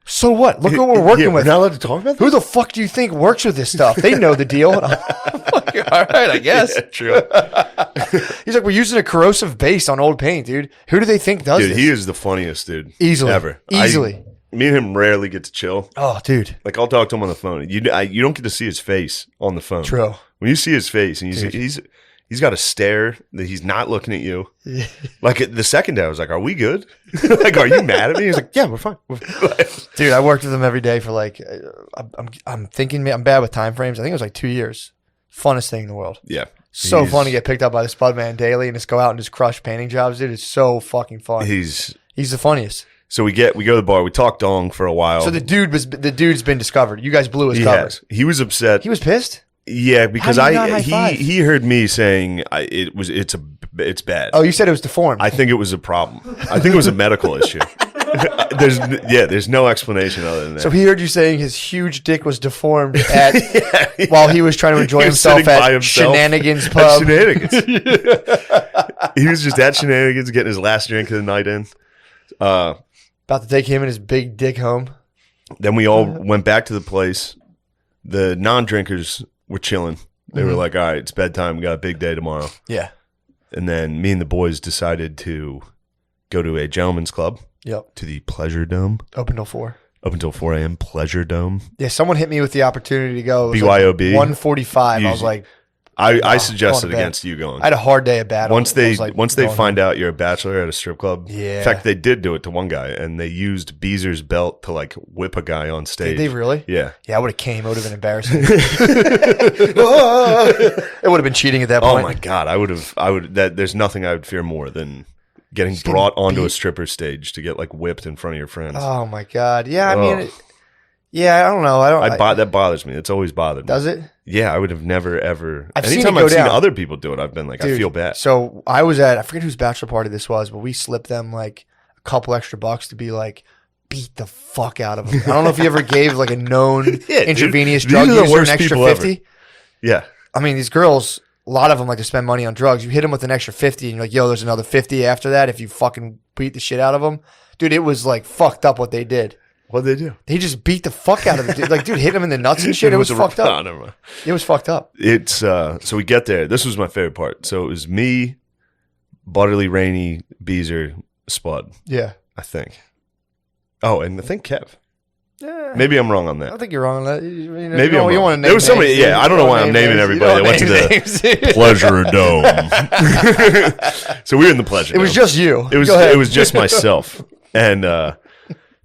S1: so what? Look what we're working
S2: Yeah,
S1: with.
S2: We're not allowed to talk about
S1: Who the fuck do you think works with this stuff? They know the deal. And I'm like, all right, I guess.
S2: Yeah, true.
S1: He's like, we're using a corrosive base on old paint, dude. Who do they think does
S2: Dude,
S1: this?
S2: he is the funniest dude.
S1: Easily.
S2: Ever.
S1: Easily.
S2: Me and him rarely get to chill.
S1: Oh, dude.
S2: Like, I'll talk to him on the phone. You don't get to see his face on the phone.
S1: True.
S2: When you see his face, and he's got a stare that he's not looking at you. Like, the second day, I was like, are we good? Like, are you mad at me? He's like, yeah, we're fine.
S1: Dude, I worked with him every day for like, I'm thinking, I'm bad with time frames. I think it was like 2 years. Funnest thing in the world.
S2: Yeah.
S1: So fun to get picked up by the Spud Man daily and just go out and just crush painting jobs, dude. It's so fucking fun. He's the funniest.
S2: So we go to the bar. We talk dong for a while.
S1: So the dude's been discovered. You guys blew his
S2: he
S1: cover.
S2: has. He was upset.
S1: He was pissed?
S2: Yeah, because
S1: How do you not high five?
S2: he heard me saying it's bad.
S1: Oh, you said it was deformed.
S2: I think it was a problem. I think it was a medical issue. There's no explanation other than that.
S1: So he heard you saying his huge dick was deformed while he was trying to enjoy
S2: He was
S1: himself
S2: sitting by
S1: at
S2: himself
S1: Shenanigans
S2: at
S1: Pub.
S2: Shenanigans. He was just at Shenanigans getting his last drink of the night in.
S1: About to take him and his big dick home.
S2: Then we all went back to the place. The non-drinkers were chilling. They were like, all right, it's bedtime. We got a big day tomorrow.
S1: Yeah.
S2: And then me and the boys decided to go to a gentleman's club.
S1: Yep.
S2: To the Pleasure Dome.
S1: Open till 4.
S2: Up until 4 a.m. Pleasure Dome.
S1: Yeah, someone hit me with the opportunity to go. It was
S2: BYOB.
S1: Like 1:45. I was like,
S2: I
S1: going
S2: suggested
S1: to bed.
S2: against you going.
S1: I had a hard day of battle.
S2: Once
S1: I
S2: they
S1: was like,
S2: find
S1: going
S2: out you're a bachelor at a strip club.
S1: Yeah.
S2: In fact, they did do it to one guy, and they used Beezer's belt to like whip a guy on stage.
S1: Did they really?
S2: Yeah.
S1: Yeah, I would have came. It would have been embarrassing. It would have been cheating at that
S2: Oh
S1: point.
S2: my god, I would. There's nothing I would fear more than getting brought onto a stripper stage to get like whipped in front of your friends.
S1: Oh my god. Yeah, I mean,
S2: Ugh.
S1: I don't know.
S2: That bothers me. It's always bothered me.
S1: Does it?
S2: Yeah, I would have never ever.
S1: I've seen
S2: anytime
S1: it go
S2: I've seen
S1: down.
S2: other people do it, I've been like, I
S1: Dude,
S2: feel bad.
S1: So I was I forget whose bachelor party this was, but we slipped them like a couple extra bucks to be like, beat the fuck out of them. I don't know if you ever gave like a known
S2: Yeah, dude.
S1: intravenous
S2: These
S1: drug
S2: are the
S1: user an
S2: worst
S1: extra
S2: people ever.
S1: 50.
S2: Yeah.
S1: I mean, these girls, a lot of them like to spend money on drugs. You hit them with an extra 50 and you're like, yo, there's another 50 after that if you fucking beat the shit out of them. Dude, it was like fucked up what they did.
S2: What'd they do?
S1: They just beat the fuck out of them. Like, dude, hit them in the nuts and shit. It was fucked up.
S2: Never mind.
S1: It was fucked up.
S2: It's so we get there. This was my favorite part. So it was me, Butterly, Rainey, Beezer, Spud,
S1: Yeah.
S2: I think. Oh, and I think Kev.
S1: Yeah.
S2: Maybe I'm wrong on
S1: I
S2: that.
S1: don't think you're wrong on that.
S2: Maybe
S1: you
S2: I'm
S1: don't
S2: wrong.
S1: want to name
S2: There was somebody.
S1: names,
S2: Yeah,
S1: dude.
S2: I don't know
S1: You
S2: why I'm naming
S1: names.
S2: everybody
S1: You
S2: that went to
S1: don't
S2: the
S1: name names.
S2: Pleasure Dome. So we were in the Pleasure
S1: It was
S2: Dome.
S1: just you.
S2: It was.
S1: Go ahead.
S2: It was just myself. And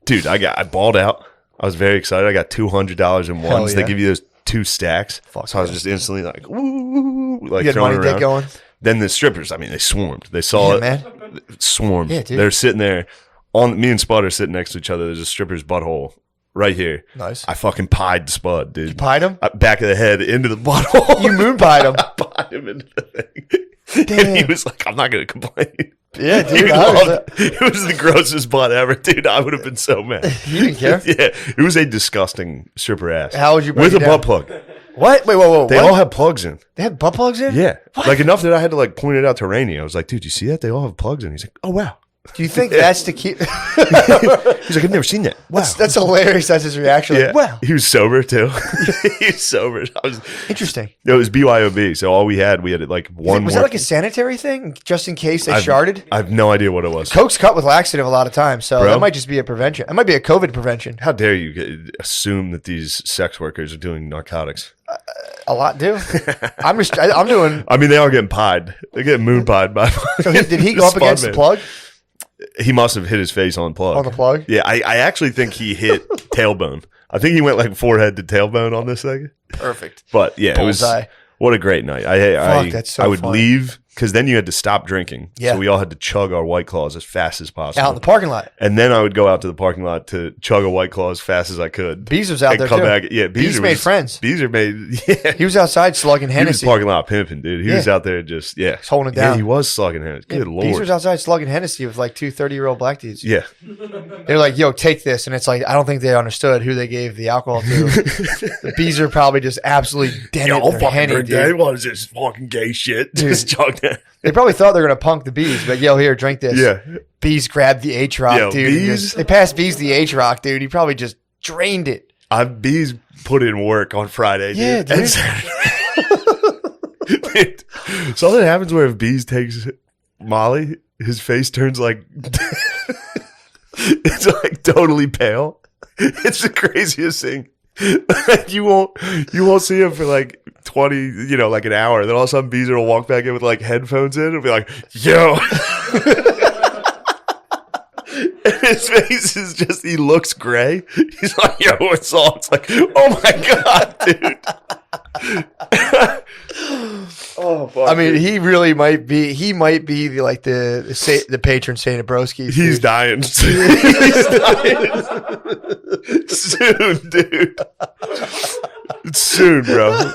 S2: dude, I balled out. I was very excited. I got $200 in
S1: Hell
S2: ones.
S1: yeah.
S2: They give you those 2 stacks.
S1: Fuck
S2: So I was
S1: yeah.
S2: just instantly like, woo, like
S1: You had
S2: throwing
S1: money
S2: it around.
S1: dick going.
S2: Then the strippers, I mean, they swarmed. They saw
S1: Yeah,
S2: it.
S1: man.
S2: Swarmed.
S1: Yeah, dude.
S2: They're sitting there. Me and Spud are sitting next to each other. There's a stripper's butthole right here.
S1: Nice.
S2: I fucking pied Spud, dude.
S1: You pied him?
S2: Back of the head into the butthole.
S1: You moon pied him.
S2: I pied him into the thing. And he was like, I'm not going to complain.
S1: Yeah,
S2: He
S1: dude.
S2: it was the grossest butt ever, dude. I would have been so mad.
S1: You didn't care?
S2: Yeah, it was a disgusting stripper ass.
S1: How would you break
S2: with
S1: it
S2: a
S1: down?
S2: butt plug?
S1: What? Wait, whoa.
S2: They all have plugs in.
S1: They had butt plugs in?
S2: Yeah, like enough that I had to like point it out to Rainey. I was like, dude, you see that? They all have plugs in. He's like, oh wow.
S1: Do you think that's to keep?
S2: He's like, I've never seen that. Wow,
S1: That's hilarious. That's his reaction.
S2: yeah.
S1: Like, wow,
S2: He was sober too. He was sober.
S1: interesting.
S2: It was BYOB. So all we had like one.
S1: Was
S2: more.
S1: that like a sanitary thing, just in case they sharded?
S2: I have no idea what it was.
S1: Coke's cut with laxative a lot of times, so
S2: Bro.
S1: that might just be a prevention. It might be a COVID prevention.
S2: How dare you assume that these sex workers are doing narcotics?
S1: A lot do. I'm doing.
S2: I mean, they are getting pied. They're getting moon pied by.
S1: So did he go up against the plug?
S2: He must have hit his face on the plug.
S1: On the plug?
S2: Yeah, I actually think he hit tailbone. I think he went like forehead to tailbone on this thing.
S1: Perfect.
S2: But yeah,
S1: Bullseye.
S2: it was what a great night.
S1: That's so
S2: I would
S1: fun.
S2: leave because then you had to stop drinking.
S1: Yeah.
S2: So we all had to chug our White Claws as fast as possible.
S1: Out in the parking lot.
S2: And then I would go out to the parking lot to chug a White Claw as fast as I could.
S1: Bees was out
S2: and
S1: there
S2: come
S1: too.
S2: back. Yeah,
S1: Bees made friends.
S2: Beezer made. Yeah,
S1: He was outside slugging
S2: he was
S1: Hennessy.
S2: parking lot pimping, dude. He was out there just
S1: He's holding it
S2: Yeah,
S1: down.
S2: he was slugging Hennessy. Good
S1: Bees
S2: lord.
S1: was outside slugging Hennessy with like two 30-year-old black dudes.
S2: Yeah.
S1: They're like, yo, take this. And it's like, I don't think they understood who they gave the alcohol to. The Bees are probably just absolutely dented their Henny, dude.
S2: What is this fucking gay shit? Just chug that.
S1: They probably thought they were going to punk the Bees, but yo, here, drink this.
S2: Yeah.
S1: Bees grabbed the H-Rock,
S2: Yo,
S1: dude.
S2: Bees-
S1: They passed Bees the H-Rock, dude. He probably just drained it.
S2: Bees put in work on Friday, dude.
S1: Yeah, dude.
S2: And Saturday. Dude, something happens where if Bees takes Molly, his face turns like it's like totally pale. It's the craziest thing. Like you won't see him for like 20, like an hour. Then all of a sudden Beezer will walk back in with like headphones in and be like, yo. And his face is just, he looks gray. He's like, yo, what's up? It's like, oh my God, dude. Oh, fuck.
S1: I mean, he really might be. He might be the patron saint of broskies.
S2: He's
S1: dude.
S2: dying. He's dying. Soon, dude. Soon, bro.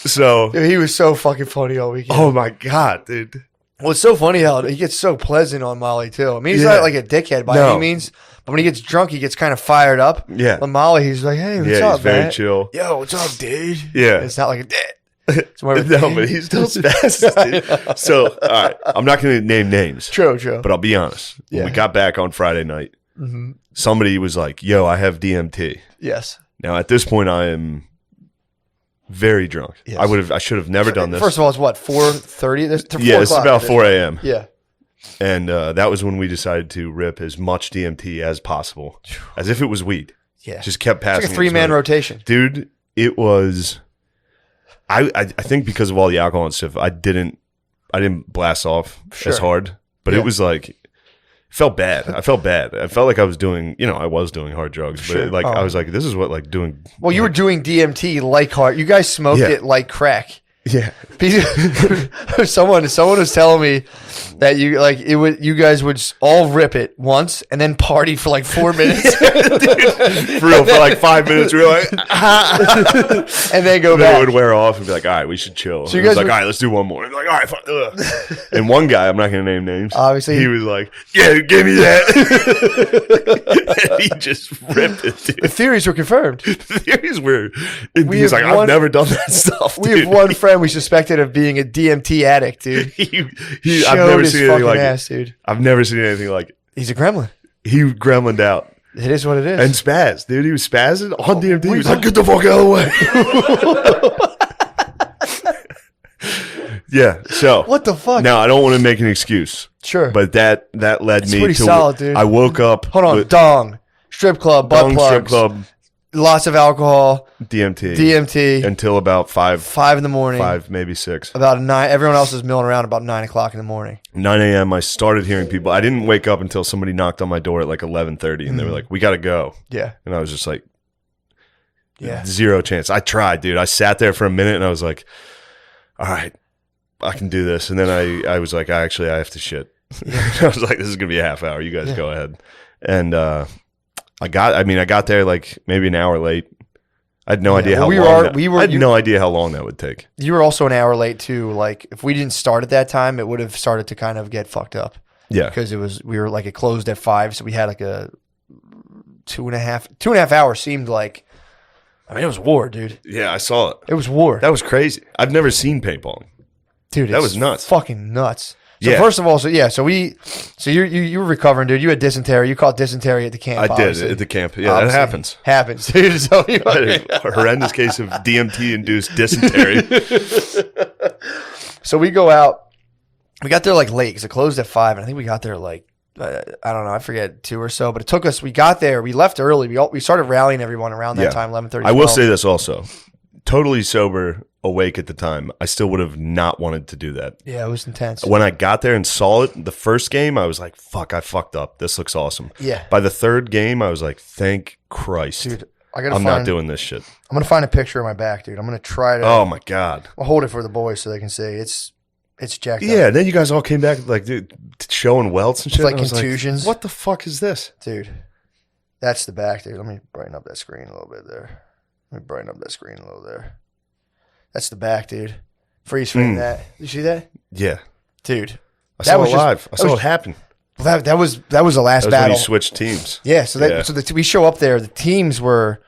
S2: So,
S1: Dude, he was so fucking funny all weekend.
S2: oh my God, dude.
S1: Well, it's so funny how he gets so pleasant on Molly too. I mean, he's
S2: Yeah.
S1: not like a dickhead by
S2: No.
S1: any means, but when he gets drunk, he gets kind of fired up.
S2: Yeah.
S1: But Molly, he's like, "Hey, what's
S2: Yeah,
S1: up,
S2: he's very
S1: man?
S2: chill.
S1: Yo, what's up, dude?"
S2: Yeah.
S1: It's not like a dick. It's more of a
S2: No, but he's still fast, dude. So, all right. I'm not going to name names,
S1: True.
S2: but I'll be honest. When
S1: Yeah.
S2: we got back on Friday night, somebody was like, yo, I have DMT.
S1: Yes.
S2: Now, at this point, I am very drunk.
S1: Yes.
S2: I should have never done this.
S1: First of all, it's what 4:30.
S2: Yeah, it's about 4 a.m.
S1: Yeah.
S2: And that was when we decided to rip as much DMT as possible, as if it was weed.
S1: Yeah.
S2: Just kept
S1: It's
S2: passing.
S1: like a 3-man rotation.
S2: Dude, it was. I think because of all the alcohol and stuff, I didn't blast off
S1: Sure.
S2: as hard, but
S1: Yeah.
S2: it was like. It felt bad. I felt bad. I felt like I was doing, I was doing hard drugs, but
S1: Sure.
S2: like
S1: Oh.
S2: I was like, this is what like doing.
S1: Well, you were doing DMT like hard. You guys smoked
S2: Yeah.
S1: it like crack.
S2: Yeah.
S1: someone was telling me that you guys would all rip it once and then party for like 4 minutes
S2: For real, for like 5 minutes, we were like,
S1: and then go
S2: and then it
S1: back.
S2: would wear off and be like, all right, we should chill.
S1: So you
S2: And it was
S1: guys
S2: like,
S1: were-
S2: all right, let's do one more. And be like, all right, fine. Ugh. And one guy, I'm not going to name names.
S1: Obviously.
S2: he was like, yeah, give me that. And he just ripped it,
S1: The
S2: dude.
S1: theories were confirmed.
S2: The theories were,
S1: We
S2: he's
S1: have
S2: like, I've
S1: one-
S2: never done that stuff.
S1: We
S2: dude.
S1: have one friend we suspected of being a DMT addict, dude.
S2: I've
S1: Showed
S2: never
S1: his
S2: seen anything
S1: fucking
S2: like
S1: ass,
S2: it.
S1: dude.
S2: I've never seen anything like it.
S1: He's a gremlin.
S2: He gremlined out.
S1: It is what it is.
S2: And spaz, dude. He was spazzing on DMT. He was like, get the fuck out of the way. Yeah. So
S1: what the fuck?
S2: now I don't want to make an excuse,
S1: Sure.
S2: but that led me
S1: pretty
S2: to.
S1: solid, dude.
S2: I woke up.
S1: Hold on.
S2: with
S1: Dong. Strip club. Butt
S2: Dong
S1: plugs.
S2: strip club,
S1: Lots of alcohol.
S2: DMT,
S1: DMT.
S2: until about
S1: 5 in the morning.
S2: 5, maybe 6,
S1: About 9. Everyone else is milling around about 9 o'clock in the morning.
S2: 9 a.m. I started hearing people. I didn't wake up until somebody knocked on my door at like 11:30, and they were like, "We got to go,"
S1: Yeah.
S2: and I was just like,
S1: Yeah.
S2: Zero chance. I tried, dude. I sat there for a minute and I was like, all right, I can do this. And then I was like, I have to shit. I was like, this is going to be a half hour. You guys go ahead. And I got there like maybe an hour late. I had no idea how
S1: we
S2: long.
S1: were- we were-
S2: I had
S1: you-
S2: no idea how long that would take.
S1: You were also an hour late too. Like if we didn't start at that time, it would have started to kind of get fucked up
S2: Yeah,
S1: because we were like it closed at 5, so we had like a 2.5 hours seemed like. I mean, it was war, dude.
S2: yeah, I saw it.
S1: It was war,
S2: That was crazy. I've never seen paintballing.
S1: dude.
S2: that
S1: it's
S2: was nuts.
S1: Fucking nuts. So
S2: Yeah.
S1: first of all, so you were recovering, dude. You had dysentery. You caught dysentery at the camp.
S2: I did
S1: obviously.
S2: at the camp. Yeah,
S1: Obviously.
S2: that happens.
S1: Happens, dude. So you
S2: I had a horrendous case of DMT-induced dysentery.
S1: So we go out. We got there like late because it closed at 5, and I think we got there like I don't know, I forget 2 or so. But it took us. We got there. We left early. We started rallying everyone around that
S2: Yeah.
S1: time, 11:30.
S2: I will say this also: totally sober, awake at the time, I still would have not wanted to do that.
S1: yeah, it was intense.
S2: When I got there and saw it, the first game, I was like, "Fuck, I fucked up. This looks awesome."
S1: Yeah,
S2: By the third game, I was like, "Thank Christ,
S1: dude, I'm
S2: I'm not doing this shit."
S1: I'm gonna find a picture of my back, dude. I'm gonna try to.
S2: Oh my god.
S1: I'll hold it for the boys so they can see. It's jacked
S2: Yeah,
S1: up,
S2: then you guys all came back like dude, showing welts and shit.
S1: like
S2: and I was
S1: contusions.
S2: what the fuck is this?
S1: dude. That's the back, dude. Let me brighten up that screen a little bit there. Let me brighten up that screen a little there. That's the back, dude. Freeze frame that. You see that,
S2: Yeah,
S1: dude?
S2: I saw
S1: was
S2: it
S1: just-
S2: live. I
S1: that
S2: saw
S1: was-
S2: it happen.
S1: That was the last
S2: That was when
S1: battle.
S2: you switched teams.
S1: Yeah, so we show up there. The teams were,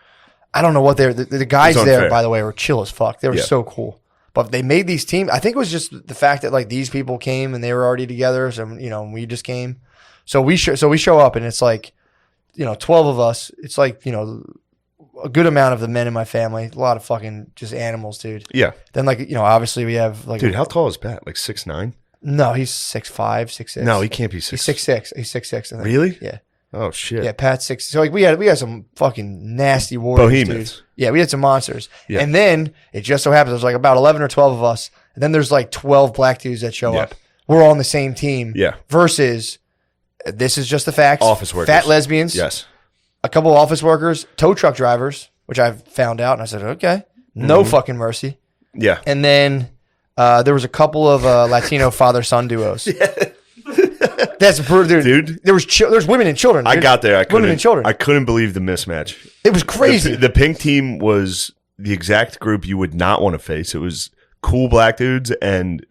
S1: I don't know what they're. The guys
S2: It was
S1: there,
S2: unfair.
S1: by the way, were chill as fuck. They were
S2: Yeah.
S1: so cool. But they made these teams. I think it was just the fact that like these people came and they were already together. So we just came. So we show up and it's like, 12 of us. It's like a good amount of the men in my family. A lot of fucking just animals, dude.
S2: Yeah,
S1: Then like obviously we have like
S2: dude, how tall is Pat? Like 6'9"?
S1: no, he's 6'5", 6'6".
S2: No, he can't be
S1: he's
S2: 6.
S1: 6'6". He's 6'6". I think.
S2: Really?
S1: Yeah.
S2: Oh shit.
S1: Yeah, Pat's 6. So like we had some fucking nasty warriors,
S2: Behemoths.
S1: dude. Yeah, we had some monsters.
S2: Yeah.
S1: And then it just so happens there's like about 11 or 12 of us, and then there's like 12 black dudes that show
S2: Yeah.
S1: up. We're all on the same team.
S2: Yeah.
S1: Versus, this is just the facts.
S2: Office workers.
S1: Fat lesbians.
S2: Yes.
S1: A couple of office workers, tow truck drivers, which I found out, and I said, okay, no
S2: Mm-hmm.
S1: fucking mercy.
S2: Yeah.
S1: And then there was a couple of Latino father-son duos. That's brutal,
S2: Dude.
S1: There's women and children.
S2: I
S1: dude.
S2: got there.
S1: Women and children.
S2: I couldn't believe the mismatch.
S1: It was crazy.
S2: The pink team was the exact group you would not want to face. It was cool black dudes and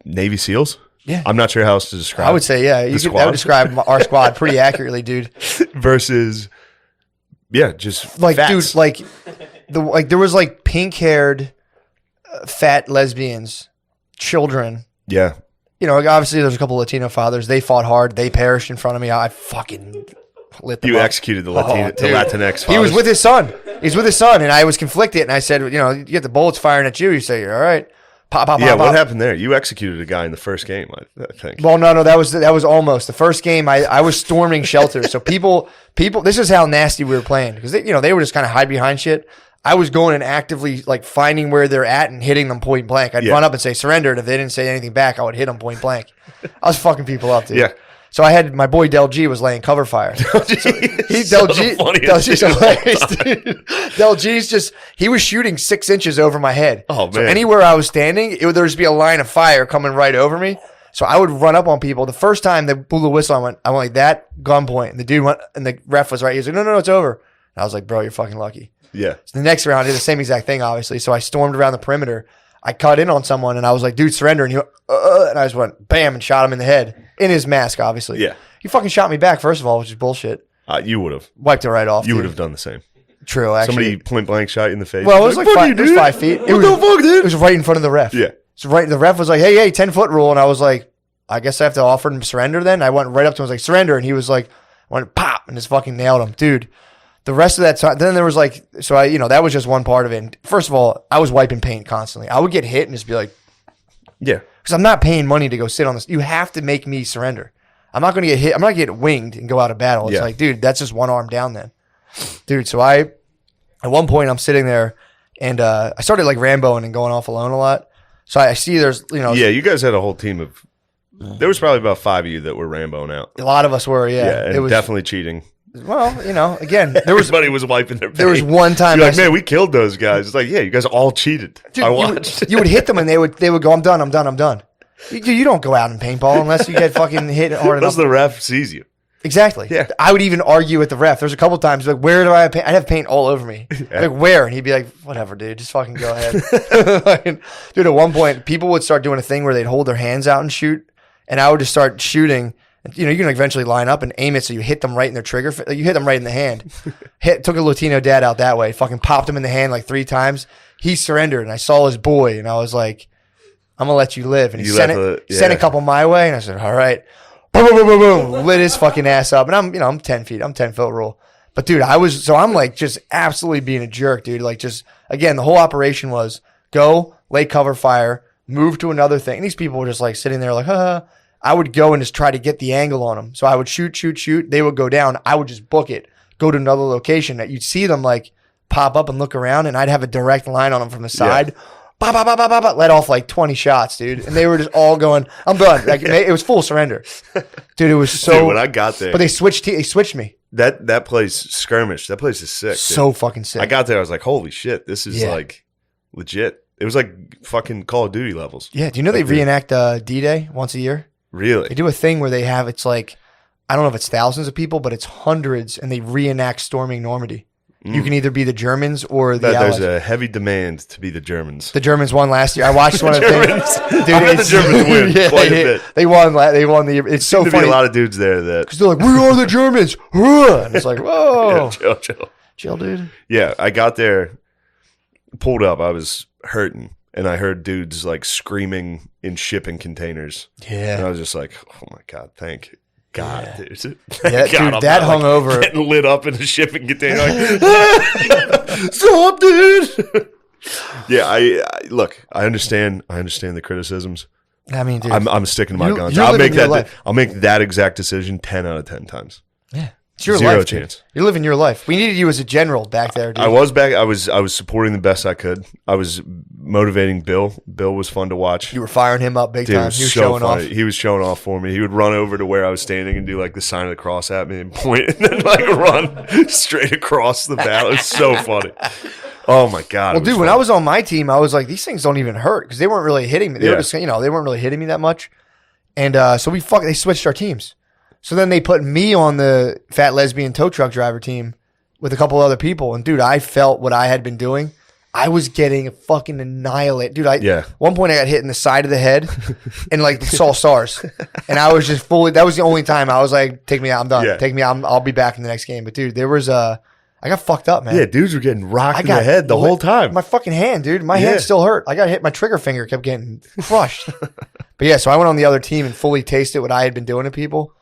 S2: Navy SEALs.
S1: Yeah.
S2: I'm not sure how else to describe.
S1: I would say, yeah, that
S2: squad?
S1: would describe our squad pretty accurately, dude.
S2: versus, yeah, just
S1: Like,
S2: fats.
S1: dude, like there was like pink-haired, fat lesbians, children.
S2: yeah,
S1: Obviously there's a couple Latino fathers. They fought hard. They perished in front of me. I fucking lit them
S2: you
S1: up.
S2: executed the Latinx.
S1: dude.
S2: Latinx
S1: He was
S2: fathers.
S1: with his son. He's with his son, and I was conflicted. And I said, you get the bullets firing at you. You say, all right, pop, pop,
S2: Yeah,
S1: pop,
S2: what
S1: pop.
S2: happened there? You executed a guy in the first game, I think.
S1: Well, no, that was almost the first game. I was storming shelters, so people. This is how nasty we were playing because they would just kind of hide behind shit. I was going and actively like finding where they're at and hitting them point blank. I'd
S2: Yeah.
S1: run up and say surrender, and if they didn't say anything back, I would hit them point blank. I was fucking people up, dude.
S2: Yeah.
S1: So I had my boy Del G was laying cover fire. Del G's hilarious, dude. Del G's he was shooting 6 inches over my head.
S2: Oh,
S1: So
S2: man.
S1: anywhere I was standing, there would just be a line of fire coming right over me. So I would run up on people. The first time they blew the whistle, I went like that, gunpoint. And the dude went, and the ref was right. He was like, no, it's over. And I was like, bro, you're fucking lucky.
S2: Yeah.
S1: So the next round, I did the same exact thing, obviously. So I stormed around the perimeter. I cut in on someone, and I was like, dude, surrender. And he went, and I just went, bam, and shot him in the head. In his mask, obviously.
S2: Yeah.
S1: He fucking shot me back, first of all, which is bullshit.
S2: You would have.
S1: Wiped it right off.
S2: You
S1: dude.
S2: would have done the same.
S1: True, actually.
S2: Somebody point blank shot you in the face.
S1: Well, it was like
S2: "Fuck
S1: 5,
S2: you,
S1: it was
S2: dude."
S1: 5 feet.
S2: What the fuck, dude?
S1: It was right in front of the ref.
S2: Yeah.
S1: So the ref was like, hey, 10-foot rule. And I was like, I guess I have to offer him surrender then. I went right up to him, was like, surrender. And he was like, went pop, and just fucking nailed him. Dude, the rest of that time, then there was like, so I, that was just one part of it. And first of all, I was wiping paint constantly. I would get hit and just be like,
S2: Yeah.
S1: because I'm not paying money to go sit on this. You have to make me surrender. I'm not going to get hit. I'm not going to get winged and go out of battle. It's
S2: Yeah.
S1: like, dude, that's just one arm down then. Dude, so at one point, I'm sitting there and I started like Ramboing and going off alone a lot. So I see there's,
S2: Yeah, you guys had a whole team of. There was probably about 5 of you that were Ramboing out.
S1: a lot of us were,
S2: Yeah,
S1: yeah.
S2: and
S1: It was,
S2: definitely cheating.
S1: well, again, there was
S2: Everybody was wiping their.
S1: there was
S2: paint.
S1: one time
S2: You're
S1: I
S2: like, man, we killed those guys. It's like, yeah, you guys all cheated.
S1: Dude,
S2: I
S1: you
S2: watched.
S1: would hit them and they would go, I'm done. You don't go out in paintball unless you get fucking hit hard
S2: Unless
S1: enough.
S2: the ref sees you.
S1: Exactly.
S2: Yeah.
S1: I would even argue with the ref. There's a couple times like, where do I have paint? I'd have paint all over me.
S2: Yeah.
S1: Like, where? And he'd be like, whatever, dude. Just fucking go ahead. Like, dude, at one point, people would start doing a thing where they'd hold their hands out and shoot. And I would just start shooting. You know, you can eventually line up and aim it so you hit them right in their trigger. Like, you hit them right in the hand. Took a Latino dad out that way. Fucking popped him in the hand like 3 times. He surrendered. And I saw his boy. And I was like, I'm going to let you live. And he sent a couple my way. And I said, all right. Boom, boom, boom, boom, boom. Lit his fucking ass up. And I'm 10 feet. I'm 10 foot rule. But dude, I'm like just absolutely being a jerk, dude. Like just, again, the whole operation was go, lay cover fire, move to another thing. And these people were just like sitting there like, I would go and just try to get the angle on them. So I would shoot. They would go down. I would just book it, go to another location that you'd see them like pop up and look around, and I'd have a direct line on them from the side.
S2: Yeah.
S1: Bah, bah, bah, bah, bah, bah, let off like 20 shots, dude. And they were just all going, I'm done. Like, it was full surrender. Dude, it was so.
S2: Dude, when I got there.
S1: But they switched me.
S2: That place, skirmish, that place is sick. Dude.
S1: So fucking sick.
S2: I got there, I was like, holy shit, this is like legit. It was like fucking Call of Duty levels.
S1: Yeah, do you know they reenact D-Day once a year?
S2: Really?
S1: They do a thing where they have, it's like, I don't know if it's thousands of people, but it's hundreds, and they reenact storming Normandy. You can either be the Germans or the Allies.
S2: There's a heavy demand to be the Germans.
S1: The Germans won last year. I watched one of the things. Dude,
S2: I bet the Germans win quite a bit.
S1: They won. It's so funny.
S2: Be a lot of dudes there that
S1: because they're like, we are the Germans. And it's like, whoa,
S2: yeah,
S1: chill, dude.
S2: Yeah, I got there, pulled up. I was hurting, and I heard dudes like screaming in shipping containers.
S1: Yeah,
S2: and I was just like, oh my god, thank God,
S1: yeah.
S2: dude.
S1: Yeah,
S2: God,
S1: dude, that hung over.
S2: Getting lit up in a shipping container. Like, stop, dude. Yeah, I look. I understand the criticisms.
S1: I mean, dude,
S2: I'm sticking to my guns.
S1: I'll make
S2: that exact decision 10 out of 10 times.
S1: Yeah. It's your
S2: Zero
S1: life,
S2: chance.
S1: Dude. You're living your life. We needed you as a general back there, dude.
S2: I was back. I was supporting the best I could. I was motivating Bill. Bill was fun to watch.
S1: You were firing him up big
S2: Dude,
S1: time. He was
S2: so
S1: showing
S2: funny.
S1: off.
S2: He was showing off for me. He would run over to where I was standing and do like the sign of the cross at me and point, and then like run straight across the battle. It's so funny. Oh my god!
S1: Well, dude, when I was on my team, I was like, these things don't even hurt because they weren't really hitting me. They were just, they weren't really hitting me that much. And so they switched our teams. So then they put me on the fat lesbian tow truck driver team with a couple other people. And dude, I felt what I had been doing. I was getting fucking annihilated. Dude, one point I got hit in the side of the head and like saw stars. And I was just that was the only time I was like, take me out, I'm done.
S2: Yeah.
S1: Take me out, I'll be back in the next game. But dude, there was I got fucked up, man.
S2: Yeah, dudes were getting rocked in the head the whole time.
S1: My fucking hand, dude. My hand still hurt. I got hit. My trigger finger kept getting crushed. But yeah, so I went on the other team and fully tasted what I had been doing to people.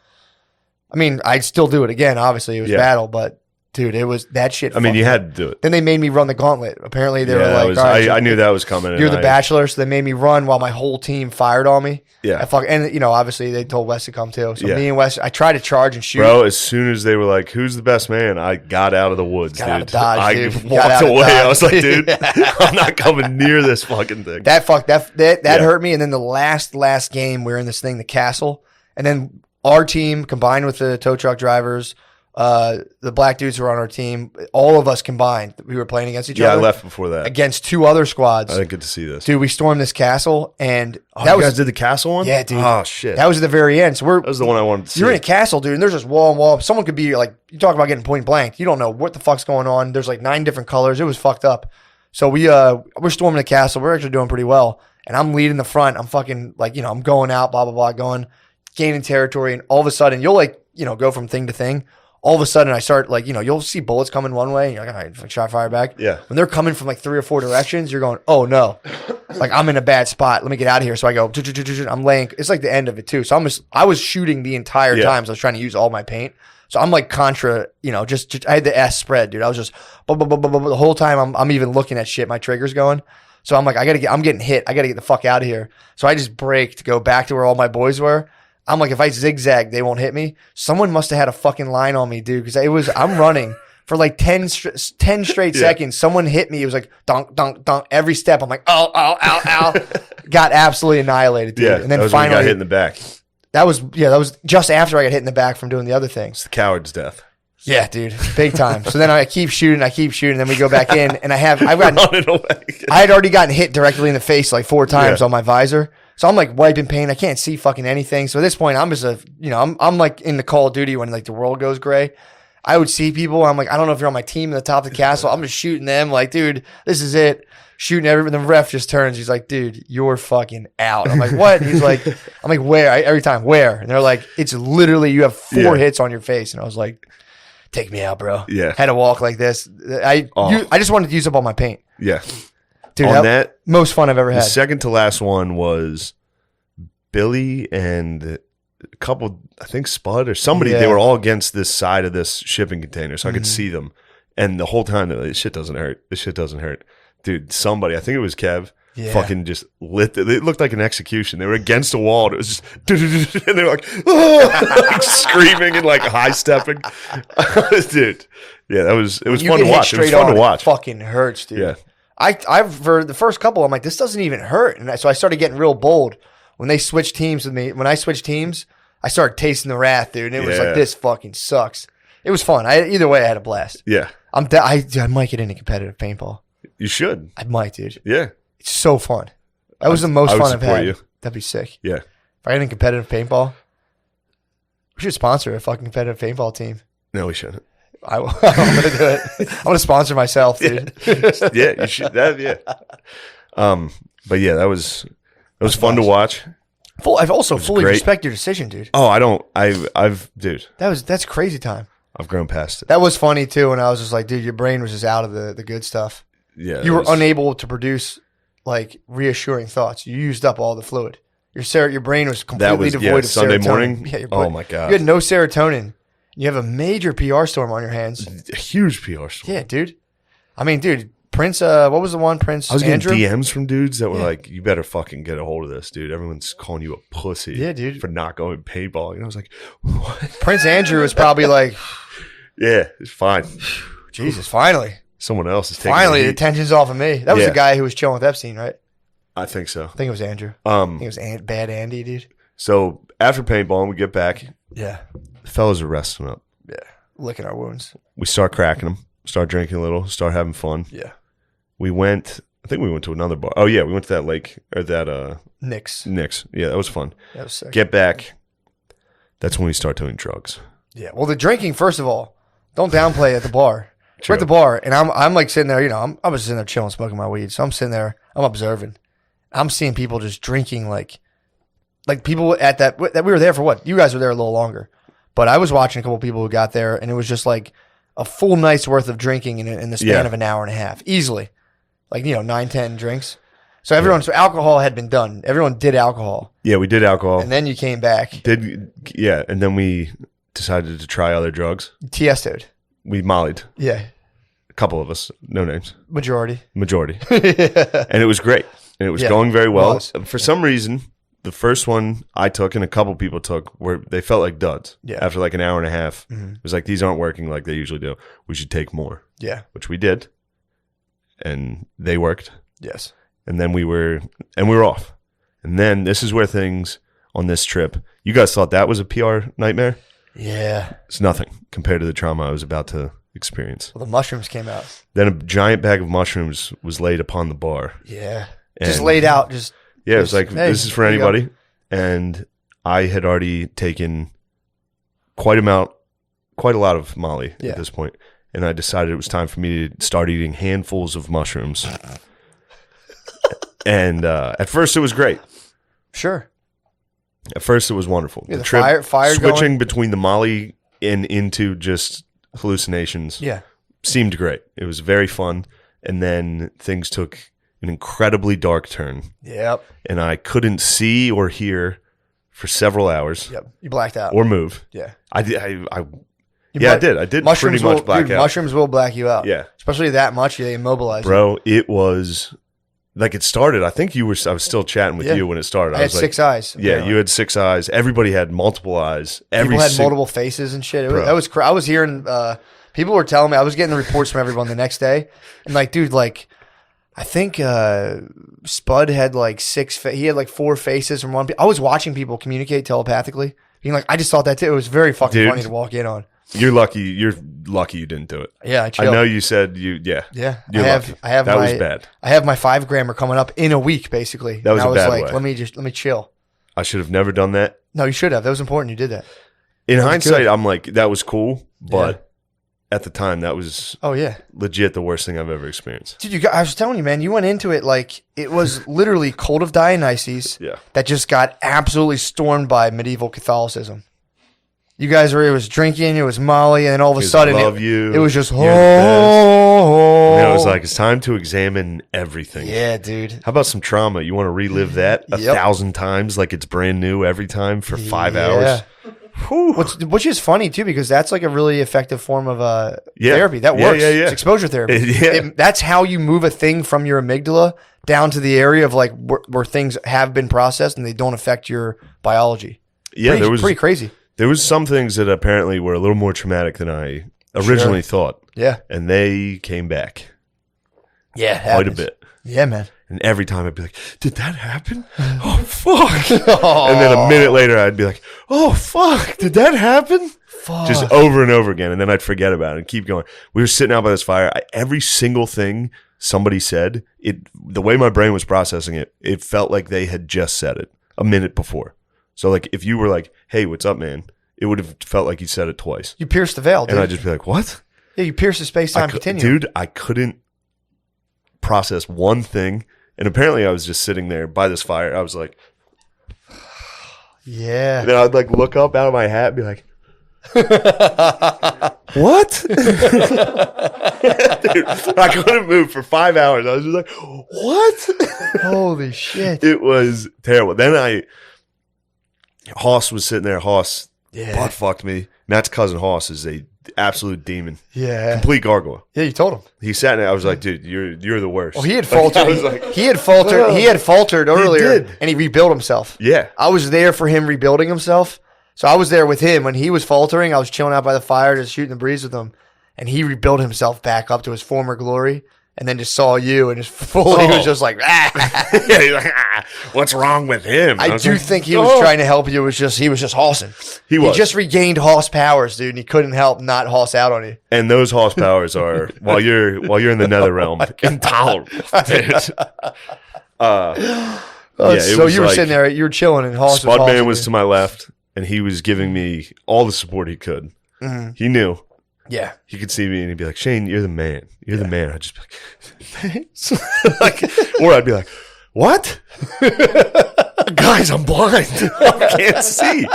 S1: I mean, I'd still do it again. Obviously, it was battle, but dude, it was that shit.
S2: I mean, you had to do it.
S1: Then they made me run the gauntlet. Apparently, they were like,
S2: all
S1: right,
S2: I knew that was coming.
S1: You're the bachelor, so they made me run while my whole team fired on me.
S2: Yeah.
S1: And obviously, they told Wes to come too. So me and Wes, I tried to charge and shoot.
S2: Bro, as soon as they were like, who's the best man? I got out of the woods,
S1: Got out of
S2: dude.
S1: Dodge, dude.
S2: I walked away.
S1: Dodge.
S2: I was like, dude, I'm not coming near this fucking thing.
S1: That hurt me. And then the last game, we were in this thing, the castle. And then our team combined with the tow truck drivers, the black dudes who were on our team, all of us combined, we were playing against each other.
S2: Yeah, I left before that.
S1: Against 2 other squads.
S2: I didn't get to see this.
S1: Dude, we stormed this castle, and
S2: you guys did the castle one?
S1: Yeah, dude.
S2: Oh, shit.
S1: That was at the very end. So
S2: that was the one I wanted to see.
S1: You're in a castle, dude, and there's just wall and wall. Someone could be like, you talk about getting point blank. You don't know what the fuck's going on. There's like 9 different colors. It was fucked up. So we're storming the castle. We're actually doing pretty well. And I'm leading the front. I'm fucking like, I'm going out, blah, blah, blah, gaining territory. And all of a sudden, you'll like, go from thing to thing. All of a sudden, I start like, you'll see bullets coming one way. And you're like, all right, shot fire back.
S2: Yeah.
S1: When they're coming from like 3 or 4 directions, you're going, oh no, like I'm in a bad spot. Let me get out of here. So I go, I'm laying. It's like the end of it too. So I was shooting the entire time. So I was trying to use all my paint. So I'm like contra, just I had the S spread, dude. I was just the whole time. I'm even looking at shit. My trigger's going. So I'm like, I'm getting hit. I got to get the fuck out of here. So I just break to go back to where all my boys were. I'm like, if I zigzag, they won't hit me. Someone must have had a fucking line on me, dude, because I'm running for like 10 straight seconds. Someone hit me. It was like dunk, dunk, dunk. Every step, I'm like, ow. Got absolutely annihilated, dude.
S2: Yeah,
S1: and then
S2: that was
S1: finally,
S2: when you got hit in the back.
S1: That was just after I got hit in the back from doing the other things.
S2: It's the coward's death.
S1: Yeah, dude, big time. So then I keep shooting, then we go back in, and I've gotten
S2: running away.
S1: I had already gotten hit directly in the face like 4 times on my visor. So I'm like wiping paint. I can't see fucking anything. So at this point, I'm just I'm like in the Call of Duty when like the world goes gray. I would see people. I'm like, I don't know if you're on my team at the top of the castle. I'm just shooting them. Like, dude, this is it. Shooting everyone. The ref just turns. He's like, dude, you're fucking out. I'm like, what? He's like, I'm like, where? Every time, where? And they're like, it's literally you have 4 hits on your face. And I was like, take me out, bro.
S2: Yeah.
S1: Had to walk like this. I just wanted to use up all my paint.
S2: Yeah.
S1: Dude,
S2: On that,
S1: most fun I've ever
S2: the
S1: had.
S2: second to last one was Billy and a couple, I think Spud or somebody.
S1: Yeah.
S2: They were all against this side of this shipping container, so I could see them. And the whole time, they're like, this shit doesn't hurt. This shit doesn't hurt. Dude, somebody, I think it was Kev, fucking just lit. It looked like an execution. They were against a wall. And it was just, and they were like, like screaming and like high stepping. Dude, yeah, it was fun to watch. It was fun to watch.
S1: It fucking hurts, dude.
S2: Yeah.
S1: I've for the first couple, I'm like, this doesn't even hurt. And so I started getting real bold when they switched teams with me. When I switched teams, I started tasting the wrath, dude. And it was like, this fucking sucks. It was fun. Either way, I had a blast.
S2: Yeah.
S1: I might get into competitive paintball.
S2: You should.
S1: I might, dude.
S2: Yeah.
S1: It's so fun. That was the most fun I've had.
S2: You.
S1: That'd be sick.
S2: Yeah.
S1: If I had a competitive paintball, we should sponsor a fucking competitive paintball team.
S2: No, we shouldn't.
S1: I'm going to do it. I'm going to sponsor myself, dude.
S2: Yeah, you should. Yeah. But yeah, that was fun to watch.
S1: I've also fully
S2: great.
S1: respect your decision, dude.
S2: Oh, I don't. Dude.
S1: That's crazy time.
S2: I've grown past it.
S1: That was funny too. And I was just like, dude, your brain was just out of the good stuff.
S2: Yeah,
S1: You were unable to produce like reassuring thoughts. You used up all the fluid. Your brain was completely devoid of
S2: Sunday
S1: serotonin.
S2: morning.
S1: Yeah,
S2: Oh my god,
S1: you had no serotonin. You have a major PR storm on your hands.
S2: a huge PR storm.
S1: Yeah, dude. I mean, dude, Prince. What was the one? Prince
S2: I was
S1: Andrew.
S2: getting DMs from dudes that were like, "You better fucking get a hold of this, dude. Everyone's calling you a pussy,
S1: Yeah, dude.
S2: for not going paintball." And I was like, "What?"
S1: Prince Andrew was probably like,
S2: Yeah, it's fine.
S1: Jesus, finally.
S2: Someone else is taking
S1: Finally,
S2: the
S1: the
S2: heat.
S1: tension's off of me. That was
S2: Yeah.
S1: the guy who was chilling with Epstein, right?
S2: I think so.
S1: I think it was Andrew. I think it was Bad Andy, dude.
S2: So after paintball, we get back.
S1: Yeah.
S2: The fellas are resting up.
S1: Yeah. Licking our wounds.
S2: We start cracking them. Start drinking a little. Start having fun.
S1: Yeah.
S2: We went. I think we went to another bar. Oh yeah, we went to that lake or that
S1: Knicks.
S2: Nick's. Yeah, that was fun.
S1: That was sick.
S2: Get back. That's when we start doing drugs.
S1: Yeah. Well, the drinking, first of all, don't downplay at the bar. We're
S2: True.
S1: at the bar, and I'm like sitting there, I was sitting there chilling, smoking my weed. So I'm sitting there, I'm observing. I'm seeing people just drinking like people at that we were there for what? You guys were there a little longer. But I was watching a couple people who got there, and it was just like a full night's worth of drinking in the span of an hour and a half. Easily. Like, 9, 10 drinks. So so alcohol had been done. Everyone did alcohol.
S2: Yeah, we did alcohol.
S1: And then you came back.
S2: And then we decided to try other drugs.
S1: Tiesto'd.
S2: We mollied.
S1: Yeah.
S2: A couple of us, no names.
S1: Majority.
S2: And it was great. And it was
S1: Yeah,
S2: going very well.
S1: it was.
S2: For some reason, the first one I took and a couple people took they felt like duds.
S1: Yeah.
S2: After like an hour and a half.
S1: Mhm.
S2: It was like, these aren't working like they usually do. We should take more.
S1: Yeah.
S2: Which we did. And they worked.
S1: Yes.
S2: And then we were off. And then this is where things on this trip, you guys thought that was a PR nightmare?
S1: Yeah.
S2: It's nothing compared to the trauma I was about to experience.
S1: Well, the mushrooms came out.
S2: Then a giant bag of mushrooms was laid upon the bar.
S1: Yeah. Just
S2: And-
S1: laid out. Just
S2: Yeah, it was like,
S1: hey,
S2: this is for
S1: here you go.
S2: anybody. And I had already taken quite a lot of Molly
S1: Yeah.
S2: at this point. And I decided it was time for me to start eating handfuls of mushrooms. And at first it was great.
S1: Sure.
S2: At first it was wonderful.
S1: Yeah, the fire
S2: switching
S1: going.
S2: between the Molly and into just hallucinations
S1: Yeah.
S2: seemed great. It was very fun. And then things took an incredibly dark turn.
S1: Yep.
S2: And I couldn't see or hear for several hours
S1: Yep. You blacked out.
S2: or move.
S1: Yeah.
S2: I did.
S1: You
S2: I
S1: black-
S2: did. I did
S1: Mushrooms
S2: pretty much black
S1: dude,
S2: out.
S1: Mushrooms will black you out.
S2: Yeah.
S1: Especially that much, they immobilize you.
S2: Bro, it was like it started. I think I was still chatting with
S1: Yeah.
S2: you when it started.
S1: I had
S2: was like,
S1: 6 eyes.
S2: yeah,
S1: apparently.
S2: you had 6 eyes. Everybody had multiple eyes.
S1: People had multiple faces and shit.
S2: Bro.
S1: That was I was hearing people were telling me, I was getting the reports from everyone the next day, and like, dude, like, I think Spud had like he had like 4 faces from one. I was watching people communicate telepathically, being like, I just thought that too. It was very fucking
S2: Dude.
S1: funny to walk in on.
S2: You're lucky. You're lucky you didn't do it.
S1: Yeah, I
S2: I
S1: chill.
S2: know you said you. Yeah.
S1: Yeah,
S2: You're lucky.
S1: I have
S2: that
S1: my,
S2: was bad.
S1: I have my 5 grammer coming up in a week, basically.
S2: That was
S1: and I
S2: a
S1: was
S2: bad
S1: like,
S2: way.
S1: let me chill.
S2: I should have never done that.
S1: No, you should have. That was important. You did that.
S2: In
S1: was
S2: hindsight,
S1: good.
S2: I'm like, that was cool, but at the time, that was
S1: Oh yeah,
S2: legit the worst thing I've ever experienced.
S1: dude. I was telling you, man. You went into it like it was literally Cult of Dionysus
S2: Yeah.
S1: that just got absolutely stormed by medieval Catholicism. You guys were. It was drinking. It was Molly, and then all of a sudden,
S2: I love you.
S1: it was just
S2: You're the best.
S1: oh.
S2: And then it was like, it's time to examine everything.
S1: Yeah, dude.
S2: How about some trauma? You want to relive that
S1: Yep.
S2: 1,000 times like it's brand new every time for 5
S1: Yeah.
S2: hours? Whew.
S1: Which is funny too, because that's like a really effective form of
S2: Yeah.
S1: therapy. That
S2: Yeah,
S1: works.
S2: yeah, yeah.
S1: It's exposure therapy.
S2: Yeah.
S1: That's how you move a thing from your amygdala down to the area of like where things have been processed and they don't affect your biology.
S2: Yeah,
S1: Pretty crazy.
S2: there was some things that apparently were a little more traumatic than I originally thought,
S1: Yeah.
S2: and they came back
S1: Yeah.
S2: quite a bit.
S1: Yeah, man.
S2: And every time I'd be like, did that happen? Oh, fuck. And then a minute later, I'd be like, oh, fuck. Did that happen?
S1: Fuck.
S2: Just over and over again. And then I'd forget about it and keep going. We were sitting out by this fire. Every single thing somebody said, the way my brain was processing it, it felt like they had just said it a minute before. So, like, if you were like, hey, what's up, man? It would have felt like you said it twice.
S1: You pierced the veil, dude.
S2: And I'd just be like, what?
S1: Yeah, you pierced the space-time continuum.
S2: Dude, I couldn't process one thing. And apparently I was just sitting there by this fire. I was like,
S1: Yeah.
S2: and then I'd like look up out of my hat and be like, what? Dude, I couldn't move for 5 hours. I was just like, what?
S1: Holy shit.
S2: It was terrible. Then Hoss was sitting there. Hoss
S1: Yeah.
S2: butt fucked me. Matt's cousin Hoss is a absolute demon.
S1: Yeah.
S2: Complete gargoyle.
S1: Yeah, you told him.
S2: He sat there. I was like, dude, you're the worst.
S1: Well, he had
S2: Like,
S1: faltered.
S2: I was like,
S1: he had faltered. He had faltered earlier,
S2: did.
S1: and he rebuilt himself.
S2: yeah.
S1: I was there for him rebuilding himself. So I was there with him when he was faltering. I was chilling out by the fire, just shooting the breeze with him, and he rebuilt himself back up to his former glory. And then just saw you and just fully was just like, ah.
S2: Yeah, he's like, what's wrong with him?
S1: I
S2: was
S1: do
S2: like,
S1: think he was trying to help you. He was just hossing.
S2: He was.
S1: just regained hoss powers, dude, and he couldn't help not hoss out on you.
S2: And those horse powers are while you're in the nether realm, intolerable. Dude. Yeah, it
S1: so
S2: was
S1: you were
S2: like-
S1: sitting there, you were chilling, and hoss was
S2: Spudman
S1: hossing
S2: was
S1: you.
S2: to my left, and he was giving me all the support he could.
S1: Mhm.
S2: He knew.
S1: Yeah.
S2: He could see me and he'd be like, Shane, you're the man. You're the man. I'd just be like, thanks. Like, or I'd be like, what? Guys, I'm blind. I can't see.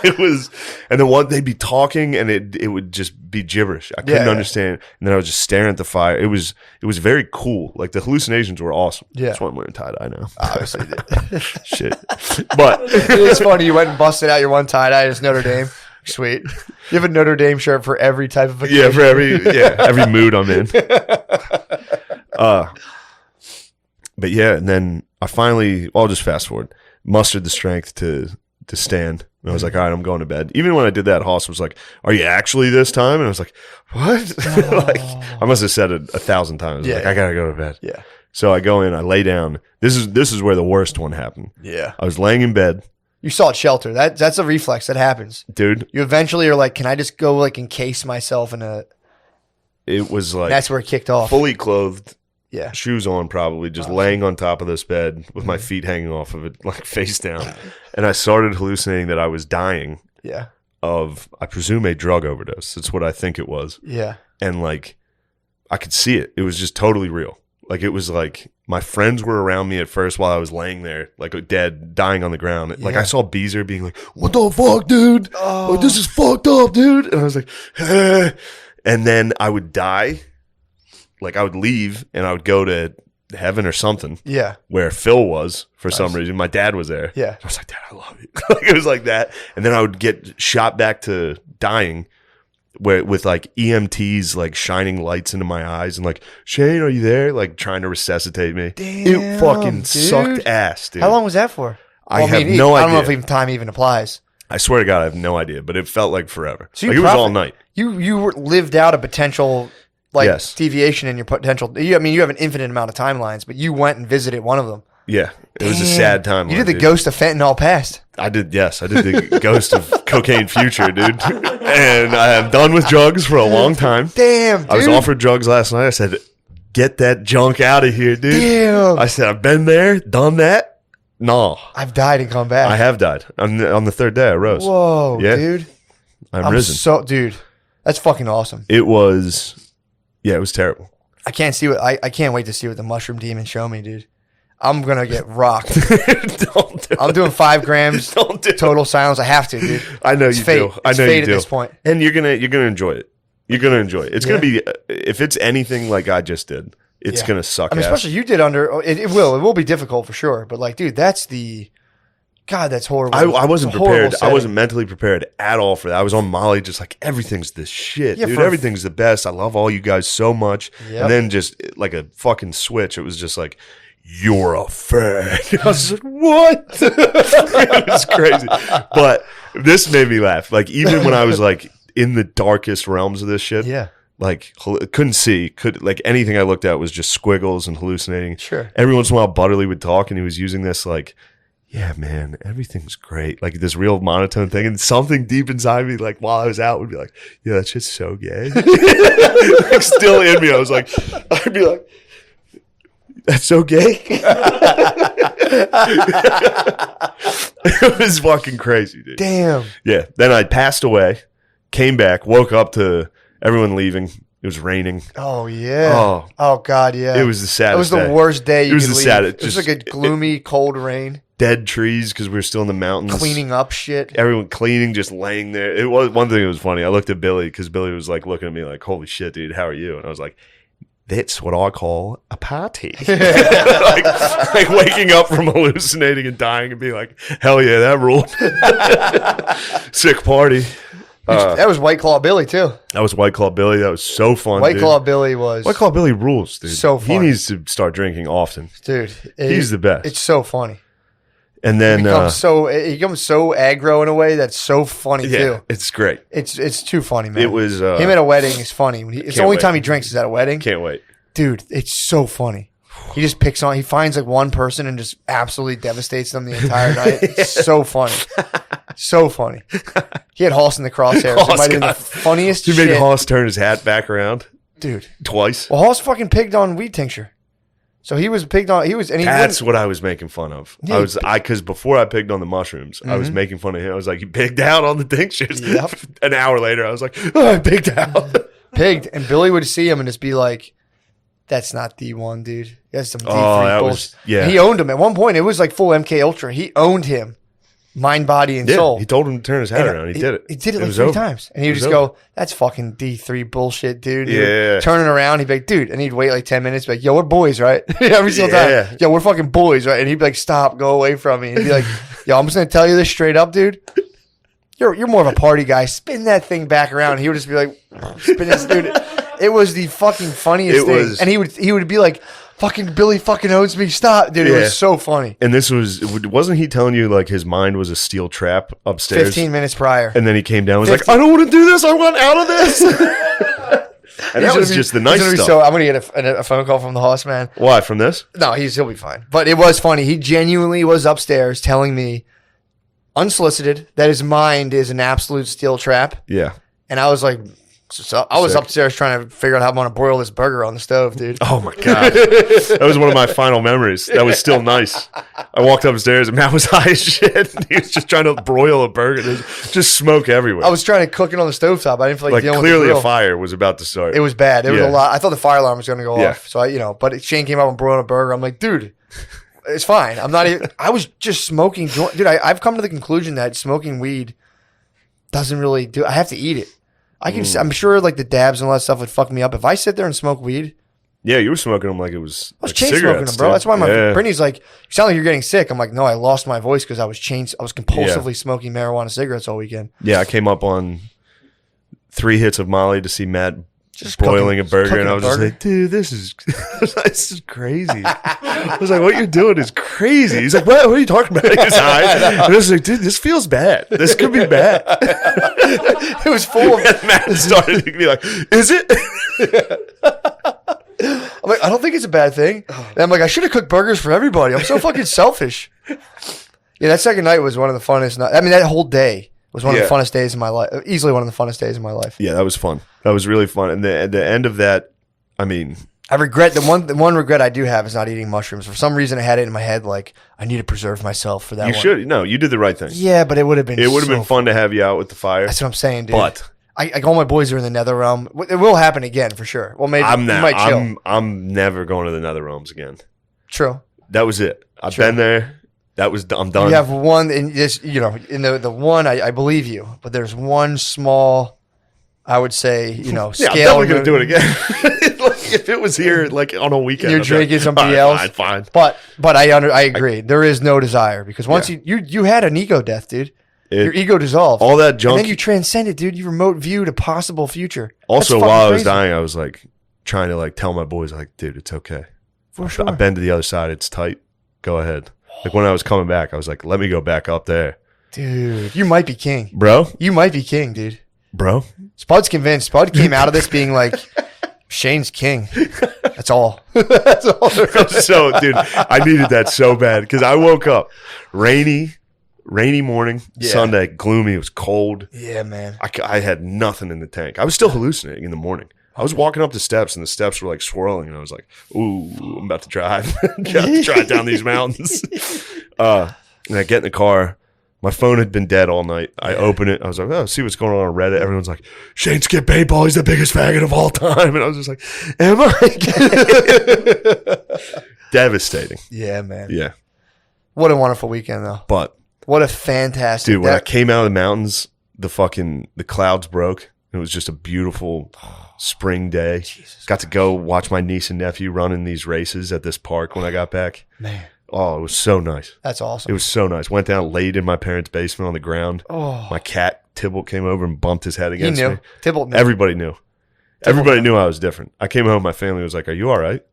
S2: It was, and then they'd be talking and it would just be gibberish. I couldn't
S1: Yeah.
S2: understand. And then I was just staring at the fire. It was very cool. Like the hallucinations were awesome.
S1: Yeah.
S2: That's why I'm wearing tie-dye now.
S1: Obviously.
S2: Shit. But
S1: It's funny. You went and busted out your one tie-dye as Notre Dame. Sweet. You have a Notre Dame shirt for every type of occasion.
S2: yeah, for every mood I'm in. But yeah, and then I finally, I'll just fast forward, mustered the strength to stand. And I was like, all right, I'm going to bed. Even when I did that, Hoss was like, are you actually this time? And I was like, what? Like, I must have said it 1,000 times.
S1: Yeah.
S2: Like, I got to go to bed.
S1: Yeah.
S2: So I go in, I lay down. This is where the worst one happened.
S1: Yeah.
S2: I was laying in bed,
S1: You sought shelter. That's a reflex that happens.
S2: dude.
S1: You eventually are like, can I just go like encase myself in a?
S2: It was like
S1: That's where it kicked off.
S2: fully clothed,
S1: Yeah.
S2: shoes on, probably just laying on top of this bed with my feet hanging off of it, like face down. And I started hallucinating that I was dying
S1: Yeah.
S2: of, I presume, a drug overdose. That's what I think it was.
S1: Yeah.
S2: And like, I could see it. It was just totally real. Like, it was like my friends were around me at first while I was laying there, like dead, dying on the ground. Like,
S1: Yeah.
S2: I saw Beezer being like, what the fuck, dude?
S1: Oh.
S2: Like, this is fucked up, dude. And I was like, eh. And then I would die. Like, I would leave and I would go to heaven or something
S1: Yeah.
S2: where Phil was for some reason. My dad was there.
S1: Yeah.
S2: I was like, Dad, I love you. Like, it was like that. And then I would get shot back to dying where with like EMTs like shining lights into my eyes and like, Shane, are you there? Like trying to resuscitate me.
S1: Damn,
S2: it fucking
S1: dude.
S2: sucked ass, dude.
S1: How long was that for?
S2: I have no
S1: I don't know
S2: idea.
S1: if even time even applies.
S2: I swear to God, I have no idea, but it felt like forever.
S1: So
S2: Like,
S1: you
S2: it was all
S1: profit-
S2: night.
S1: You lived out a potential like
S2: Yes.
S1: deviation in your potential. You have an infinite amount of timelines, but you went and visited one of them.
S2: Yeah, it was a
S1: Damn.
S2: sad time.
S1: You did the ghost of fentanyl past.
S2: I did, yes. I did the ghost of cocaine future, dude. And I am done with drugs for a long time.
S1: Damn, dude.
S2: I was offered drugs last night. I said, get that junk out of here, dude.
S1: Damn.
S2: I said, I've been there, done that. No.
S1: I've died and come back.
S2: I have died. On the third day, I rose.
S1: Whoa,
S2: Yeah.
S1: dude.
S2: I'm risen.
S1: Dude, that's fucking awesome.
S2: It was terrible.
S1: I can't see what I can't wait to see what the mushroom demon show me, dude. I'm gonna get rocked.
S2: Don't do
S1: I'm doing 5 grams
S2: Don't do
S1: total silence. I have to, dude.
S2: I know
S1: It's
S2: you
S1: fate.
S2: do. I
S1: It's
S2: know
S1: fate
S2: you
S1: at
S2: do.
S1: this point.
S2: And you're gonna enjoy it. You're gonna enjoy it. It's gonna be if it's anything like I just did, it's
S1: Yeah.
S2: gonna suck.
S1: I mean,
S2: ass.
S1: especially you did under. It will be difficult for sure. But like, dude, that's horrible.
S2: I wasn't
S1: It's a horrible
S2: prepared. I
S1: setting.
S2: wasn't mentally prepared at all for that. I was on Molly, just like everything's the shit,
S1: Yeah,
S2: dude.
S1: for-
S2: Everything's the best. I love all you guys so much.
S1: Yep.
S2: And then just like a fucking switch, it was just like, you're a fag. I was like, what? It was crazy. But this made me laugh. Like even when I was like in the darkest realms of this shit,
S1: Yeah,
S2: like couldn't see, like anything I looked at was just squiggles and hallucinating.
S1: sure.
S2: Every once in a while, Butterly would talk, and he was using this like, "Yeah, man, everything's great," like this real monotone thing, and something deep inside me, like while I was out, would be like, "Yeah, that shit's so gay." Like still in me, I'd be like, "That's so gay." It was fucking crazy, dude.
S1: Damn.
S2: Yeah. Then I passed away, came back, woke up to everyone leaving. It was raining.
S1: Oh yeah.
S2: Oh.
S1: Oh god, yeah.
S2: It was the saddest.
S1: It was the
S2: day.
S1: worst day. You
S2: It was
S1: could
S2: the
S1: leave.
S2: saddest-
S1: It was
S2: just-
S1: like a gloomy, cold rain.
S2: Dead trees because we were still in the mountains.
S1: Cleaning up shit.
S2: Everyone cleaning, just laying there. It was one thing that was funny. I looked at Billy because Billy was like looking at me like, "Holy shit, dude, how are you?" And I was like, "That's what I call a party." like waking up from hallucinating and dying and being like, "Hell yeah, that ruled." Sick party.
S1: That was White Claw Billy too.
S2: That was White Claw Billy. That was so fun.
S1: White
S2: dude.
S1: Claw Billy was
S2: White Claw Billy rules, dude.
S1: So
S2: He
S1: fun.
S2: needs to start drinking often.
S1: dude.
S2: He's the best.
S1: It's so funny.
S2: And
S1: He
S2: then
S1: becomes so aggro in a way that's so funny
S2: yeah,
S1: too.
S2: it's great.
S1: It's too funny, man.
S2: It was
S1: him at a wedding is funny. It's the
S2: Can't
S1: only
S2: wait.
S1: time he drinks is at a wedding.
S2: Can't wait.
S1: Dude, it's so funny. He just picks on. He finds like one person and just absolutely devastates them the entire night. It's so funny, so funny. He had Hoss in the crosshairs. It
S2: Hoss
S1: might have been the
S2: got-
S1: funniest
S2: He
S1: shit,
S2: made Hoss turn his hat back around
S1: dude.
S2: twice.
S1: Well, Hoss fucking pigged on weed tincture, so he was pigged on. He was, and he
S2: That's
S1: wouldn't-
S2: what I was making fun of.
S1: Yeah,
S2: Because before I pigged on the mushrooms, I was making fun of him. I was like, he pigged out on the tinctures.
S1: Yep.
S2: An hour later, I was like, oh, I pigged out.
S1: pigged, and Billy would see him and just be like, "That's not D1, dude. That's some D3
S2: Oh, that
S1: bullshit."
S2: was- yeah.
S1: And he owned him at one point. It was like full MK Ultra. He owned him, mind, body, and
S2: Yeah,
S1: soul.
S2: he told him to turn his hat
S1: And
S2: around. He did it.
S1: He did it like
S2: was
S1: 3
S2: over.
S1: times. And he would
S2: It
S1: just
S2: was
S1: go, "That's fucking D3 bullshit, dude." He would
S2: Yeah.
S1: turn it around. He'd be like, "Dude," and he'd wait like 10 minutes, be like, "Yo, we're boys, right?" Every single
S2: Yeah.
S1: time. "Yo, we're fucking boys, right?" And he'd be like, "Stop, go away from me." And he'd be like, "Yo, I'm just going to tell you this straight up, dude. You're more of a party guy. Spin that thing back around." He would just be like, "Spin this, dude." It was the fucking funniest
S2: It
S1: thing.
S2: was-
S1: And he would be like, "Fucking Billy fucking owns me. Stop." Dude, it
S2: Yeah.
S1: was so funny.
S2: And this wasn't he telling you like his mind was a steel trap upstairs?
S1: 15 minutes prior.
S2: And then he came down and was
S1: 15
S2: like, I don't want to do this. I want out of this. And that was just the nice
S1: It's gonna be
S2: stuff.
S1: So I'm gonna get a phone call from the host man.
S2: Why? From this?
S1: No, he'll be fine. But it was funny. He genuinely was upstairs telling me, unsolicited, that his mind is an absolute steel trap.
S2: Yeah.
S1: And I was like, so I was
S2: Sick.
S1: upstairs trying to figure out how I'm gonna broil this burger on the stove, dude.
S2: Oh my God. That was one of my final memories. That was still nice. I walked upstairs and Matt was high as shit. He was just trying to broil a burger. There's just smoke everywhere.
S1: I was trying to cook it on the stovetop. I didn't feel like,
S2: like
S1: dealing
S2: clearly
S1: with the
S2: a
S1: grill.
S2: fire was about to start.
S1: It was bad. It was
S2: Yeah.
S1: a lot. I thought the fire alarm was gonna go
S2: Yeah.
S1: off. So but Shane came up and broiled a burger. I'm like, dude, it's fine. I'm not even. I was just smoking. Dude, I've come to the conclusion that smoking weed doesn't really do. I have to eat it. I'm sure like the dabs and all that stuff would fuck me up if I sit there and smoke weed.
S2: Yeah, you were smoking them like it was.
S1: I was
S2: like
S1: chain smoking
S2: cigarettes,
S1: them, bro.
S2: dude.
S1: That's why
S2: Yeah.
S1: Brittany's like, "You sound like you're getting sick." I'm like, "No, I lost my voice because I was compulsively smoking marijuana cigarettes all weekend."
S2: Yeah, I came up on 3 hits of Molly to see Matt
S1: Just
S2: broiling
S1: cooking-
S2: a burger,
S1: cooking
S2: and I
S1: a
S2: was just
S1: burger.
S2: like, dude, this is this is crazy. I was like, what you're doing is crazy. He's like, what are you talking about? He's high. And I was like, dude, this feels bad. This could be bad.
S1: It was full of.
S2: And Matt started to be like, is it?
S1: I'm like, I don't think it's a bad thing. And I'm like, I should have cooked burgers for everybody. I'm so fucking selfish. Yeah, that second night was one of the funnest. I mean, that whole day was one of the funnest days of my life. Easily one of the funnest days of my life.
S2: Yeah, that was fun. That was really fun. And at the end of that, I mean,
S1: I regret the one regret I do have is not eating mushrooms. For some reason, I had it in my head like I need to preserve myself for that.
S2: you should. No, you did the right thing.
S1: Yeah, but it would have been.
S2: It would have
S1: so
S2: been fun to have you out with the fire.
S1: That's what I'm saying, dude.
S2: But
S1: I all my boys are in the nether realm. It will happen again for sure. Well, maybe
S2: I'm
S1: we
S2: not.
S1: might chill.
S2: I'm never going to the nether realms again.
S1: True.
S2: That was it. I've
S1: True.
S2: been there. I'm done.
S1: You have one, and just in the one, I believe you, but there's one small, I would say,
S2: yeah, I'm
S1: scale.
S2: definitely gonna do it again. Like, if it was here, like on a weekend,
S1: You're
S2: I'd be
S1: drinking
S2: like,
S1: somebody
S2: all
S1: else.
S2: right, fine.
S1: But I agree. There is no desire because once you had an ego death, dude. Your ego dissolved.
S2: All that junk.
S1: And then you transcended, dude. You remote viewed a possible future.
S2: Also,
S1: That's
S2: while
S1: fucking
S2: I was
S1: crazy.
S2: dying, I was like trying to like tell my boys, like, dude, it's okay.
S1: For sure.
S2: I've been to the other side. It's tight. Go ahead. Like when I was coming back, I was like, let me go back up there,
S1: Dude, you might be king.
S2: bro.
S1: You might be king, dude.
S2: Bro.
S1: Spud's convinced. Spud came out of this being like, Shane's king. That's all. That's all.
S2: So, dude, I needed that so bad because I woke up rainy morning,
S1: Yeah.
S2: Sunday, gloomy. It was cold.
S1: Yeah, man.
S2: I had nothing in the tank. I was still hallucinating in the morning. I was walking up the steps and the steps were like swirling, and I was like, "Ooh, I'm about to drive, got to drive down these mountains." And I get in the car. My phone had been dead all night. I open it. I was like, "Oh, see what's going on Reddit." Everyone's like, "Shane Skip Paintball, he's the biggest faggot of all time," and I was just like, "Am I?" Devastating.
S1: Yeah, man.
S2: Yeah,
S1: What a wonderful weekend, though.
S2: but
S1: What a fantastic.
S2: dude, when I came out of the mountains, the clouds broke. It was just a beautiful spring day. Got to go watch my niece and nephew running these races at this park when I got back.
S1: Man,
S2: Oh, it was so nice.
S1: that's awesome.
S2: It was so nice. Went down, laid in my parents' basement on the ground.
S1: Oh,
S2: My cat Tybalt came over and bumped his head
S1: he
S2: against
S1: knew.
S2: me.
S1: Tybalt knew.
S2: Everybody knew. Everybody knew I was different. I came home. My family was like, "Are you all right?"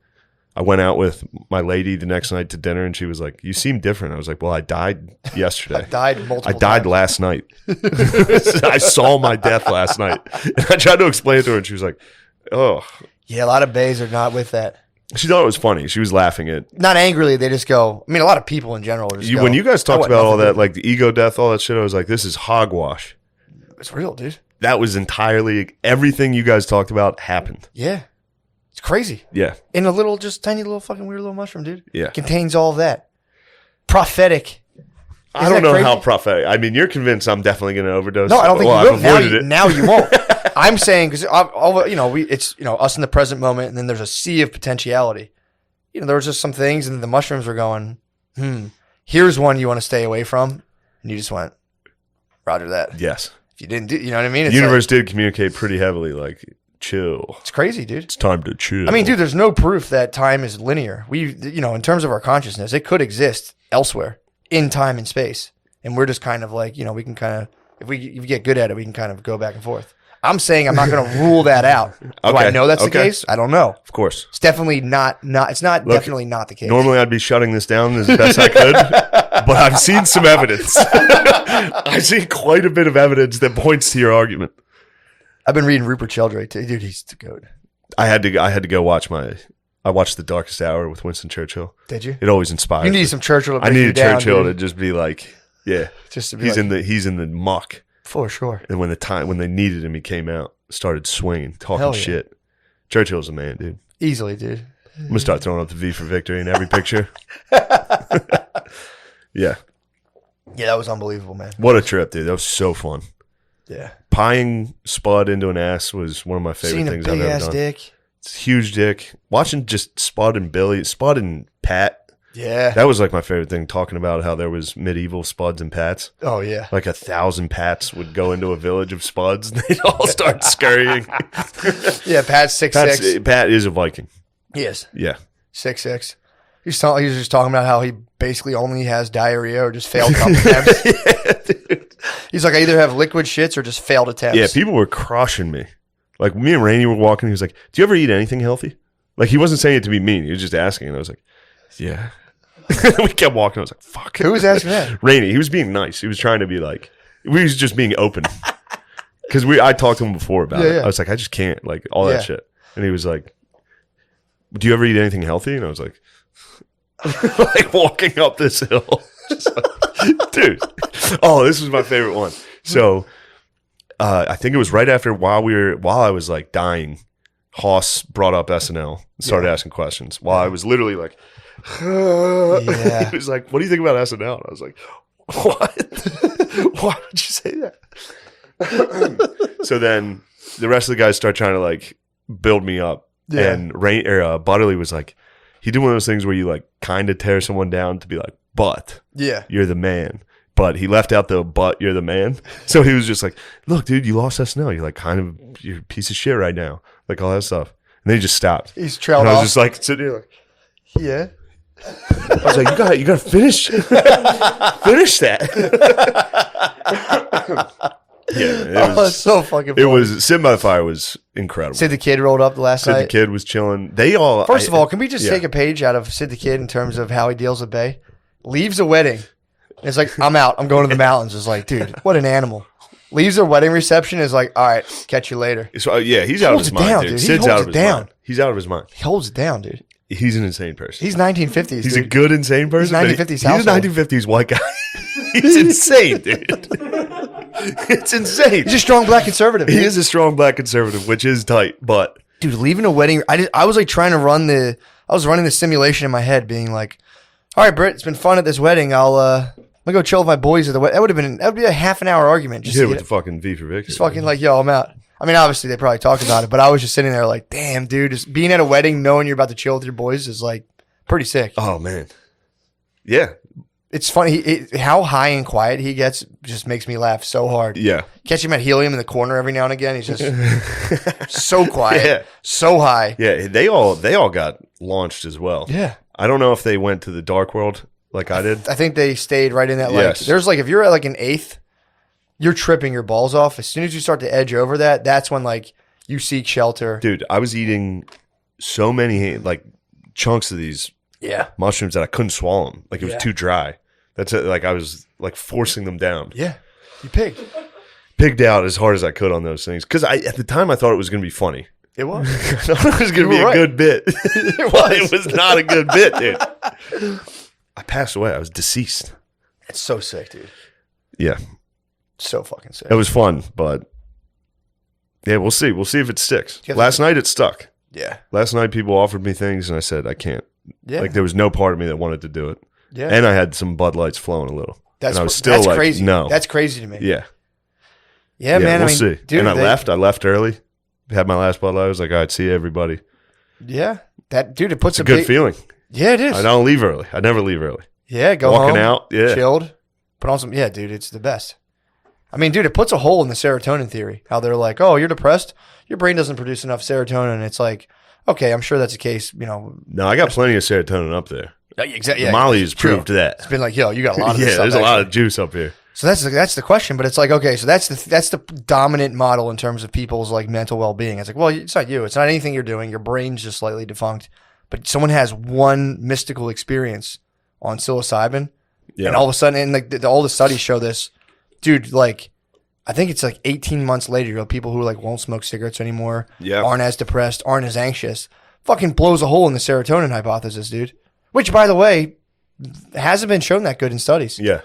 S2: I went out with my lady the next night to dinner, and she was like, "You seem different." I was like, "Well, I died yesterday.
S1: died multiple
S2: I died
S1: times.
S2: last night. I saw my death last night." And I tried to explain it to her, and she was like, "Oh."
S1: Yeah, a lot of bays are not with that.
S2: She thought it was funny. She was laughing at
S1: Not angrily, they just go. I mean, a lot of people in general just
S2: you.
S1: go,
S2: When you guys
S1: "I
S2: talked
S1: want
S2: about all
S1: nothing to
S2: that,
S1: do
S2: like the ego death, all that shit, I was like, this is hogwash.
S1: It's real, dude.
S2: That was entirely everything you guys talked about happened.
S1: Yeah. It's crazy.
S2: Yeah.
S1: In a little, just tiny little fucking weird little mushroom, dude.
S2: Yeah.
S1: Contains all of that. Prophetic.
S2: I
S1: Isn't
S2: don't
S1: that
S2: know
S1: crazy?
S2: how prophetic. I mean, you're convinced I'm definitely going to overdose.
S1: No, I don't think
S2: Well,
S1: you
S2: I've
S1: will.
S2: avoided it.
S1: Now you won't. I'm saying because it's us in the present moment, and then there's a sea of potentiality. There was just some things, and then the mushrooms were going. Here's one you want to stay away from, and you just went, Roger that.
S2: Yes.
S1: If you didn't do, you know what I mean?
S2: The
S1: It's
S2: universe did communicate pretty heavily, like, chill.
S1: it's crazy, dude.
S2: It's time to chill.
S1: I mean, dude, there's no proof that time is linear. In terms of our consciousness, it could exist elsewhere in time and space, and we're just kind of like, we can kind of, if we get good at it, we can kind of go back and forth. I'm saying I'm not going to rule that out. Do I
S2: Okay,
S1: know that's the
S2: okay.
S1: case? I don't know.
S2: Of course.
S1: It's definitely not. It's not
S2: Look,
S1: definitely not the case.
S2: Normally I'd be shutting this down as best I could, but I've seen some evidence. I've seen quite a bit of evidence that points to your argument.
S1: I've been reading Rupert Sheldrake too. Dude, he's the goat.
S2: I had to go watch I watched The Darkest Hour with Winston Churchill.
S1: Did you?
S2: It always inspires
S1: You
S2: me.
S1: need some Churchill. To
S2: I
S1: bring you
S2: needed
S1: down,
S2: Churchill to
S1: dude.
S2: just be like, yeah,
S1: Just to be
S2: he's
S1: like,
S2: in the muck.
S1: for sure.
S2: And when they needed him, he came out, started swinging, talking
S1: Hell yeah.
S2: shit. Churchill's a man, dude.
S1: Easily, dude.
S2: I'm gonna start throwing up the V for victory in every picture. Yeah,
S1: Yeah, that was unbelievable, man.
S2: what a trip, dude. That was so fun.
S1: Yeah.
S2: Pieing Spud into an ass was one of my favorite
S1: Seeing a
S2: things I've
S1: big
S2: ever
S1: ass
S2: done.
S1: dick.
S2: It's a huge dick. Watching just Spud and Pat.
S1: Yeah.
S2: That was like my favorite thing. Talking about how there was medieval Spuds and Pats.
S1: Oh yeah.
S2: Like 1,000 Pats would go into a village of Spuds and they'd all start scurrying.
S1: Yeah. Pat's 6'6".
S2: Pat is a Viking.
S1: Yes.
S2: Yeah.
S1: 6'6". He was just talking about how he basically only has diarrhea or just failed couple attempts. He's like, I either have liquid shits or just failed attempts.
S2: Yeah, people were crushing me. Like me and Rainey were walking. He was like, "Do you ever eat anything healthy?" Like he wasn't saying it to be mean. He was just asking, and I was like, "Yeah." We kept walking. I was like, "Fuck."
S1: Who was asking that?
S2: Rainey. He was being nice. He was trying to be like, he was just being open. Because I talked to him before about it.
S1: Yeah.
S2: I was like, I just can't, like all
S1: Yeah.
S2: that shit. And he was like, do you ever eat anything healthy? And I was like, like walking up this hill. Just like, dude. Oh, this was my favorite one. So I think it was right after while I was like dying, Hoss brought up SNL and started asking questions while I was literally like, he was like, what do you think about SNL? And I was like, what? Why would you say that? So then the rest of the guys start trying to like build me up. Yeah. And Butterly was like, he did one of those things where you like kind of tear someone down to be like, but you're the man. But he left out the "but you're the man." So he was just like, "Look, dude, you lost SNL. You're like you're a piece of shit right now, like all that stuff." And then he just stopped.
S1: He's trailed
S2: and
S1: off.
S2: I was just like sitting here, like,
S1: yeah.
S2: I was like, you got to finish that. Yeah, it was
S1: so fucking funny.
S2: It was Sitting by the Fire was incredible.
S1: Sid the Kid rolled up the last night.
S2: Sid the Kid was chilling. They all
S1: First of all, can we just take a page out of Sid the Kid in terms of how he deals with Bay? Leaves a wedding. It's like, I'm out. I'm going to the mountains. It's like, dude, what an animal. Leaves a wedding reception. Is like, all right, catch you later.
S2: So, yeah, he's out of his mind, dude. Sid's out of his mind. He's out of his mind.
S1: He holds it down, dude.
S2: He's an insane person.
S1: He's 1950s.
S2: He's a good insane person.
S1: He's 1950s.
S2: He's a 1950s white guy. He's insane, dude. It's insane.
S1: He's a strong black conservative.
S2: He is a strong black conservative, which is tight. But
S1: dude, leaving a wedding. I was like trying to run I was running the simulation in my head, being like, all right, Britt, it's been fun at this wedding. I'm gonna go chill with my boys at the wedding. That would be a half an hour argument.
S2: Just with the fucking V for Victory.
S1: Just fucking like, yo, I'm out. I mean, obviously they probably talked about it, but I was just sitting there like, damn, dude, just being at a wedding, knowing you're about to chill with your boys is like pretty sick.
S2: Oh man, yeah.
S1: It's funny how high and quiet he gets. Just makes me laugh so hard.
S2: Yeah,
S1: catch him at Helium in the corner every now and again. He's just so quiet, so high.
S2: Yeah, they all got launched as well.
S1: Yeah,
S2: I don't know if they went to the dark world like I did.
S1: I think they stayed right in that. Like, there's like if you're at like an eighth, you're tripping your balls off. As soon as you start to edge over that, that's when like you seek shelter.
S2: Dude, I was eating so many like chunks of these mushrooms that I couldn't swallow them. Like it was too dry. That's it. Like I was like forcing them down.
S1: Yeah, you pigged
S2: out as hard as I could on those things because at the time I thought it was going to be funny.
S1: It was.
S2: I thought it was going to be a good bit. It was not a good bit, dude. I passed away. I was deceased.
S1: It's so sick, dude.
S2: Yeah.
S1: So fucking sick.
S2: It was fun, but yeah, we'll see. We'll see if it sticks. Last night it stuck.
S1: Yeah.
S2: Last night people offered me things and I said I can't. Yeah. Like there was no part of me that wanted to do it.
S1: Yeah.
S2: And I had some Bud Lights flowing a little.
S1: That's
S2: and I was still like,
S1: crazy.
S2: No.
S1: That's crazy to me.
S2: Yeah.
S1: Yeah, man.
S2: We'll
S1: I mean,
S2: see.
S1: Dude,
S2: and I left early. Had my last Bud Light. I was like, all right, see you, everybody.
S1: Yeah. That dude, it puts
S2: it's a good feeling.
S1: Yeah, it is.
S2: I don't leave early. I never leave early.
S1: Yeah, go
S2: Walking
S1: home,
S2: out,
S1: chilled, put on some. Yeah, dude, it's the best. I mean, dude, it puts a hole in the serotonin theory. How they're like, oh, you're depressed, your brain doesn't produce enough serotonin. And it's like, okay, I'm sure that's the case. You know,
S2: no, I got plenty of serotonin up there.
S1: Exactly.
S2: Yeah, Molly has proved that.
S1: It's been like, yo, you got a lot of this stuff,
S2: there's a lot of juice up here.
S1: So that's the question, but it's like, okay, so that's the dominant model in terms of people's like mental well being. It's like, well, it's not you, it's not anything you're doing. Your brain's just slightly defunct, but someone has one mystical experience on psilocybin, and all of a sudden, and like all the studies show this, dude. Like, I think it's like 18 months later, you know, people who like won't smoke cigarettes anymore, aren't as depressed, aren't as anxious, fucking blows a hole in the serotonin hypothesis, dude. Which, by the way, hasn't been shown that good in studies. Yeah.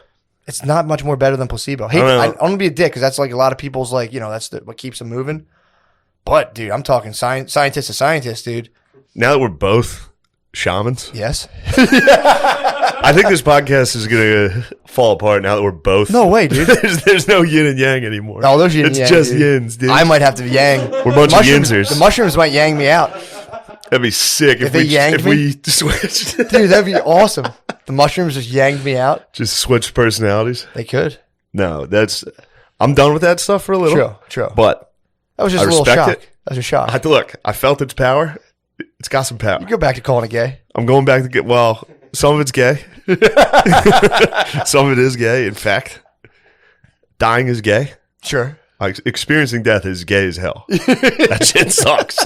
S1: It's not much more better than placebo. Hey, I don't want to be a dick because that's like a lot of people's like, you know, that's what keeps them moving. But, dude, I'm talking scientist to scientist, dude.
S2: Now that we're both shamans.
S1: Yes.
S2: I think this podcast is going to fall apart now that we're both.
S1: No way, dude.
S2: there's no yin and yang anymore.
S1: No, there's yin and yang.
S2: It's just yins, dude.
S1: I might have to yang.
S2: We're a bunch of yinsers.
S1: The mushrooms might yang me out.
S2: That'd be sick if we switched.
S1: Dude, that'd be awesome. The mushrooms just yanged me out.
S2: Just switch personalities.
S1: They could.
S2: No, I'm done with that stuff for a little.
S1: True.
S2: But
S1: that was just a little shock. That was a shock.
S2: I felt its power. It's got some power.
S1: You go back to calling it gay.
S2: I'm going back to get. Well, some of it's gay. Some of it is gay. In fact, dying is gay.
S1: Sure.
S2: Experiencing death is gay as hell. That shit sucks.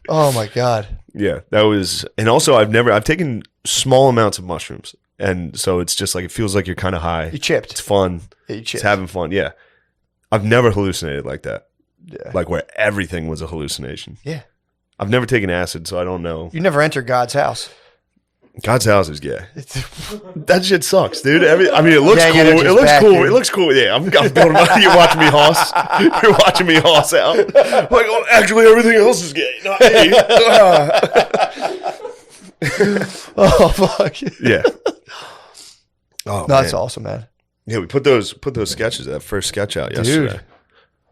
S1: Oh my god.
S2: Yeah, that was, and also I've taken small amounts of mushrooms, and so it's just like it feels like you're kind of high.
S1: You chipped.
S2: It's fun.
S1: Yeah, you chipped.
S2: It's having fun. Yeah, I've never hallucinated like that.
S1: Yeah.
S2: like where everything was a hallucination.
S1: Yeah.
S2: I've never taken acid, so I don't know.
S1: You never entered God's house.
S2: God's house is gay. That shit sucks, dude. I mean, it looks
S1: Gang
S2: cool.
S1: energy's
S2: It looks
S1: back,
S2: cool.
S1: dude.
S2: It looks cool. Yeah, I'm building my, you're watching me hoss. You're watching me hoss out. Like, oh, actually, everything else is gay, not me.
S1: Oh fuck.
S2: Yeah. Oh,
S1: No, that's
S2: man.
S1: awesome, man.
S2: Yeah, we put those sketches, that first sketch out yesterday.
S1: Dude.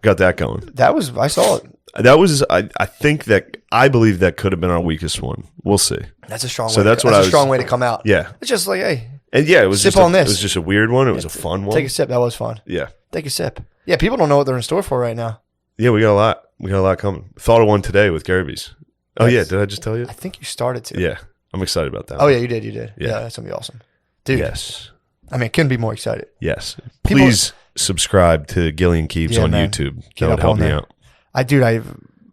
S2: Got that going.
S1: I saw it.
S2: That was, I believe that could have been our weakest one. We'll see.
S1: That's a strong.
S2: So
S1: way
S2: that's
S1: to,
S2: what
S1: that's
S2: I
S1: a
S2: was-
S1: strong way to come out.
S2: Yeah.
S1: It's just like, hey,
S2: And yeah, it was
S1: Sip
S2: just
S1: on this.
S2: It was just a weird one. It was a fun one.
S1: take a sip. That was fun.
S2: Yeah.
S1: Take a sip. Yeah, people don't know what they're in store for right now.
S2: Yeah, we got a lot. We got a lot coming. Thought of one today with Gary's. Oh, yeah.
S1: Nice.
S2: Did I just tell you?
S1: I think you started to.
S2: Yeah. I'm excited about that.
S1: Oh yeah, you did.
S2: Yeah.
S1: Yeah, that's gonna be awesome, dude.
S2: Yes.
S1: I mean, couldn't be more excited.
S2: Yes.
S1: People-
S2: Please subscribe to Gillian Keeps
S1: Yeah,
S2: on
S1: man.
S2: YouTube.
S1: Get
S2: That would
S1: up
S2: help
S1: on
S2: me
S1: there.
S2: out.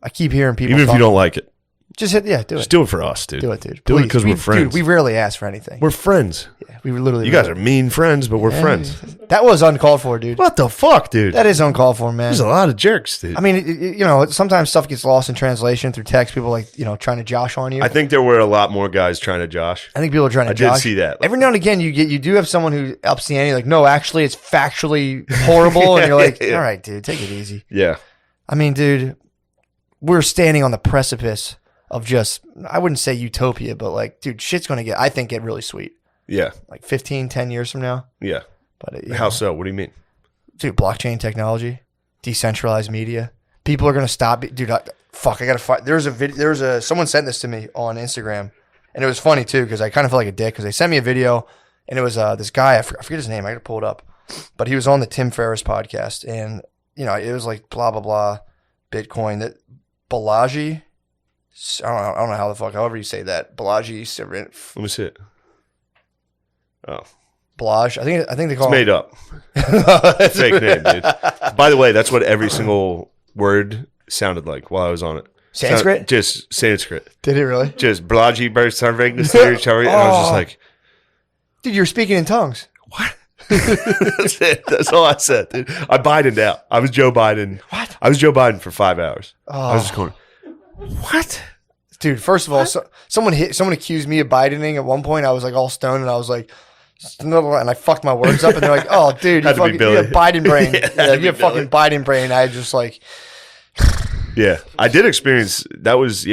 S1: I keep hearing people.
S2: Even if you
S1: talk-
S2: don't like it,
S1: just hit. Yeah, do
S2: just
S1: it.
S2: do it for us, dude.
S1: Do it, dude.
S2: Do it
S1: Please.
S2: because we're friends.
S1: Dude, we rarely ask for anything.
S2: We're friends.
S1: Yeah, we literally.
S2: You guys are mean friends, but we're friends.
S1: That was uncalled for, dude.
S2: What the fuck, dude?
S1: That is uncalled for, man.
S2: There's a lot of jerks, dude.
S1: I mean, you know, sometimes stuff gets lost in translation through text. People like, you know, trying to josh on you.
S2: I think there were a lot more guys trying to josh.
S1: I think people are trying to
S2: I did
S1: josh.
S2: see that.
S1: Every now and again, you do have someone who ups the ante. Like, no, actually, it's factually horrible, and you're like,
S2: Yeah.
S1: all right, dude, take it easy.
S2: Yeah.
S1: I mean, dude, we're standing on the precipice of just, I wouldn't say utopia, but like, dude, shit's going to get really sweet.
S2: Yeah.
S1: Like 15, 10 years from now.
S2: Yeah.
S1: But
S2: How so? What do you mean?
S1: Dude, blockchain technology, decentralized media. People are going to stop. Dude, I got to find. Someone sent this to me on Instagram, and it was funny too, because I kind of felt like a dick, because they sent me a video, and it was this guy, I forget his name, I got to pull it up, but he was on the Tim Ferriss podcast, and, you know, it was like blah, blah, blah, Bitcoin, that Balaji, I don't know how the fuck, however you say that, Balaji,
S2: Let me see it. Oh.
S1: Balaj, I think they
S2: It's
S1: call
S2: made up. Fake name, dude. By the way, that's what every single word sounded like while I was on it.
S1: Sanskrit?
S2: Just Sanskrit.
S1: Did it really?
S2: Just Blaji burst serving the series. And I was just like,
S1: Dude, you're speaking in tongues.
S2: that's it. That's all I said, dude. I Bidened out. I was Joe Biden.
S1: What?
S2: I was Joe Biden for 5 hours. I was
S1: Oh.
S2: just going, what?
S1: Dude, first of all, someone accused me of Bidening at one point. I was like all stoned, and I was like, and I fucked my words up, and they're like, "Oh, dude, you,
S2: Had to be
S1: fucking,
S2: Billy.
S1: you have Biden brain.
S2: Yeah, had
S1: yeah,
S2: to
S1: you
S2: be
S1: have fucking
S2: Billy.
S1: Biden brain." I just like,
S2: Yeah, I did experience that was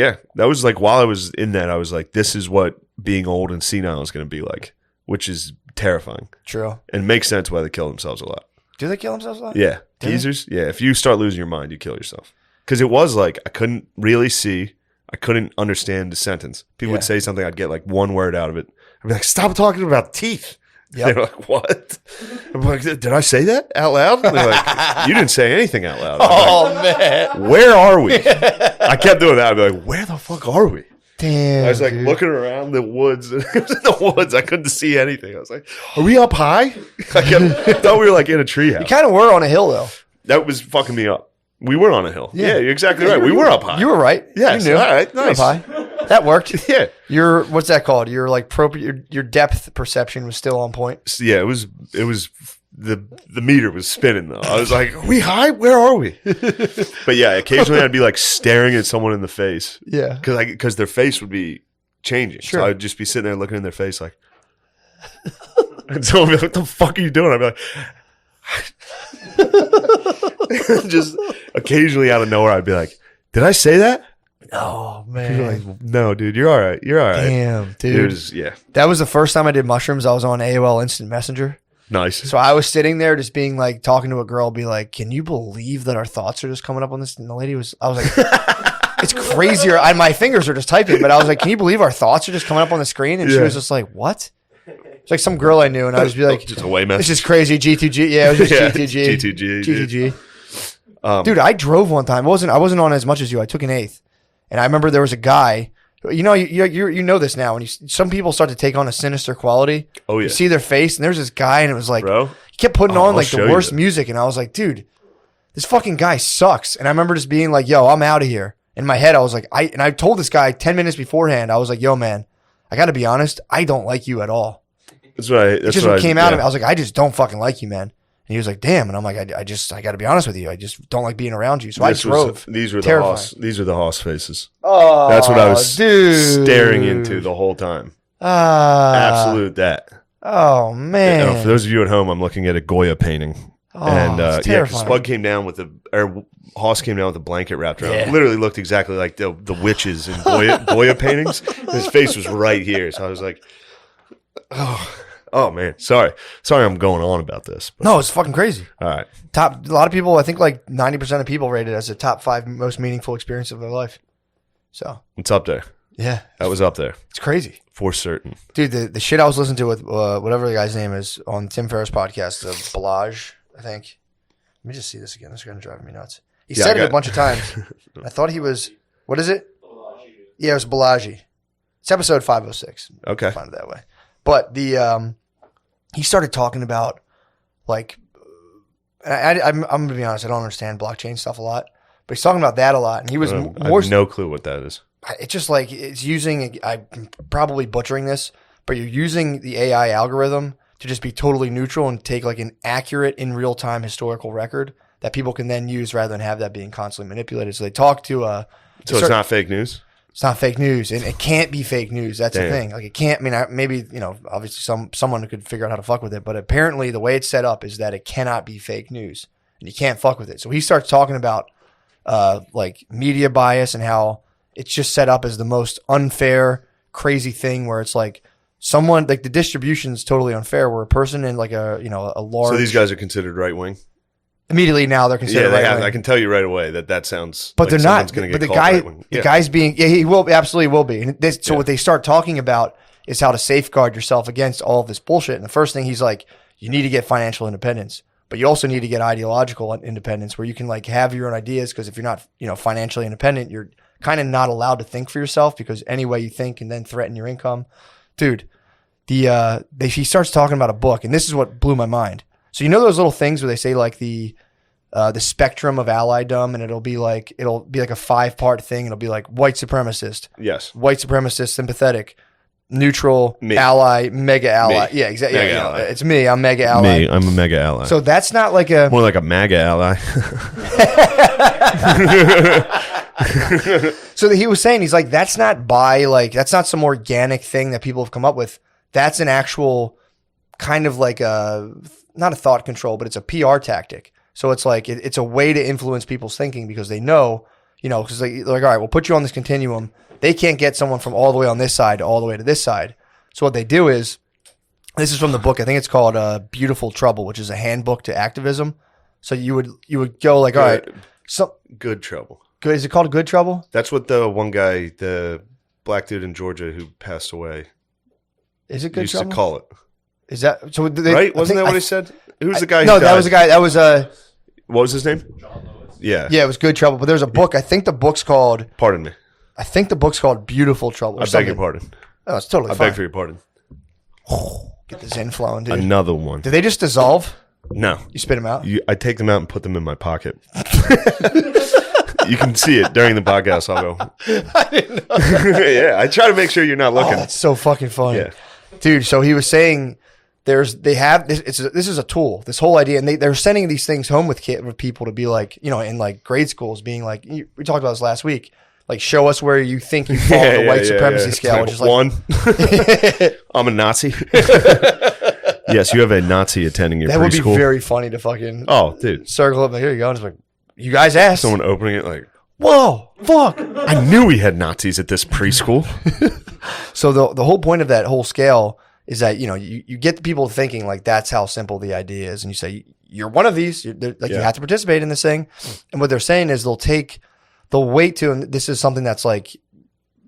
S2: like while I was in that, I was like, this is what being old and senile is going to be like, which is terrifying
S1: true.
S2: and makes sense why they kill themselves a lot.
S1: Do they kill themselves a lot?
S2: Yeah,
S1: Do they?
S2: teasers. Yeah, if you start losing your mind, you kill yourself. Because it was like I couldn't really see, I couldn't understand the sentence. People
S1: Yeah.
S2: would say something, I'd get like one word out of it. I'd be like, "Stop talking about teeth."
S1: Yep.
S2: They're like, "What?" I'm like, "Did I say that out loud?" And they're like, "You didn't say anything out loud." I'm
S1: Oh man,
S2: like, where are we? I kept doing that. I'd be like, "Where the fuck are we?"
S1: damn.
S2: I was like
S1: dude.
S2: looking around the woods. It was in the woods. I couldn't see anything. I was like, "Are we up high?" I thought we were like in a
S1: You
S2: treehouse.
S1: kind of were on a hill though.
S2: That was fucking me up. We were on a hill.
S1: Yeah.
S2: Yeah, you're exactly right. We were up high.
S1: You were right.
S2: Yes.
S1: You knew.
S2: All right.
S1: You were
S2: Nice.
S1: up high. That worked.
S2: Yeah.
S1: Your what's that called? Your like your depth perception was still on point.
S2: So, yeah. It was the meter was spinning though. I was like, "Are we high? Where are we?" But yeah, occasionally I'd be like staring at someone in the face
S1: Yeah.
S2: because their face would be changing.
S1: Sure.
S2: So I'd just be sitting there looking in their face like, and someone would be like, "What the fuck are you doing?" I'd be like. Just occasionally out of nowhere, I'd be like, "Did I say that?"
S1: Oh
S2: You're
S1: man.
S2: like, "No, dude, you're all right. You're all right."
S1: Damn,
S2: It
S1: dude.
S2: was, yeah,
S1: That was the first time I did mushrooms. I was on AOL Instant Messenger.
S2: nice.
S1: So I was sitting there just being like, talking to a girl, be like, "Can you believe that our thoughts are just coming up on this?" And the lady was, I was like, "It's crazier." My fingers are just typing, but I was like, "Can you believe our thoughts are just coming up on the screen?" And she
S2: Yeah.
S1: was just like, "What?" It's like some girl I knew, and I was be like,
S2: Just a way
S1: "It's
S2: message.
S1: just crazy." G2G, yeah, it was just
S2: Yeah,
S1: G2G,
S2: G2G,
S1: G2G. Dude, I drove one time. I wasn't on as much as you. I took an eighth, and I remember there was a guy. You know, you know this now. When some people start to take on a sinister quality,
S2: Oh, yeah.
S1: you see their face, and there's this guy, and it was like,
S2: Bro,
S1: he kept putting
S2: Oh,
S1: on
S2: I'll
S1: like
S2: show
S1: the
S2: you
S1: worst
S2: that.
S1: music, and I was like, dude, this fucking guy sucks. And I remember just being like, yo, I'm out of here. In my head, I was like, I told this guy 10 minutes beforehand, I was like, yo, man, I got to be honest, I don't like you at all.
S2: that's what I.
S1: It's
S2: That's
S1: just
S2: what
S1: what came out of
S2: yeah.
S1: it. I was like, I just don't fucking like you, man. And he was like, damn. And I'm like, I got to be honest with you. I just don't like being around you. So I drove.
S2: These were
S1: Terrifying.
S2: These are the Hoss faces.
S1: Oh,
S2: That's what I was
S1: dude.
S2: staring into the whole time.
S1: Absolute
S2: that.
S1: Oh, man.
S2: For those of you at home, I'm looking at a Goya painting.
S1: Oh,
S2: And
S1: it's
S2: yeah,
S1: terrifying.
S2: Spud came down with Hoss came down with a blanket wrapped around.
S1: Yeah.
S2: Literally looked exactly like the witches in Goya paintings. His face was right here, so I was like, oh man, sorry, I'm going on about this. But,
S1: No, it's fucking crazy.
S2: all right,
S1: A lot of people, I think like 90% of people rate it as the top 5 most meaningful experience of their life. So,
S2: it's up there.
S1: yeah,
S2: That was up there
S1: it's crazy.
S2: for certain.
S1: Dude, the shit I was listening to with whatever the guy's name is on Tim Ferriss' podcast, Balaj, I think. Let me just see this again. This is going to drive me nuts. He
S2: Yeah,
S1: said
S2: I
S1: it a
S2: got-
S1: bunch of times. I thought he was, what is it? Yeah, it was Balaji. It's episode 506.
S2: Okay.
S1: Find it that way. But he started talking about like, I'm going to be honest, I don't understand blockchain stuff a lot, but he's talking about that a lot. And he was
S2: I
S1: more,
S2: have no clue what that is.
S1: it's just like it's using, I'm probably butchering this, but you're using the AI algorithm to just be totally neutral and take like an accurate in real time historical record that people can then use rather than have that being constantly manipulated. So they talk to
S2: So it's not fake news.
S1: it's not fake news, and it can't be fake news. That's the
S2: Damn.
S1: thing. Like it can't. I mean, maybe obviously someone could figure out how to fuck with it, but apparently the way it's set up is that it cannot be fake news, and you can't fuck with it. So he starts talking about like media bias and how it's just set up as the most unfair, crazy thing where it's like someone like the distribution is totally unfair. Where a person in like a large
S2: So these guys are considered right wing.
S1: immediately now they're considered
S2: Yeah,
S1: right-wing.
S2: I can tell you right away that sounds.
S1: But
S2: like
S1: they're not.
S2: someone's gonna
S1: But
S2: get
S1: the
S2: called
S1: guy,
S2: right-wing.
S1: the
S2: Yeah.
S1: guy's being. Yeah, he will absolutely will be. And so
S2: Yeah.
S1: what they start talking about is how to safeguard yourself against all of this bullshit. And the first thing he's like, you need to get financial independence, but you also need to get ideological independence, where you can like have your own ideas. Because if you're not, financially independent, you're kind of not allowed to think for yourself, because any way you think can then threaten your income, dude. He starts talking about a book, and this is what blew my mind. So those little things where they say like the spectrum of alliedom, and it'll be like a 5-part thing. It'll be like white supremacist,
S2: Yes.
S1: white supremacist, sympathetic, neutral,
S2: Me.
S1: ally, mega ally.
S2: Me.
S1: Yeah, exactly.
S2: Mega
S1: Yeah,
S2: ally.
S1: it's me. I'm mega ally.
S2: Me, I'm a mega ally.
S1: So that's not like a.
S2: More like a MAGA ally.
S1: So he was saying, he's like, that's not that's not some organic thing that people have come up with. That's an actual kind of like not a thought control, but it's a PR tactic. So it's like, it's a way to influence people's thinking, because they know, because they're like, all right, we'll put you on this continuum. They can't get someone from all the way on this side to all the way to this side. So what they do is, this is from the book, I think it's called Beautiful Trouble, which is a handbook to activism. So you would go like, all right, so
S2: Good trouble.
S1: good. Is it called Good Trouble?
S2: That's what the one guy, the black dude in Georgia who passed away,
S1: Is it Good
S2: used
S1: Trouble?
S2: to call it.
S1: Is that so?
S2: Right? Wasn't that what he said? Who's the guy?
S1: No,
S2: who
S1: that
S2: died?
S1: was a guy. That was
S2: What was his name? Yeah.
S1: yeah, it was Good Trouble. But there's a book. I think the book's called.
S2: Pardon me.
S1: I think the book's called Beautiful Trouble. Or
S2: I beg
S1: something.
S2: your pardon.
S1: Oh, it's totally
S2: I
S1: fine.
S2: beg for your pardon.
S1: Get this in flowing, dude.
S2: Another one.
S1: Did they just dissolve?
S2: No.
S1: You spit them out?
S2: I take them out and put them in my pocket. You can see it during the podcast. I'll go.
S1: I didn't know.
S2: Yeah, I try to make sure you're not
S1: Oh,
S2: looking.
S1: that's so fucking funny,
S2: Yeah.
S1: dude. So he was saying this is a tool. This whole idea, and they're sending these things home with people to be like, in like grade schools, being like, we talked about this last week. Like, show us where you think you fall on the white supremacy scale, which is like
S2: one. I'm a Nazi. Yes, you have a Nazi attending your
S1: that would be
S2: preschool.
S1: very funny to fucking
S2: Oh, dude.
S1: circle up. Like, here you go. And it's like, you guys asked.
S2: Someone opening it like,
S1: Whoa, fuck.
S2: I knew we had Nazis at this preschool.
S1: So the whole point of that whole scale is that, you get the people thinking like that's how simple the idea is. And you say, you're one of these, you have to participate in this thing. And what they're saying is they'll wait to, and this is something that's like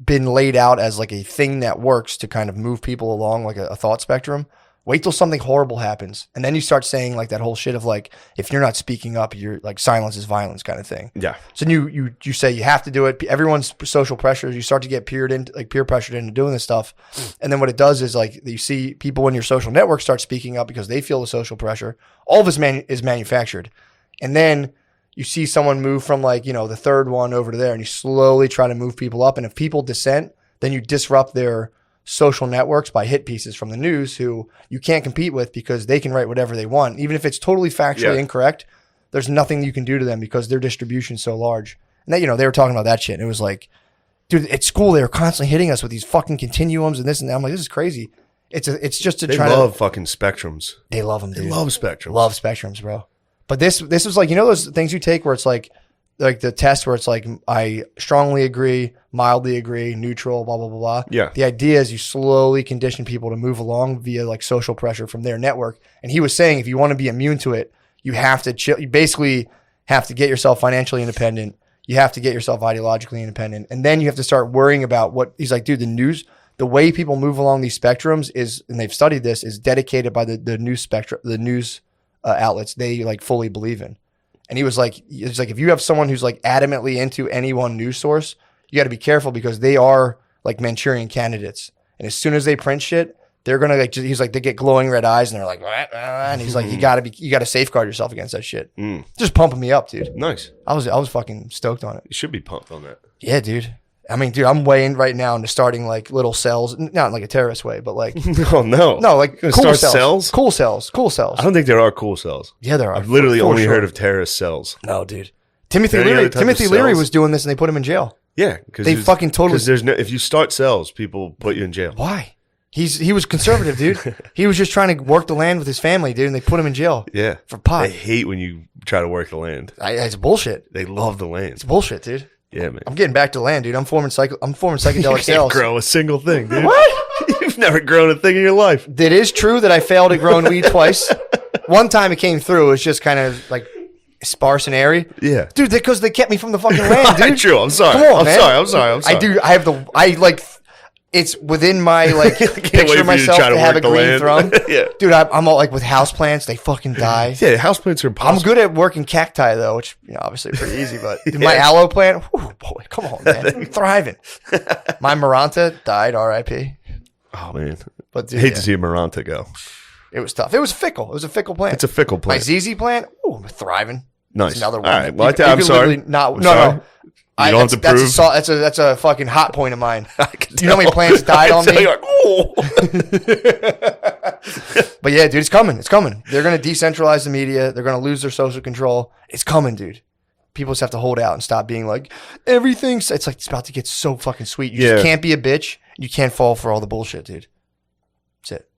S1: been laid out as like a thing that works to kind of move people along like a thought spectrum. Wait till something horrible happens. And then you start saying like that whole shit of like, if you're not speaking up, you're like silence is violence kind of thing.
S2: Yeah.
S1: So you say you have to do it. Everyone's social pressures. You start to get peer pressured into doing this stuff. And then what it does is like you see people in your social network start speaking up because they feel the social pressure. All of this is manufactured. And then you see someone move from like, the third one over to there, and you slowly try to move people up. And if people dissent, then you disrupt their social networks by hit pieces from the news who you can't compete with because they can write whatever they want. Even if it's totally factually incorrect, there's nothing you can do to them because their distribution's so large. And that, they were talking about that shit. And it was like, dude, at school, they were constantly hitting us with these fucking continuums and this and that. I'm like, this is crazy. It's just to
S2: They
S1: try
S2: love fucking spectrums.
S1: They love them, dude.
S2: They love spectrums.
S1: Love spectrums, bro. But this was like, those things you take where it's like the test where it's like, I strongly agree, mildly agree, neutral, blah, blah, blah, blah.
S2: Yeah.
S1: The idea is you slowly condition people to move along via like social pressure from their network. And he was saying, if you want to be immune to it, you have to chill. You basically have to get yourself financially independent. You have to get yourself ideologically independent. And then you have to start worrying about what he's like, dude, the news, the way people move along these spectrums is, and they've studied this, is dedicated by the news spectrum, the news outlets they like fully believe in. And he was like, if you have someone who's like adamantly into any one news source, you got to be careful because they are like Manchurian candidates. And as soon as they print shit, they're going to like, he's like, they get glowing red eyes and they're like, and he's like, you got to safeguard yourself against that shit. Just pumping me up, dude.
S2: Nice.
S1: I was fucking stoked on it.
S2: You should be pumped on that.
S1: Yeah, dude. I mean, dude, I'm way in right now into starting like little cells, not in like a terrorist way, but like
S2: Oh no,
S1: like cool
S2: start
S1: cells. Cool cells.
S2: I don't think there are cool cells.
S1: Yeah, there are.
S2: I've literally
S1: For
S2: only
S1: sure.
S2: heard of terrorist cells.
S1: No, dude. Timothy
S2: Any
S1: Leary.
S2: other type
S1: Timothy
S2: of
S1: Leary
S2: cells?
S1: was doing this, and they put him in jail.
S2: Yeah, because
S1: They fucking totally-
S2: Because there's no, if you start cells, people put you in jail.
S1: Why? He was conservative, dude. He was just trying to work the land with his family, dude, and they put him in jail.
S2: Yeah,
S1: For pot.
S2: They hate when you try to work the land.
S1: It's bullshit.
S2: They love the land.
S1: It's bullshit, dude.
S2: Yeah, man.
S1: I'm getting back to land, dude. I'm forming
S2: You
S1: psychedelic
S2: can't
S1: cells.
S2: grow a single thing, dude.
S1: What?
S2: You've never grown a thing in your life.
S1: It is true that I failed at growing weed twice. One time it came through. It was just kind of like sparse and airy.
S2: Yeah.
S1: Dude, because they kept me from the fucking land, dude.
S2: True. I'm sorry.
S1: Come on,
S2: I'm
S1: man.
S2: sorry.
S1: I like, it's within my like
S2: wait for you
S1: picture
S2: to
S1: myself
S2: try
S1: to,
S2: to
S1: have a
S2: work the
S1: green
S2: land.
S1: thumb.
S2: Yeah.
S1: Dude, I'm all like with houseplants, they fucking die.
S2: Yeah, houseplants are impossible.
S1: I'm good at working cacti though, which obviously pretty easy. But my aloe plant, whew, boy, come on, man, I'm thriving. My Maranta died, R.I.P.
S2: Oh man,
S1: But dude,
S2: hate to see a Maranta go.
S1: it was tough. It was fickle. It was a fickle plant.
S2: It's a fickle
S1: My
S2: plant.
S1: ZZ plant, ooh, thriving.
S2: Nice.
S1: It's another one.
S2: All right. Well,
S1: You
S2: I'm
S1: could
S2: sorry.
S1: literally Not,
S2: I'm
S1: no,
S2: sorry.
S1: no.
S2: You don't have to prove.
S1: That's a fucking hot point of mine. You know how many plants died on me?
S2: You're like, oh.
S1: But yeah, dude, it's coming. It's coming. They're going to decentralize the media. They're going to lose their social control. It's coming, dude. People just have to hold out and stop being like, everything's, it's like, it's about to get so fucking sweet. You just can't be a bitch. You can't fall for all the bullshit, dude. That's it.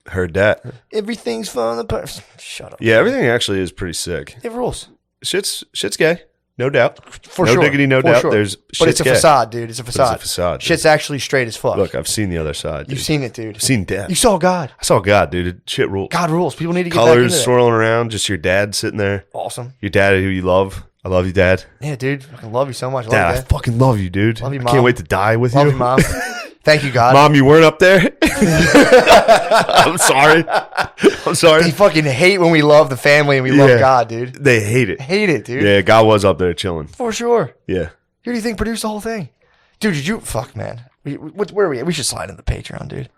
S2: Heard that.
S1: Everything's falling apart. Shut up.
S2: Yeah, everything actually is pretty sick.
S1: It rules.
S2: Shit's gay, no doubt.
S1: For
S2: no
S1: sure.
S2: diggity, no
S1: For
S2: doubt.
S1: sure.
S2: There's
S1: But
S2: shit's
S1: it's a
S2: gay.
S1: facade, dude. It's a facade.
S2: It's a facade. Dude.
S1: Shit's actually straight as fuck.
S2: Look, I've seen the other side.
S1: You've
S2: dude.
S1: seen it, dude.
S2: I've seen death.
S1: You saw God.
S2: I saw God, dude. Shit rules.
S1: God rules. People need to get back into
S2: Colors
S1: that.
S2: swirling around. Just your dad sitting there.
S1: Awesome.
S2: Your dad who you love. I love you, Dad.
S1: Yeah, dude. I love you so much. I love
S2: Dad,
S1: you,
S2: I
S1: Dad.
S2: fucking love you, dude.
S1: Love you,
S2: I
S1: Mom.
S2: can't wait to die with
S1: Love
S2: you.
S1: you, Mom. Thank you, God.
S2: Mom, you weren't up there. I'm sorry. I'm sorry.
S1: They fucking hate when we love the family and we love God, dude.
S2: They hate it.
S1: Hate it, dude.
S2: Yeah, God was up there chilling.
S1: For sure.
S2: Yeah.
S1: Who do you think produced the whole thing? Dude, did you... Fuck, man. Where are we at? We should slide in the Patreon, dude.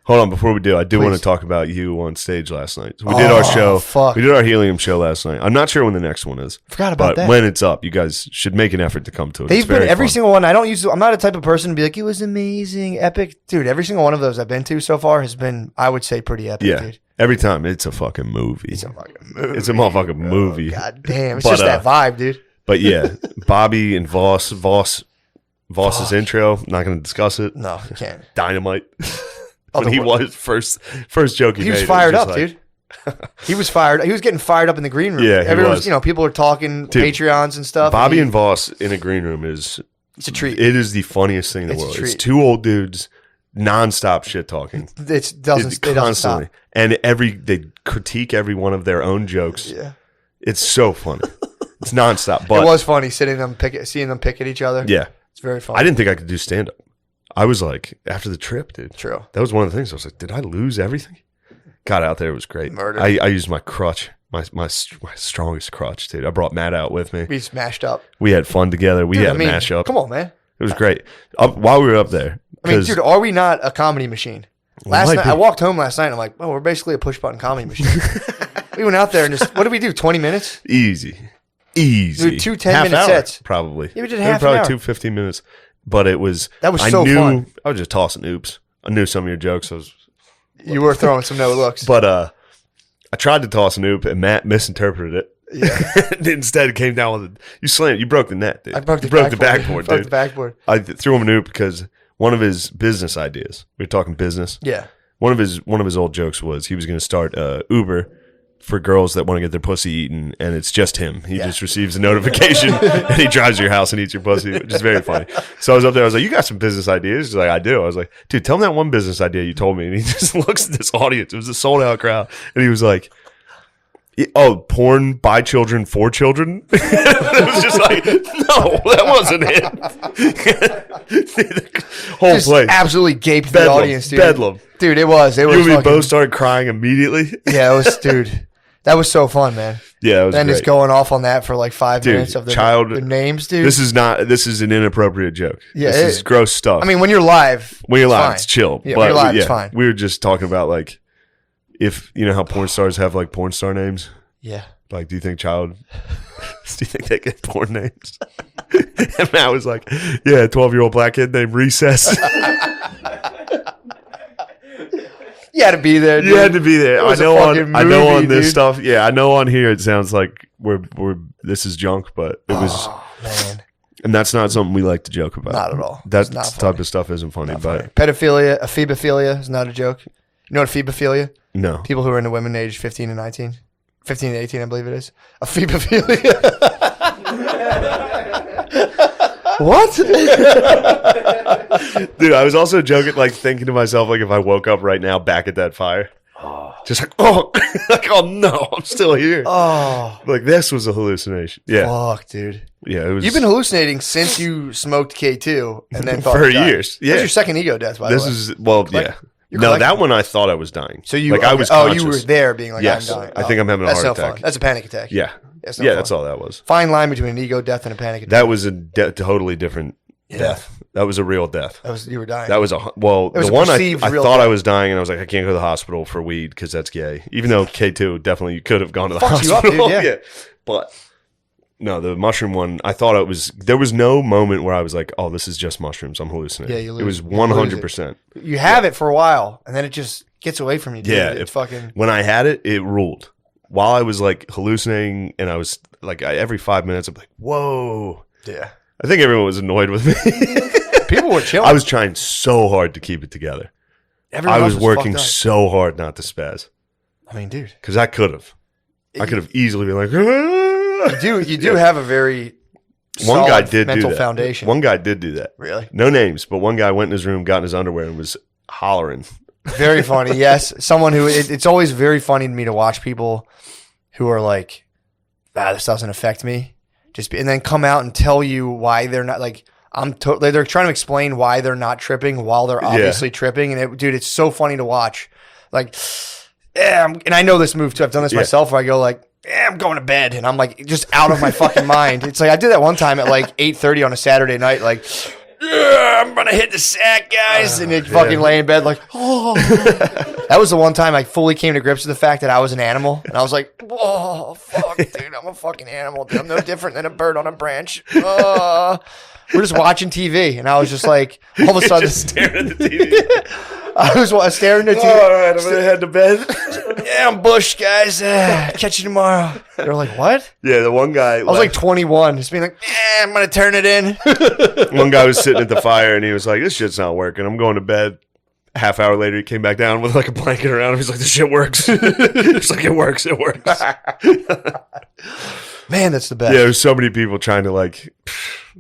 S2: Hold on, before we do, I do want
S1: Please.
S2: to talk about you on stage last night. So we did our show.
S1: Fuck.
S2: We did our helium show last night. I'm not sure when the next one is.
S1: Forgot about
S2: But
S1: that.
S2: when it's up, you guys should make an effort to come to it.
S1: They've
S2: It's
S1: been
S2: very
S1: every
S2: fun.
S1: single one. I'm not the type of person to be like, it was amazing, epic. Dude, every single one of those I've been to so far has been, I would say, pretty epic,
S2: Yeah.
S1: dude.
S2: Every time. It's a fucking movie.
S1: It's a fucking movie.
S2: It's a motherfucking movie.
S1: God damn. It's
S2: But,
S1: just that vibe, dude.
S2: But yeah, Bobby and Voss's intro. Not going to discuss it.
S1: No, you can't.
S2: Dynamite.
S1: Oh,
S2: when he was first joke he
S1: He was
S2: made, it
S1: fired
S2: just
S1: up,
S2: like-
S1: dude. He was fired. He was getting fired up in the green room.
S2: Yeah, he
S1: Everyone
S2: was.
S1: people are talking
S2: Dude,
S1: Patreons and stuff.
S2: Bobby
S1: he-
S2: and Voss in a green room is
S1: it's a treat.
S2: it is the funniest thing in the
S1: It's a
S2: world. It's
S1: treat.
S2: two old dudes nonstop shit talking.
S1: It doesn't stop.
S2: Constantly. And they critique every one of their own jokes.
S1: Yeah.
S2: It's so funny. It's nonstop. But
S1: It was funny seeing them pick at each other.
S2: yeah.
S1: It's very funny.
S2: I didn't think I could do stand up. I was like, after the trip, dude.
S1: True.
S2: That was one of the things. I was like, did I lose everything? Got out there, it was great.
S1: Murdered.
S2: I used my crutch, my strongest crutch, dude. I brought Matt out with me.
S1: We smashed up.
S2: We had fun together. We
S1: Dude,
S2: had a mashup.
S1: Come on, man.
S2: It was great. While we were up there,
S1: I mean,
S2: 'cause-
S1: dude, are we not a comedy machine?
S2: might
S1: Last night,
S2: be.
S1: I walked home last night and I'm like, well, we're basically a push button comedy machine. We went out there and just, what did we do? 20 minutes?
S2: Easy.
S1: We did two 10-minute
S2: Half hour,
S1: sets.
S2: probably.
S1: Yeah, we did
S2: They were
S1: half an
S2: probably
S1: hour.
S2: 2 15 minutes. But it was.
S1: That was
S2: I
S1: so
S2: knew
S1: fun.
S2: I was just tossing oops. I knew some of your jokes.
S1: You were throwing some no looks.
S2: But I tried to toss an oop, and Matt misinterpreted it.
S1: Yeah.
S2: Instead, it came down with you slammed. You broke the net, dude.
S1: I broke the
S2: backboard,
S1: broke
S2: dude.
S1: the backboard.
S2: I threw him an oop because one of his business ideas. We were talking business.
S1: Yeah.
S2: One of his old jokes was he was going to start Uber for girls that want to get their pussy eaten, and it's just him. He just receives a notification, and he drives to your house and eats your pussy, which is very funny. So I was up there. I was like, "You got some business ideas?" He's like, "I do." I was like, "Dude, tell him that one business idea you told me." And he just looks at this audience. It was a sold out crowd, and he was like, "Oh, porn by children for children." It was just like, no, that wasn't it. The whole
S1: Just
S2: place
S1: absolutely gaped the
S2: Bedlam.
S1: audience, dude.
S2: Bedlam.
S1: Dude, it was. It was.
S2: You and me
S1: fucking-
S2: both started crying immediately.
S1: Yeah, it was, dude. That was so fun, man.
S2: Yeah, it was
S1: Then
S2: great.
S1: just going off on that for like 5
S2: Dude,
S1: minutes of
S2: child-
S1: the names, dude.
S2: This is an inappropriate joke.
S1: Yeah,
S2: This is gross stuff.
S1: I mean, when you're live,
S2: when you're
S1: it's
S2: live,
S1: fine.
S2: it's chill.
S1: Yeah,
S2: but
S1: when you're live, it's fine.
S2: We were just talking about like if you know how porn stars have like porn star names.
S1: Yeah.
S2: Like, do you think they get porn names? And Matt was like, yeah, a 12-year-old black kid named Recess.
S1: You had to be there, dude.
S2: You had to be there.
S1: It
S2: I
S1: was a
S2: know
S1: fucking
S2: I know
S1: movie,
S2: on this
S1: dude.
S2: stuff. Yeah, I know on here it sounds like this is junk, but it was,
S1: Oh, man.
S2: and that's not something we like to joke about.
S1: Not at all.
S2: That
S1: It's not
S2: type
S1: funny.
S2: of stuff isn't funny, but
S1: Pedophilia, ephebophilia is not a joke. You know what ephebophilia?
S2: no.
S1: People who are into women aged 15 to 19. 15 to 18, I believe it is. Ephebophilia. What?
S2: Dude, I was also joking, like thinking to myself, like if I woke up right now back at that fire, just like, like, oh no, I'm still here.
S1: Oh,
S2: Like this was a hallucination. Yeah,
S1: fuck, dude.
S2: yeah. It was.
S1: You've been hallucinating since you smoked K2 and then thought
S2: for
S1: you died.
S2: years. Yeah,
S1: That's your second ego death, by
S2: this
S1: the way.
S2: is well, yeah.
S1: you're
S2: No, that
S1: collecting-
S2: one I thought I was dying.
S1: So you
S2: like I was.
S1: Oh,
S2: Conscious.
S1: you were there being like,
S2: Yes.
S1: I'm dying.
S2: I think I'm having a
S1: That's
S2: heart
S1: no
S2: attack.
S1: fun. That's a panic attack.
S2: Yeah,
S1: That's no
S2: yeah.
S1: fun.
S2: That's all that was.
S1: Fine line between an ego death and a panic attack.
S2: That was a totally different death. That was a real death.
S1: You were dying.
S2: That was
S1: was
S2: the
S1: a
S2: one I
S1: perceived real
S2: thought I
S1: death.
S2: was dying, and I was like, I can't go to the hospital for weed because that's gay. Even though K2 definitely you could have gone to the
S1: Fucks you up,
S2: hospital.
S1: dude, yeah.
S2: But no, the mushroom one, I thought it was. There was no moment where I was like, oh, this is just mushrooms. I'm hallucinating.
S1: Yeah, you
S2: It was
S1: lose- you lose it.
S2: 100%.
S1: You have it for a while, and then it just gets away from you. Dude.
S2: Yeah,
S1: It's fucking.
S2: When I had it, it ruled. While I was like hallucinating, and I was like, every 5 minutes, I'm like, whoa.
S1: Yeah.
S2: I think everyone was annoyed with me.
S1: People were chilling.
S2: I was trying so hard to keep it together.
S1: Everyone
S2: I
S1: else
S2: was working
S1: fucked up.
S2: so hard not to spaz.
S1: I mean, dude,
S2: Because I could have. I could have easily been like,
S1: you do have a very
S2: one
S1: solid
S2: guy did
S1: mental
S2: do that.
S1: foundation.
S2: One guy did do that.
S1: Really,
S2: No names, but one guy went in his room, got in his underwear, and was hollering.
S1: very funny. Yes, someone who it's always very funny to me to watch people who are like, this doesn't affect me, and then come out and tell you why they're not like. They're trying to explain why they're not tripping while they're obviously tripping, and dude, it's so funny to watch. Like, yeah, and I know this move too. I've done this myself, where I go like, yeah, I'm going to bed, and I'm like just out of my fucking mind. It's like I did that one time at like 8:30 on a Saturday night, like, yeah, I'm gonna hit the sack, guys, and then fucking lay in bed like, oh. That was the one time I fully came to grips with the fact that I was an animal, and I was like, whoa, fuck, dude, I'm a fucking animal, dude. I'm no different than a bird on a branch. We're just watching TV, and I was just like, all of a sudden,
S2: Just staring at the TV.
S1: I was staring at TV.
S2: All right, I'm going to head to bed.
S1: Yeah, I'm Bush, guys. Catch you tomorrow. They're like, what?
S2: Yeah, the one guy.
S1: I was like 21, just being like, yeah, I'm gonna turn it in.
S2: one guy was sitting at the fire, and he was like, this shit's not working. I'm going to bed. Half hour later, he came back down with like a blanket around him. He's like, this shit works. He's like, it works. It works.
S1: Man, that's the best.
S2: Yeah, there's so many people trying to like,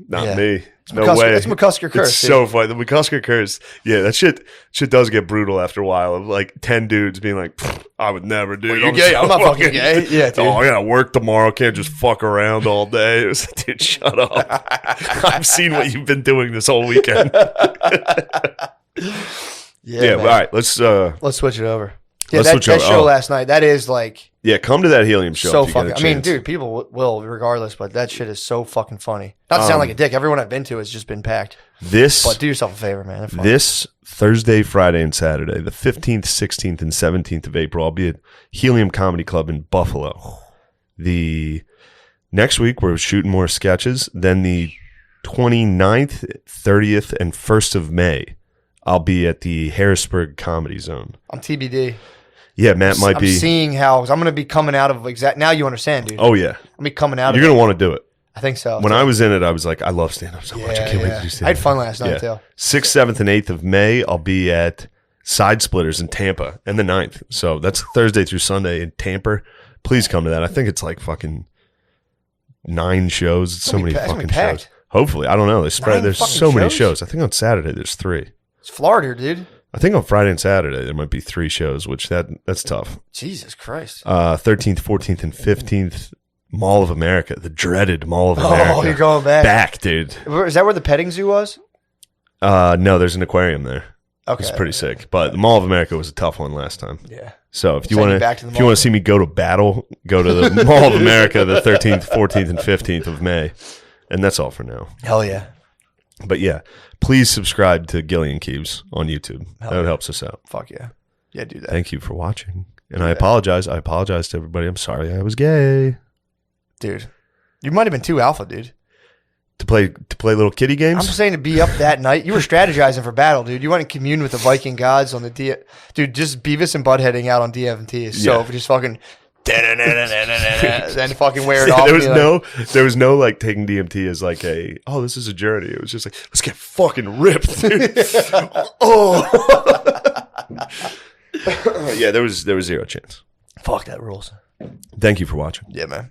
S2: not
S1: Yeah.
S2: me. No
S1: McCusker,
S2: way.
S1: It's McCusker curse.
S2: It's
S1: dude.
S2: so funny. The McCusker curse. Yeah, that shit does get brutal after a while. Of like 10 dudes being like, I would never, dude.
S1: You're gay. I'm not fucking gay. Yeah, dude.
S2: Oh, I gotta work tomorrow. Can't just fuck around all day. It was like, dude, shut up. I've seen what you've been doing this whole weekend. Yeah,
S1: man.
S2: all right. Let's
S1: Switch it over. Yeah,
S2: Let's
S1: that,
S2: switch
S1: that
S2: over.
S1: show
S2: Oh.
S1: last night, that is like
S2: come to that Helium show.
S1: so
S2: if you get a
S1: fucking. I mean,
S2: chance.
S1: dude, people will regardless, but that shit is so fucking funny. Not to sound like a dick. Everyone I've been to has just been packed. But do yourself a favor, man. They're funny.
S2: This Thursday, Friday, and Saturday, the 15th, 16th, and 17th of April, I'll be at Helium Comedy Club in Buffalo. The next week, we're shooting more sketches. Then the 29th, 30th, and 1st of May,
S5: I'll be at the Harrisburg Comedy Zone.
S1: I'm TBD.
S5: Yeah, Matt might
S1: I'm
S5: be.
S1: seeing how, because I'm going to be coming out of exact. Now you understand, dude.
S5: Oh, yeah.
S1: I'm be coming out
S5: You're
S1: of
S5: going to want to do it.
S1: I think so.
S5: When I was in it, I was like, I love stand-up so much. I can't wait to do
S1: I
S5: stand-up.
S1: had fun last night, too.
S5: 6th, 7th, and 8th of May, I'll be at Side Splitters in Tampa, and the 9th. So that's Thursday through Sunday in Tampa. Please come to that. I think it's like fucking 9 shows. It's so many fucking shows. Hopefully. I don't know. They spread. There's so many shows. I think on Saturday there's 3.
S1: It's Florida, dude.
S5: I think on Friday and Saturday there might be 3 shows, which that's tough.
S1: Jesus Christ.
S5: 13th, 14th, and 15th, Mall of America, the dreaded Mall of America.
S1: Oh, you're going back.
S5: Back, dude.
S1: Is that where the petting zoo was?
S5: No, there's an aquarium there.
S1: Okay.
S5: It's pretty sick. But the Mall of America was a tough one last time.
S1: Yeah.
S5: So if you
S1: Send you
S5: want
S1: back to the
S5: if you
S1: mall.
S5: want to see me go to battle, go to the Mall of America the 13th, 14th, and 15th of May. And that's all for now.
S1: Hell yeah.
S5: But yeah, please subscribe to Gillian Keeves on YouTube. That helps us out.
S1: Fuck yeah. Yeah, do that.
S5: Thank you for watching. And I apologize. I apologize to everybody. I'm sorry I was gay.
S1: Dude. You might have been too alpha, dude.
S5: To play little kitty games?
S1: I'm saying to be up that night. You were strategizing for battle, dude. You went and commune with the Viking gods on the Dude, just Beavis and Buttheading out on DFT is so just fucking then fucking wear it off.
S5: There was no like taking DMT as like this is a journey. It was just like, let's get fucking ripped, dude. Yeah, there was 0 chance.
S1: Fuck, that rules.
S5: Thank you for watching.
S1: Yeah, man.